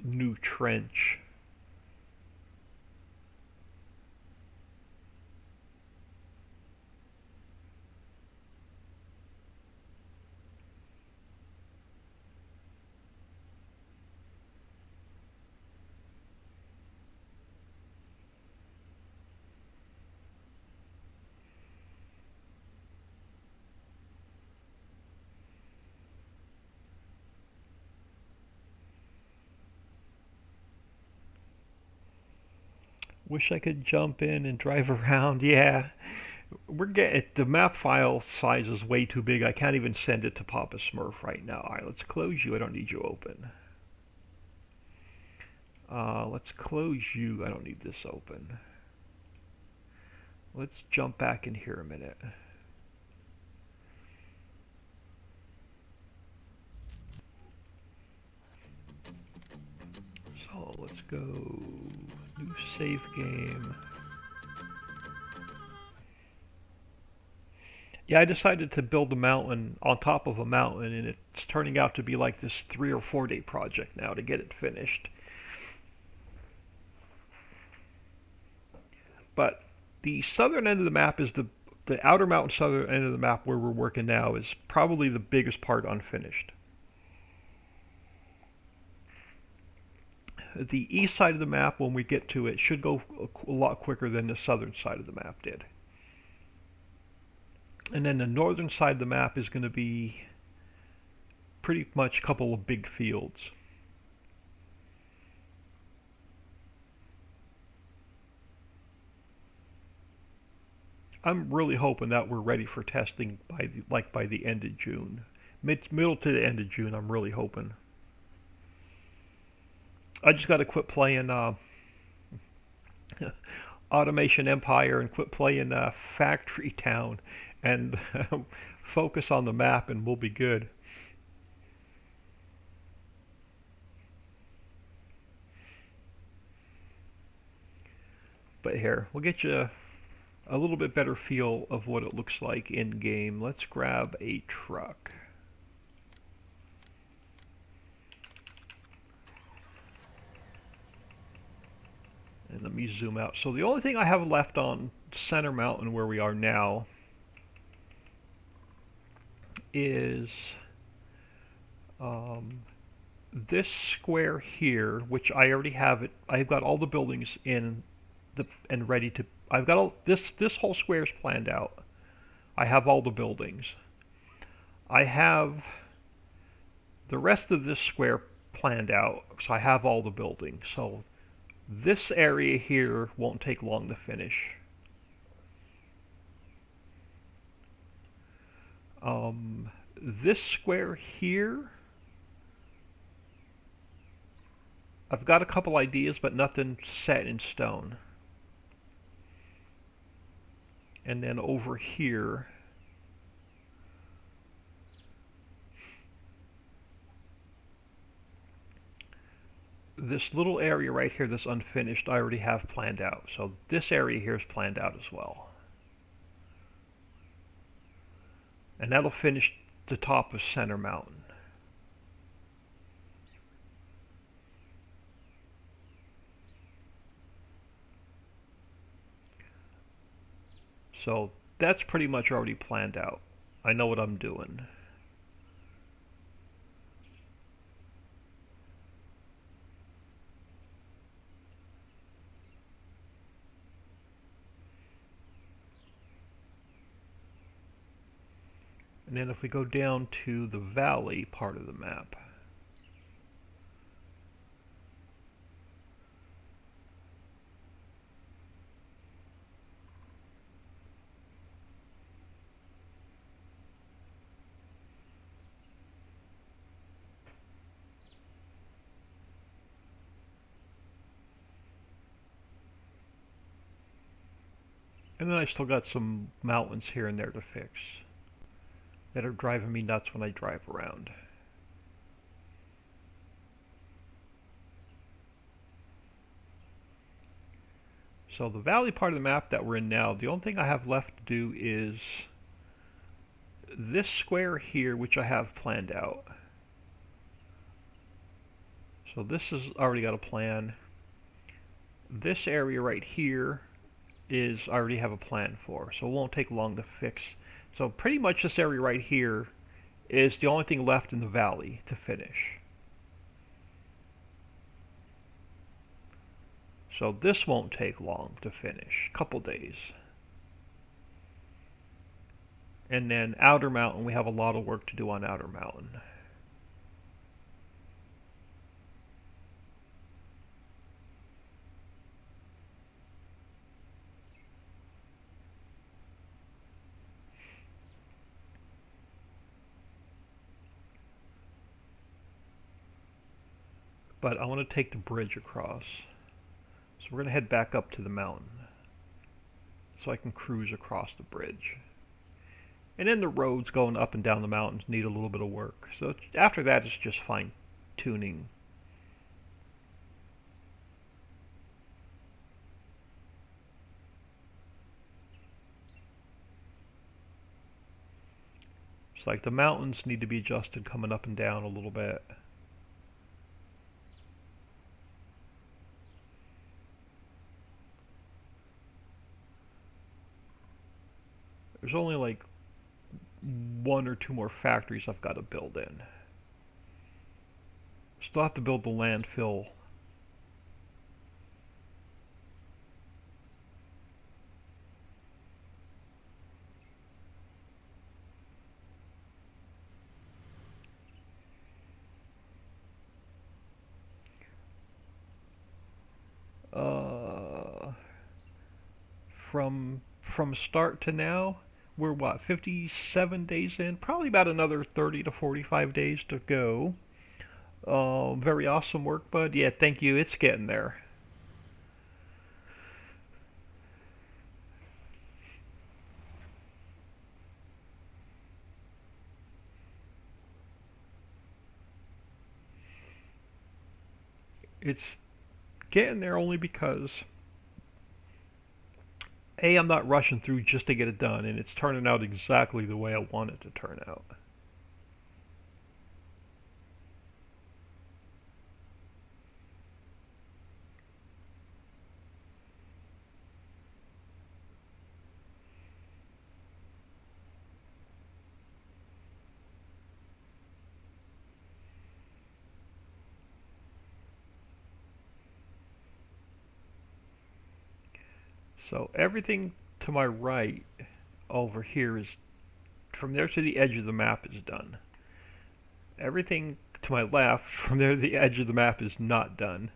new trench. Wish I could jump in and drive around. Yeah, we're getting the map file size is way too big. I can't even send it to Papa Smurf right now. All right, let's close you. I don't need you open. Let's close you. I don't need this open. Let's jump back in here a minute. So let's go. New save game. Yeah, I decided to build a mountain on top of a mountain, and it's turning out to be like this 3 or 4 day project now to get it finished. But the southern end of the map is the outer mountain southern end of the map where we're working now is probably the biggest part unfinished. The east side of the map, when we get to it, should go a lot quicker than the southern side of the map did. And then the northern side of the map is going to be pretty much a couple of big fields. I'm really hoping that we're ready for testing by the end of June, middle to the end of June. I'm really hoping. I just got to quit playing Automation Empire and quit playing Factory Town and focus on the map, and we'll be good. But here, we'll get you a little bit better feel of what it looks like in game. Let's grab a truck. And let me zoom out. So the only thing I have left on Center Mountain where we are now is this square here, which I already have it. I've got all the buildings in and ready to. I've got all this whole square is planned out. I have all the buildings. I have the rest of this square planned out, so I have all the buildings. So this area here won't take long to finish. This square here, I've got a couple ideas, but nothing set in stone. And then over here, this little area right here that's unfinished, I already have planned out. So this area here is planned out as well. And that'll finish the top of Center Mountain. So that's pretty much already planned out. I know what I'm doing. And then if we go down to the valley part of the map, and then I still got some mountains here and there to fix that are driving me nuts when I drive around. So the valley part of the map that we're in now, the only thing I have left to do is this square here, which I have planned out. So this has already got a plan. This area right here is I already have a plan for, so it won't take long to fix. So pretty much this area right here is the only thing left in the valley to finish. So this won't take long to finish, a couple days. And then Outer Mountain, we have a lot of work to do on Outer Mountain. But I want to take the bridge across. So we're going to head back up to the mountain so I can cruise across the bridge. And then the roads going up and down the mountains need a little bit of work. So after that, it's just fine tuning. It's like the mountains need to be adjusted coming up and down a little bit. There's only like one or two more factories I've got to build in. Still have to build the landfill. From start to now, we're what, 57 days in? Probably about another 30 to 45 days to go. Very awesome work, bud. Yeah, thank you. It's getting there. It's getting there only because I'm not rushing through just to get it done, and it's turning out exactly the way I want it to turn out. So everything to my right over here is, from there to the edge of the map is done. Everything to my left, from there to the edge of the map is not done.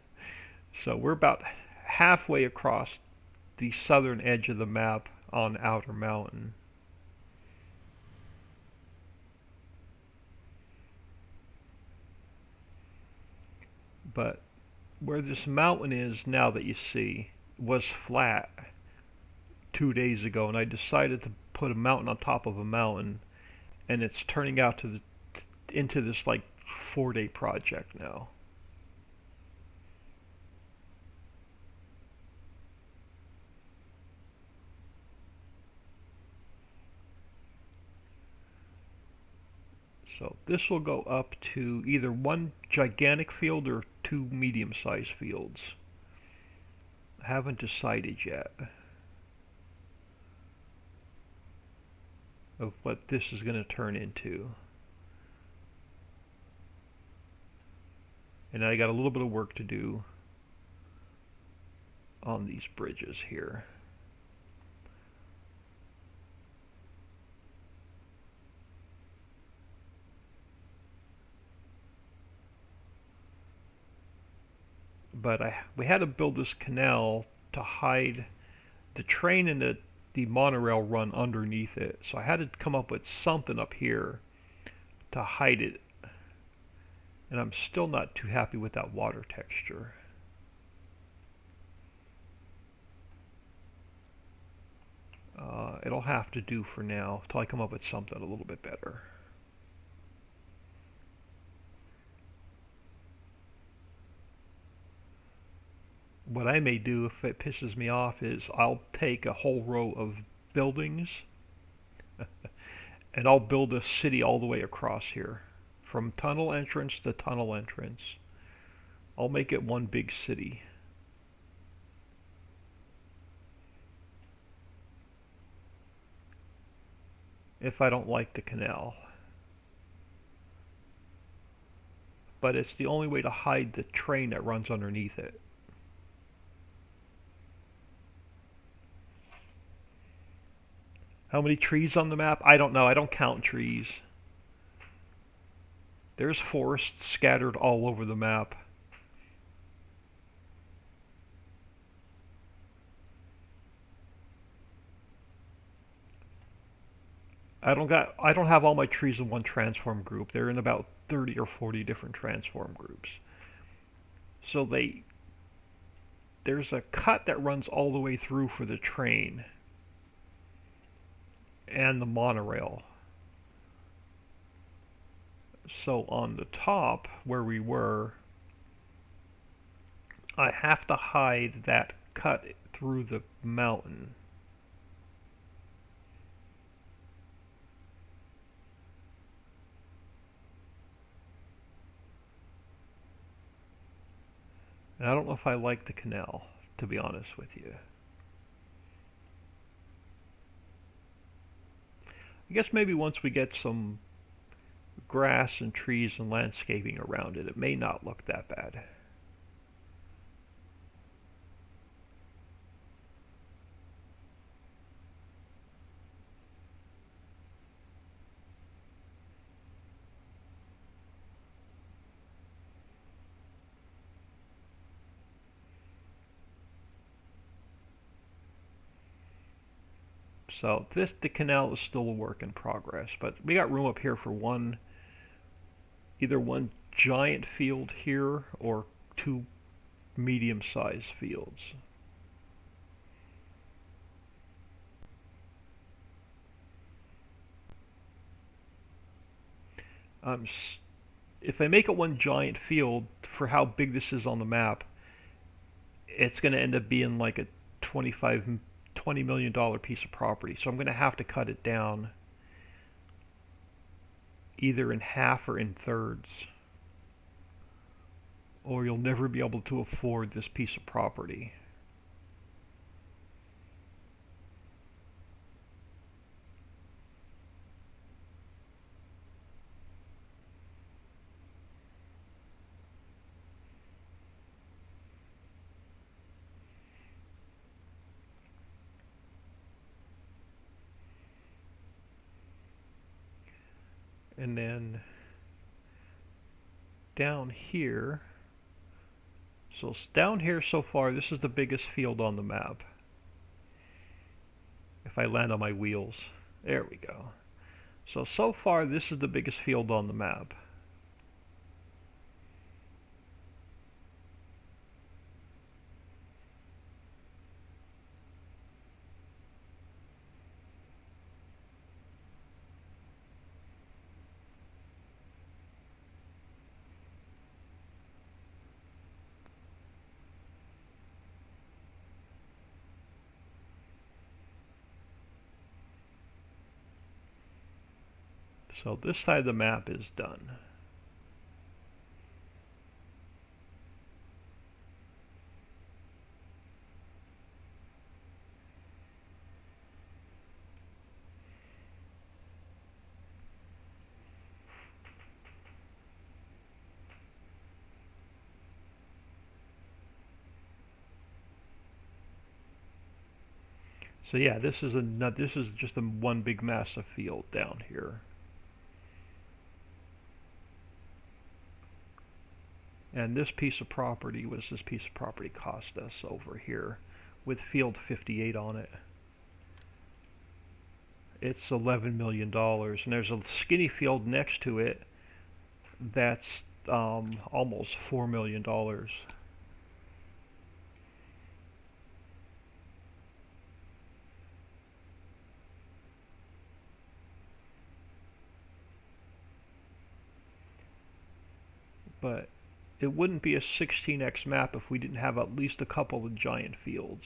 So we're about halfway across the southern edge of the map on Outer Mountain. But where this mountain is now that you see was flat 2 days ago, and I decided to put a mountain on top of a mountain, and it's turning out into this like 4-day project now. So this will go up to either one gigantic field or two medium-sized fields. I haven't decided yet of what this is going to turn into. And I got a little bit of work to do on these bridges here. but we had to build this canal to hide the train and the monorail run underneath it. So I had to come up with something up here to hide it. And I'm still not too happy with that water texture. It'll have to do for now till I come up with something a little bit better. What I may do if it pisses me off is I'll take a whole row of buildings and I'll build a city all the way across here. From tunnel entrance to tunnel entrance. I'll make it one big city. If I don't like the canal. But it's the only way to hide the train that runs underneath it. How many trees on the map? I don't know. I don't count trees. There's forests scattered all over the map. I don't have all my trees in one transform group. They're in about 30 or 40 different transform groups. So there's a cut that runs all the way through for the train and the monorail. So on the top where we were, I have to hide that cut through the mountain. And I don't know if I like the canal, to be honest with you. I guess maybe once we get some grass and trees and landscaping around it, it may not look that bad. So the canal is still a work in progress, but we got room up here for either one giant field here or two medium-sized fields. If I make it one giant field, for how big this is on the map, it's going to end up being like a $20 million piece of property. So I'm going to have to cut it down either in half or in thirds, or you'll never be able to afford this piece of property. And then down here, so down here so far, this is the biggest field on the map. If I land on my wheels, there we go. So far this is the biggest field on the map. So this side of the map is done. So yeah, this is just a one big massive field down here. And this piece of property, what does this piece of property cost us over here with field 58 on it? It's $11 million. And there's a skinny field next to it that's almost $4 million. But it wouldn't be a 16x map if we didn't have at least a couple of giant fields.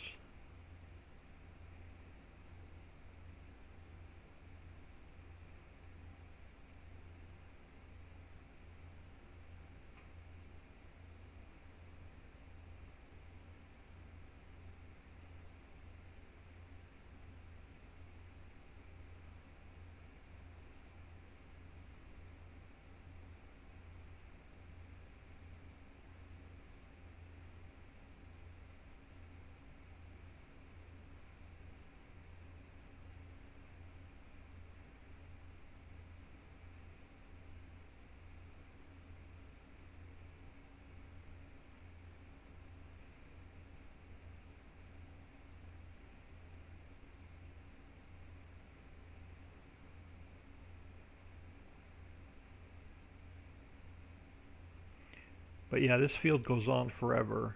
But yeah, this field goes on forever.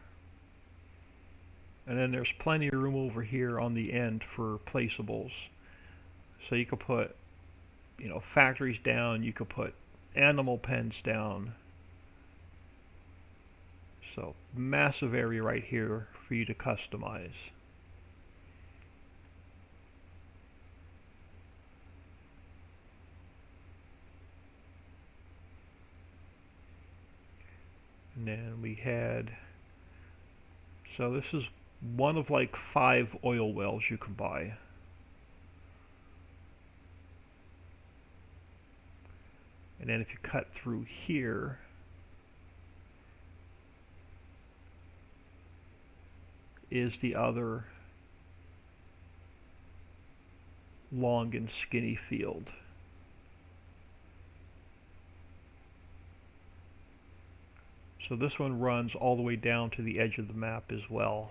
And then there's plenty of room over here on the end for placeables. So you could put, factories down, you could put animal pens down. So massive area right here for you to customize. And then we had, so this is one of like 5 oil wells you can buy. And then if you cut through here, is the other long and skinny field. So this one runs all the way down to the edge of the map as well.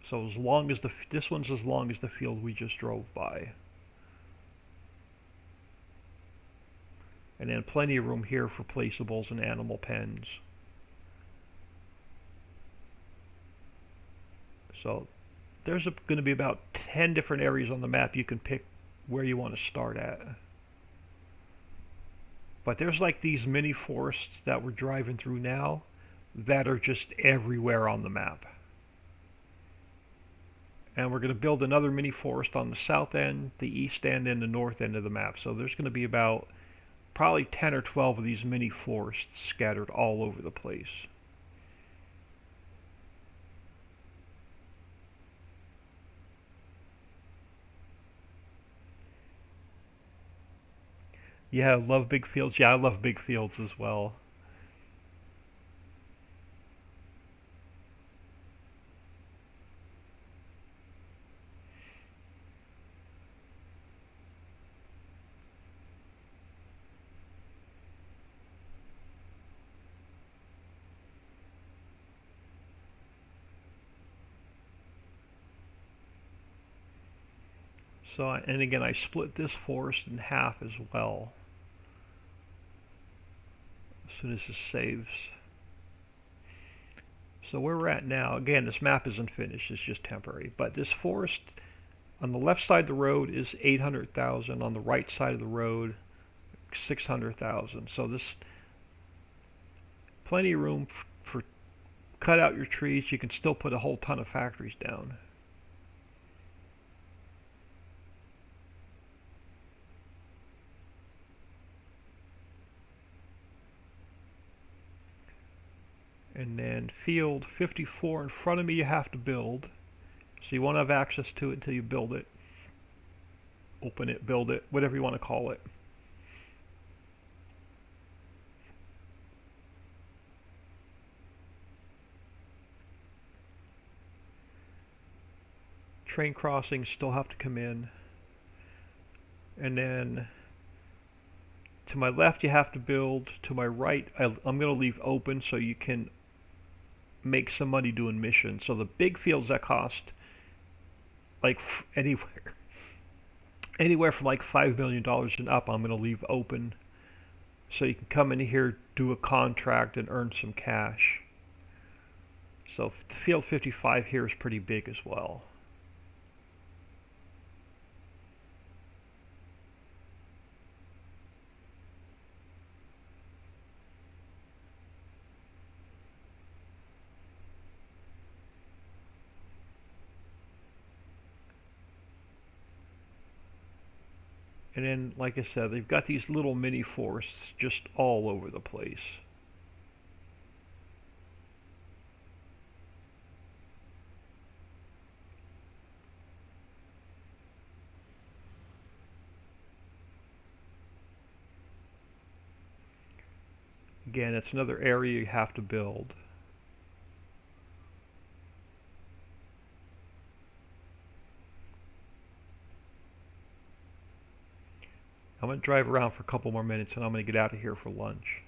So as long as this one's as long as the field we just drove by. And then plenty of room here for placeables and animal pens. So there's going to be about 10 different areas on the map you can pick where you want to start at. But there's like these mini forests that we're driving through now that are just everywhere on the map. And we're going to build another mini forest on the south end, the east end, and the north end of the map. So there's going to be about probably 10 or 12 of these mini forests scattered all over the place. Yeah, love big fields. Yeah, I love big fields as well. So, and again, I split this forest in half as well. As soon as this saves. So where we're at now, again, this map isn't finished, it's just temporary. But this forest on the left side of the road is 800,000. On the right side of the road, 600,000. So this plenty of room for cut out your trees. You can still put a whole ton of factories down. And then field 54 in front of me you have to build. So you won't have access to it until you build it. Open it, build it, whatever you want to call it. Train crossings still have to come in. And then To my left, you have to build. To my right, I'm going to leave open so you can make some money doing missions. So the big fields that cost like anywhere from like $5 million and up, I'm going to leave open so you can come in here, do a contract, and earn some cash. So field 55 here is pretty big as well. And then, like I said, they've got these little mini forests just all over the place. Again, it's another area you have to build. I'm going to drive around for a couple more minutes and I'm going to get out of here for lunch.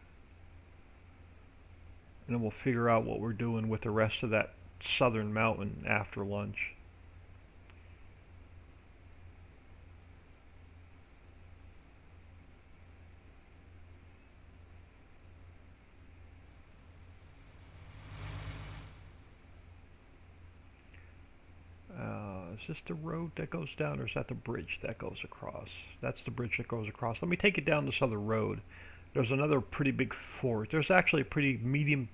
And then we'll figure out what we're doing with the rest of that southern mountain after lunch. Is this the road that goes down, or is that the bridge that goes across? That's the bridge that goes across. Let me take it down this other road. There's another pretty big forest. There's actually a pretty medium,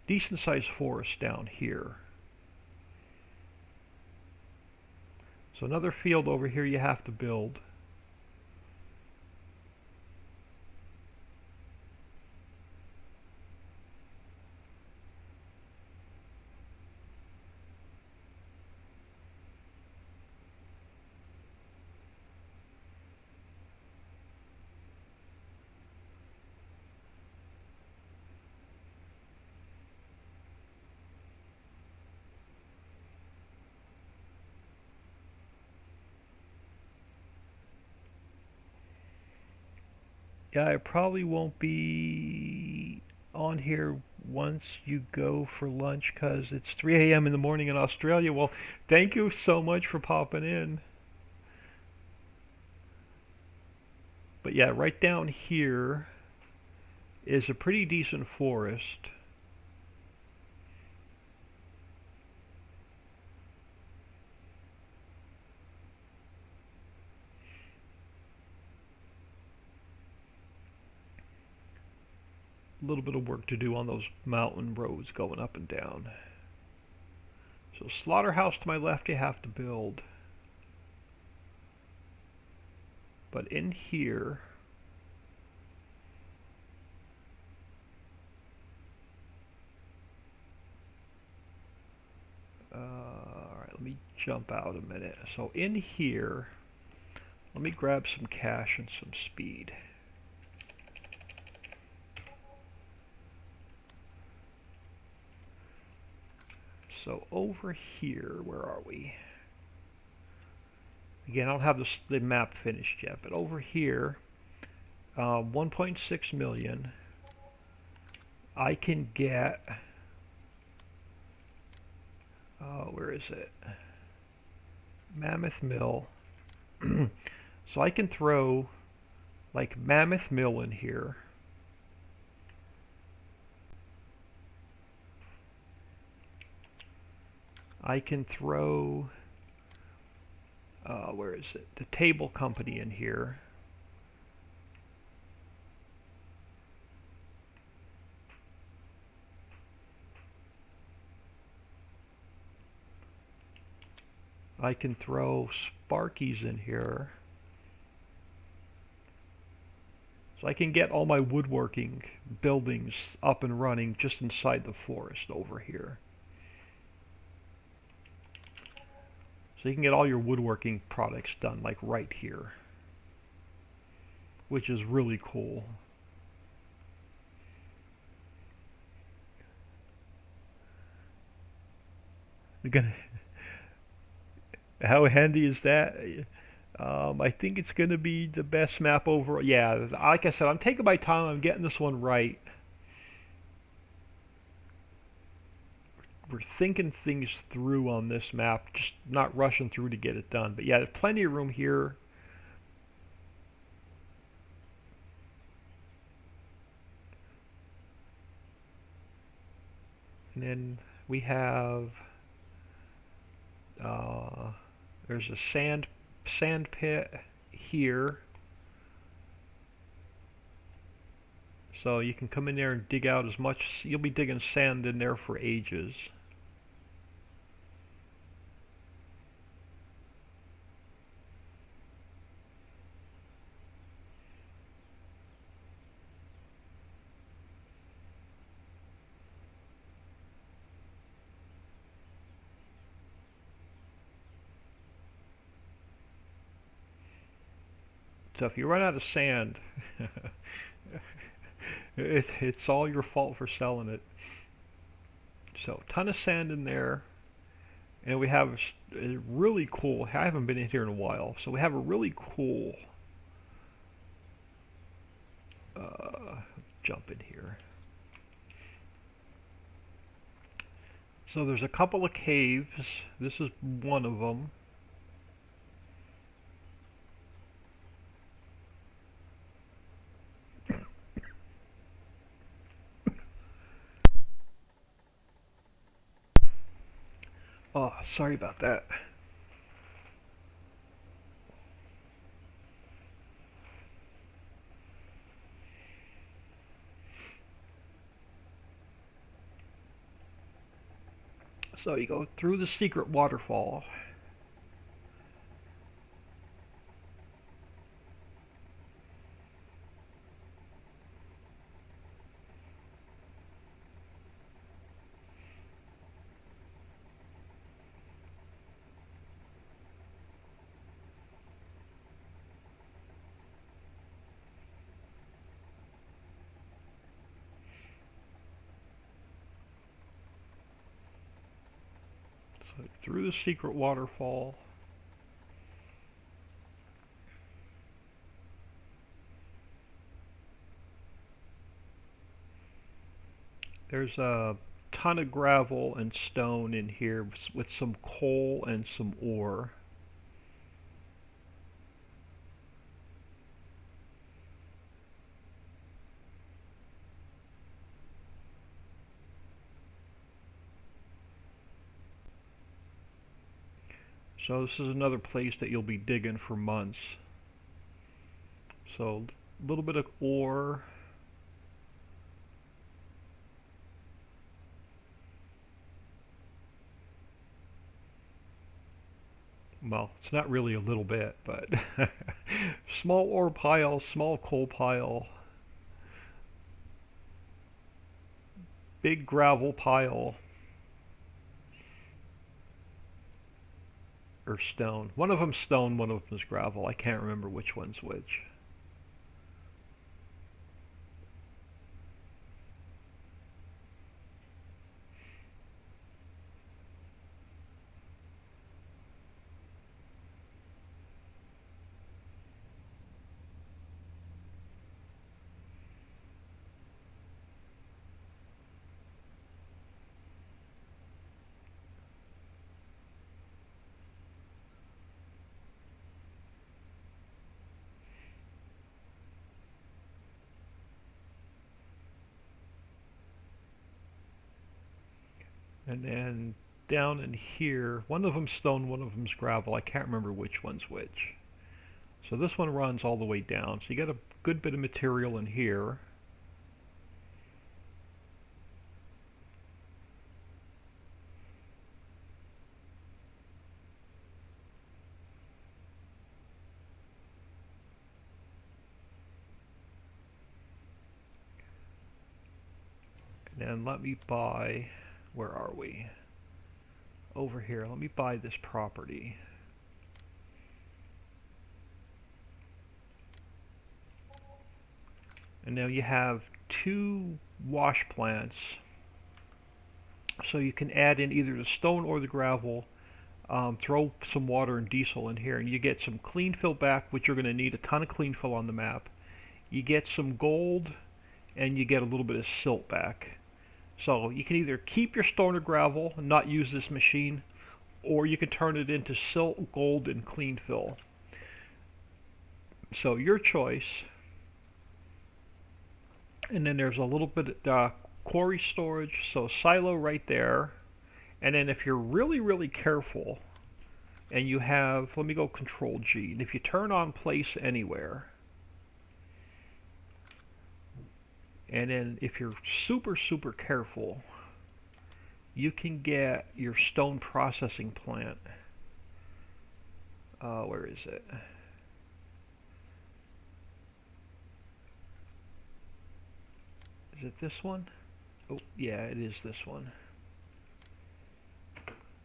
decent-sized forest down here. So another field over here you have to build. Yeah, I probably won't be on here once you go for lunch because it's 3 a.m. in the morning in Australia. Well, thank you so much for popping in. But yeah, right down here is a pretty decent forest. A little bit of work to do on those mountain roads going up and down. So slaughterhouse to my left you have to build. But in here, alright, let me jump out a minute. So in here, let me grab some cash and some speed. So over here, where are we? Again, I don't have the map finished yet, but over here, 1.6 million. I can get, where is it? Mammoth Mill. So I can throw like Mammoth Mill in here. I can throw, where is it? The Table Company in here. I can throw Sparky's in here. So I can get all my woodworking buildings up and running just inside the forest over here. So you can get all your woodworking products done like right here, which is really cool. You're gonna, how handy is that? I think it's going to be the best map overall. Yeah, like I said, I'm taking my time. I'm getting this one right. We're thinking things through on this map, just not rushing through to get it done. But yeah, there's plenty of room here. And then we have uh, there's a sand pit here, so you can come in there and dig out as much. You'll be digging sand in there for ages. So if you run out of sand, it's all your fault for selling it. So ton of sand in there, and we have a really cool. I haven't been in here in a while, so we have a really cool. Uh, Jump in here. So there's a couple of caves. This is one of them. Oh, sorry about that. So you go through the secret waterfall. So through the secret waterfall. There's a ton of gravel and stone in here with some coal and some ore. So this is another place that you'll be digging for months. So a little bit of ore. Well, it's not really a little bit, but small ore pile, small coal pile, big gravel pile, or stone. One of them's stone, one of them's gravel. I can't remember which one's which. And then down in here, one of them's stone, one of them's gravel. I can't remember which one's which. So this one runs all the way down. So you get a good bit of material in here. And let me buy, where are we? Over here, let me buy this property. And now you have two wash plants. So you can add in either the stone or the gravel throw some water and diesel in here, and you get some clean fill back, which you're going to need a ton of clean fill on the map. You get some gold, and you get a little bit of silt back. So you can either keep your stone or gravel and not use this machine, or you can turn it into silt, gold, and clean fill. So your choice. And then there's a little bit of quarry storage, so silo right there. And then if you're really, really careful, and you have, let me go Control G, and if you turn on Place Anywhere, and then if you're super, super careful, you can get your stone processing plant. Where is it? Is it this one? Oh, yeah, it is this one.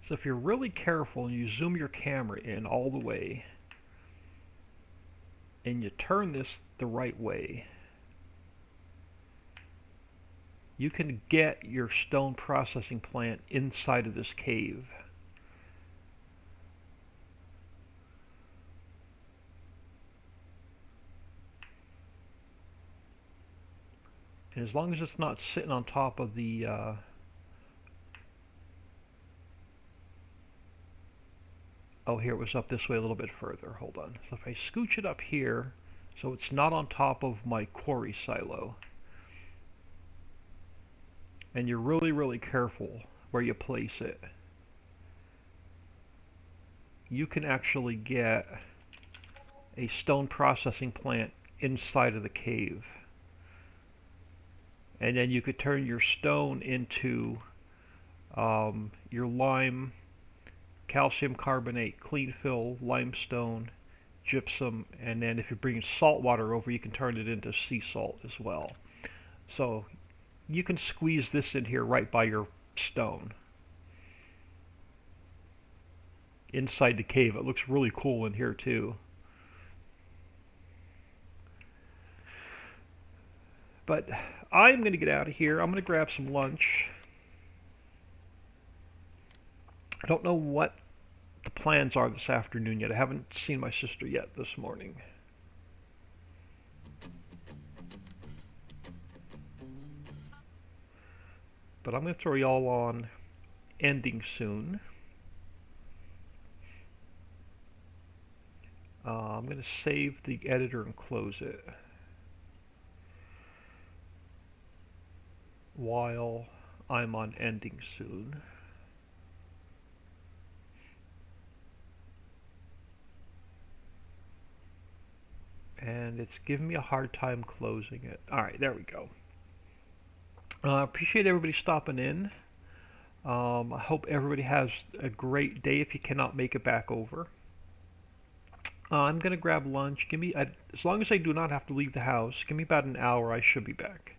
So if you're really careful and you zoom your camera in all the way, and you turn this the right way, you can get your stone processing plant inside of this cave. And as long as it's not sitting on top of the oh, here, it was up this way a little bit further. Hold on. So if I scooch it up here, so it's not on top of my quarry silo, and you're really, really careful where you place it, you can actually get a stone processing plant inside of the cave. And then you could turn your stone into your lime, calcium carbonate, clean fill, limestone, gypsum, and then if you're bringing salt water over, you can turn it into sea salt as well. So you can squeeze this in here right by your stone. Inside the cave, it looks really cool in here too. But I'm going to get out of here. I'm going to grab some lunch. I don't know what the plans are this afternoon yet. I haven't seen my sister yet this morning. But I'm going to throw y'all on ending soon. I'm going to save the editor and close it while I'm on ending soon. And it's giving me a hard time closing it. Alright, there we go. Appreciate everybody stopping in. I hope everybody has a great day if you cannot make it back over. I'm going to grab lunch. As long as I do not have to leave the house, give me about an hour, I should be back.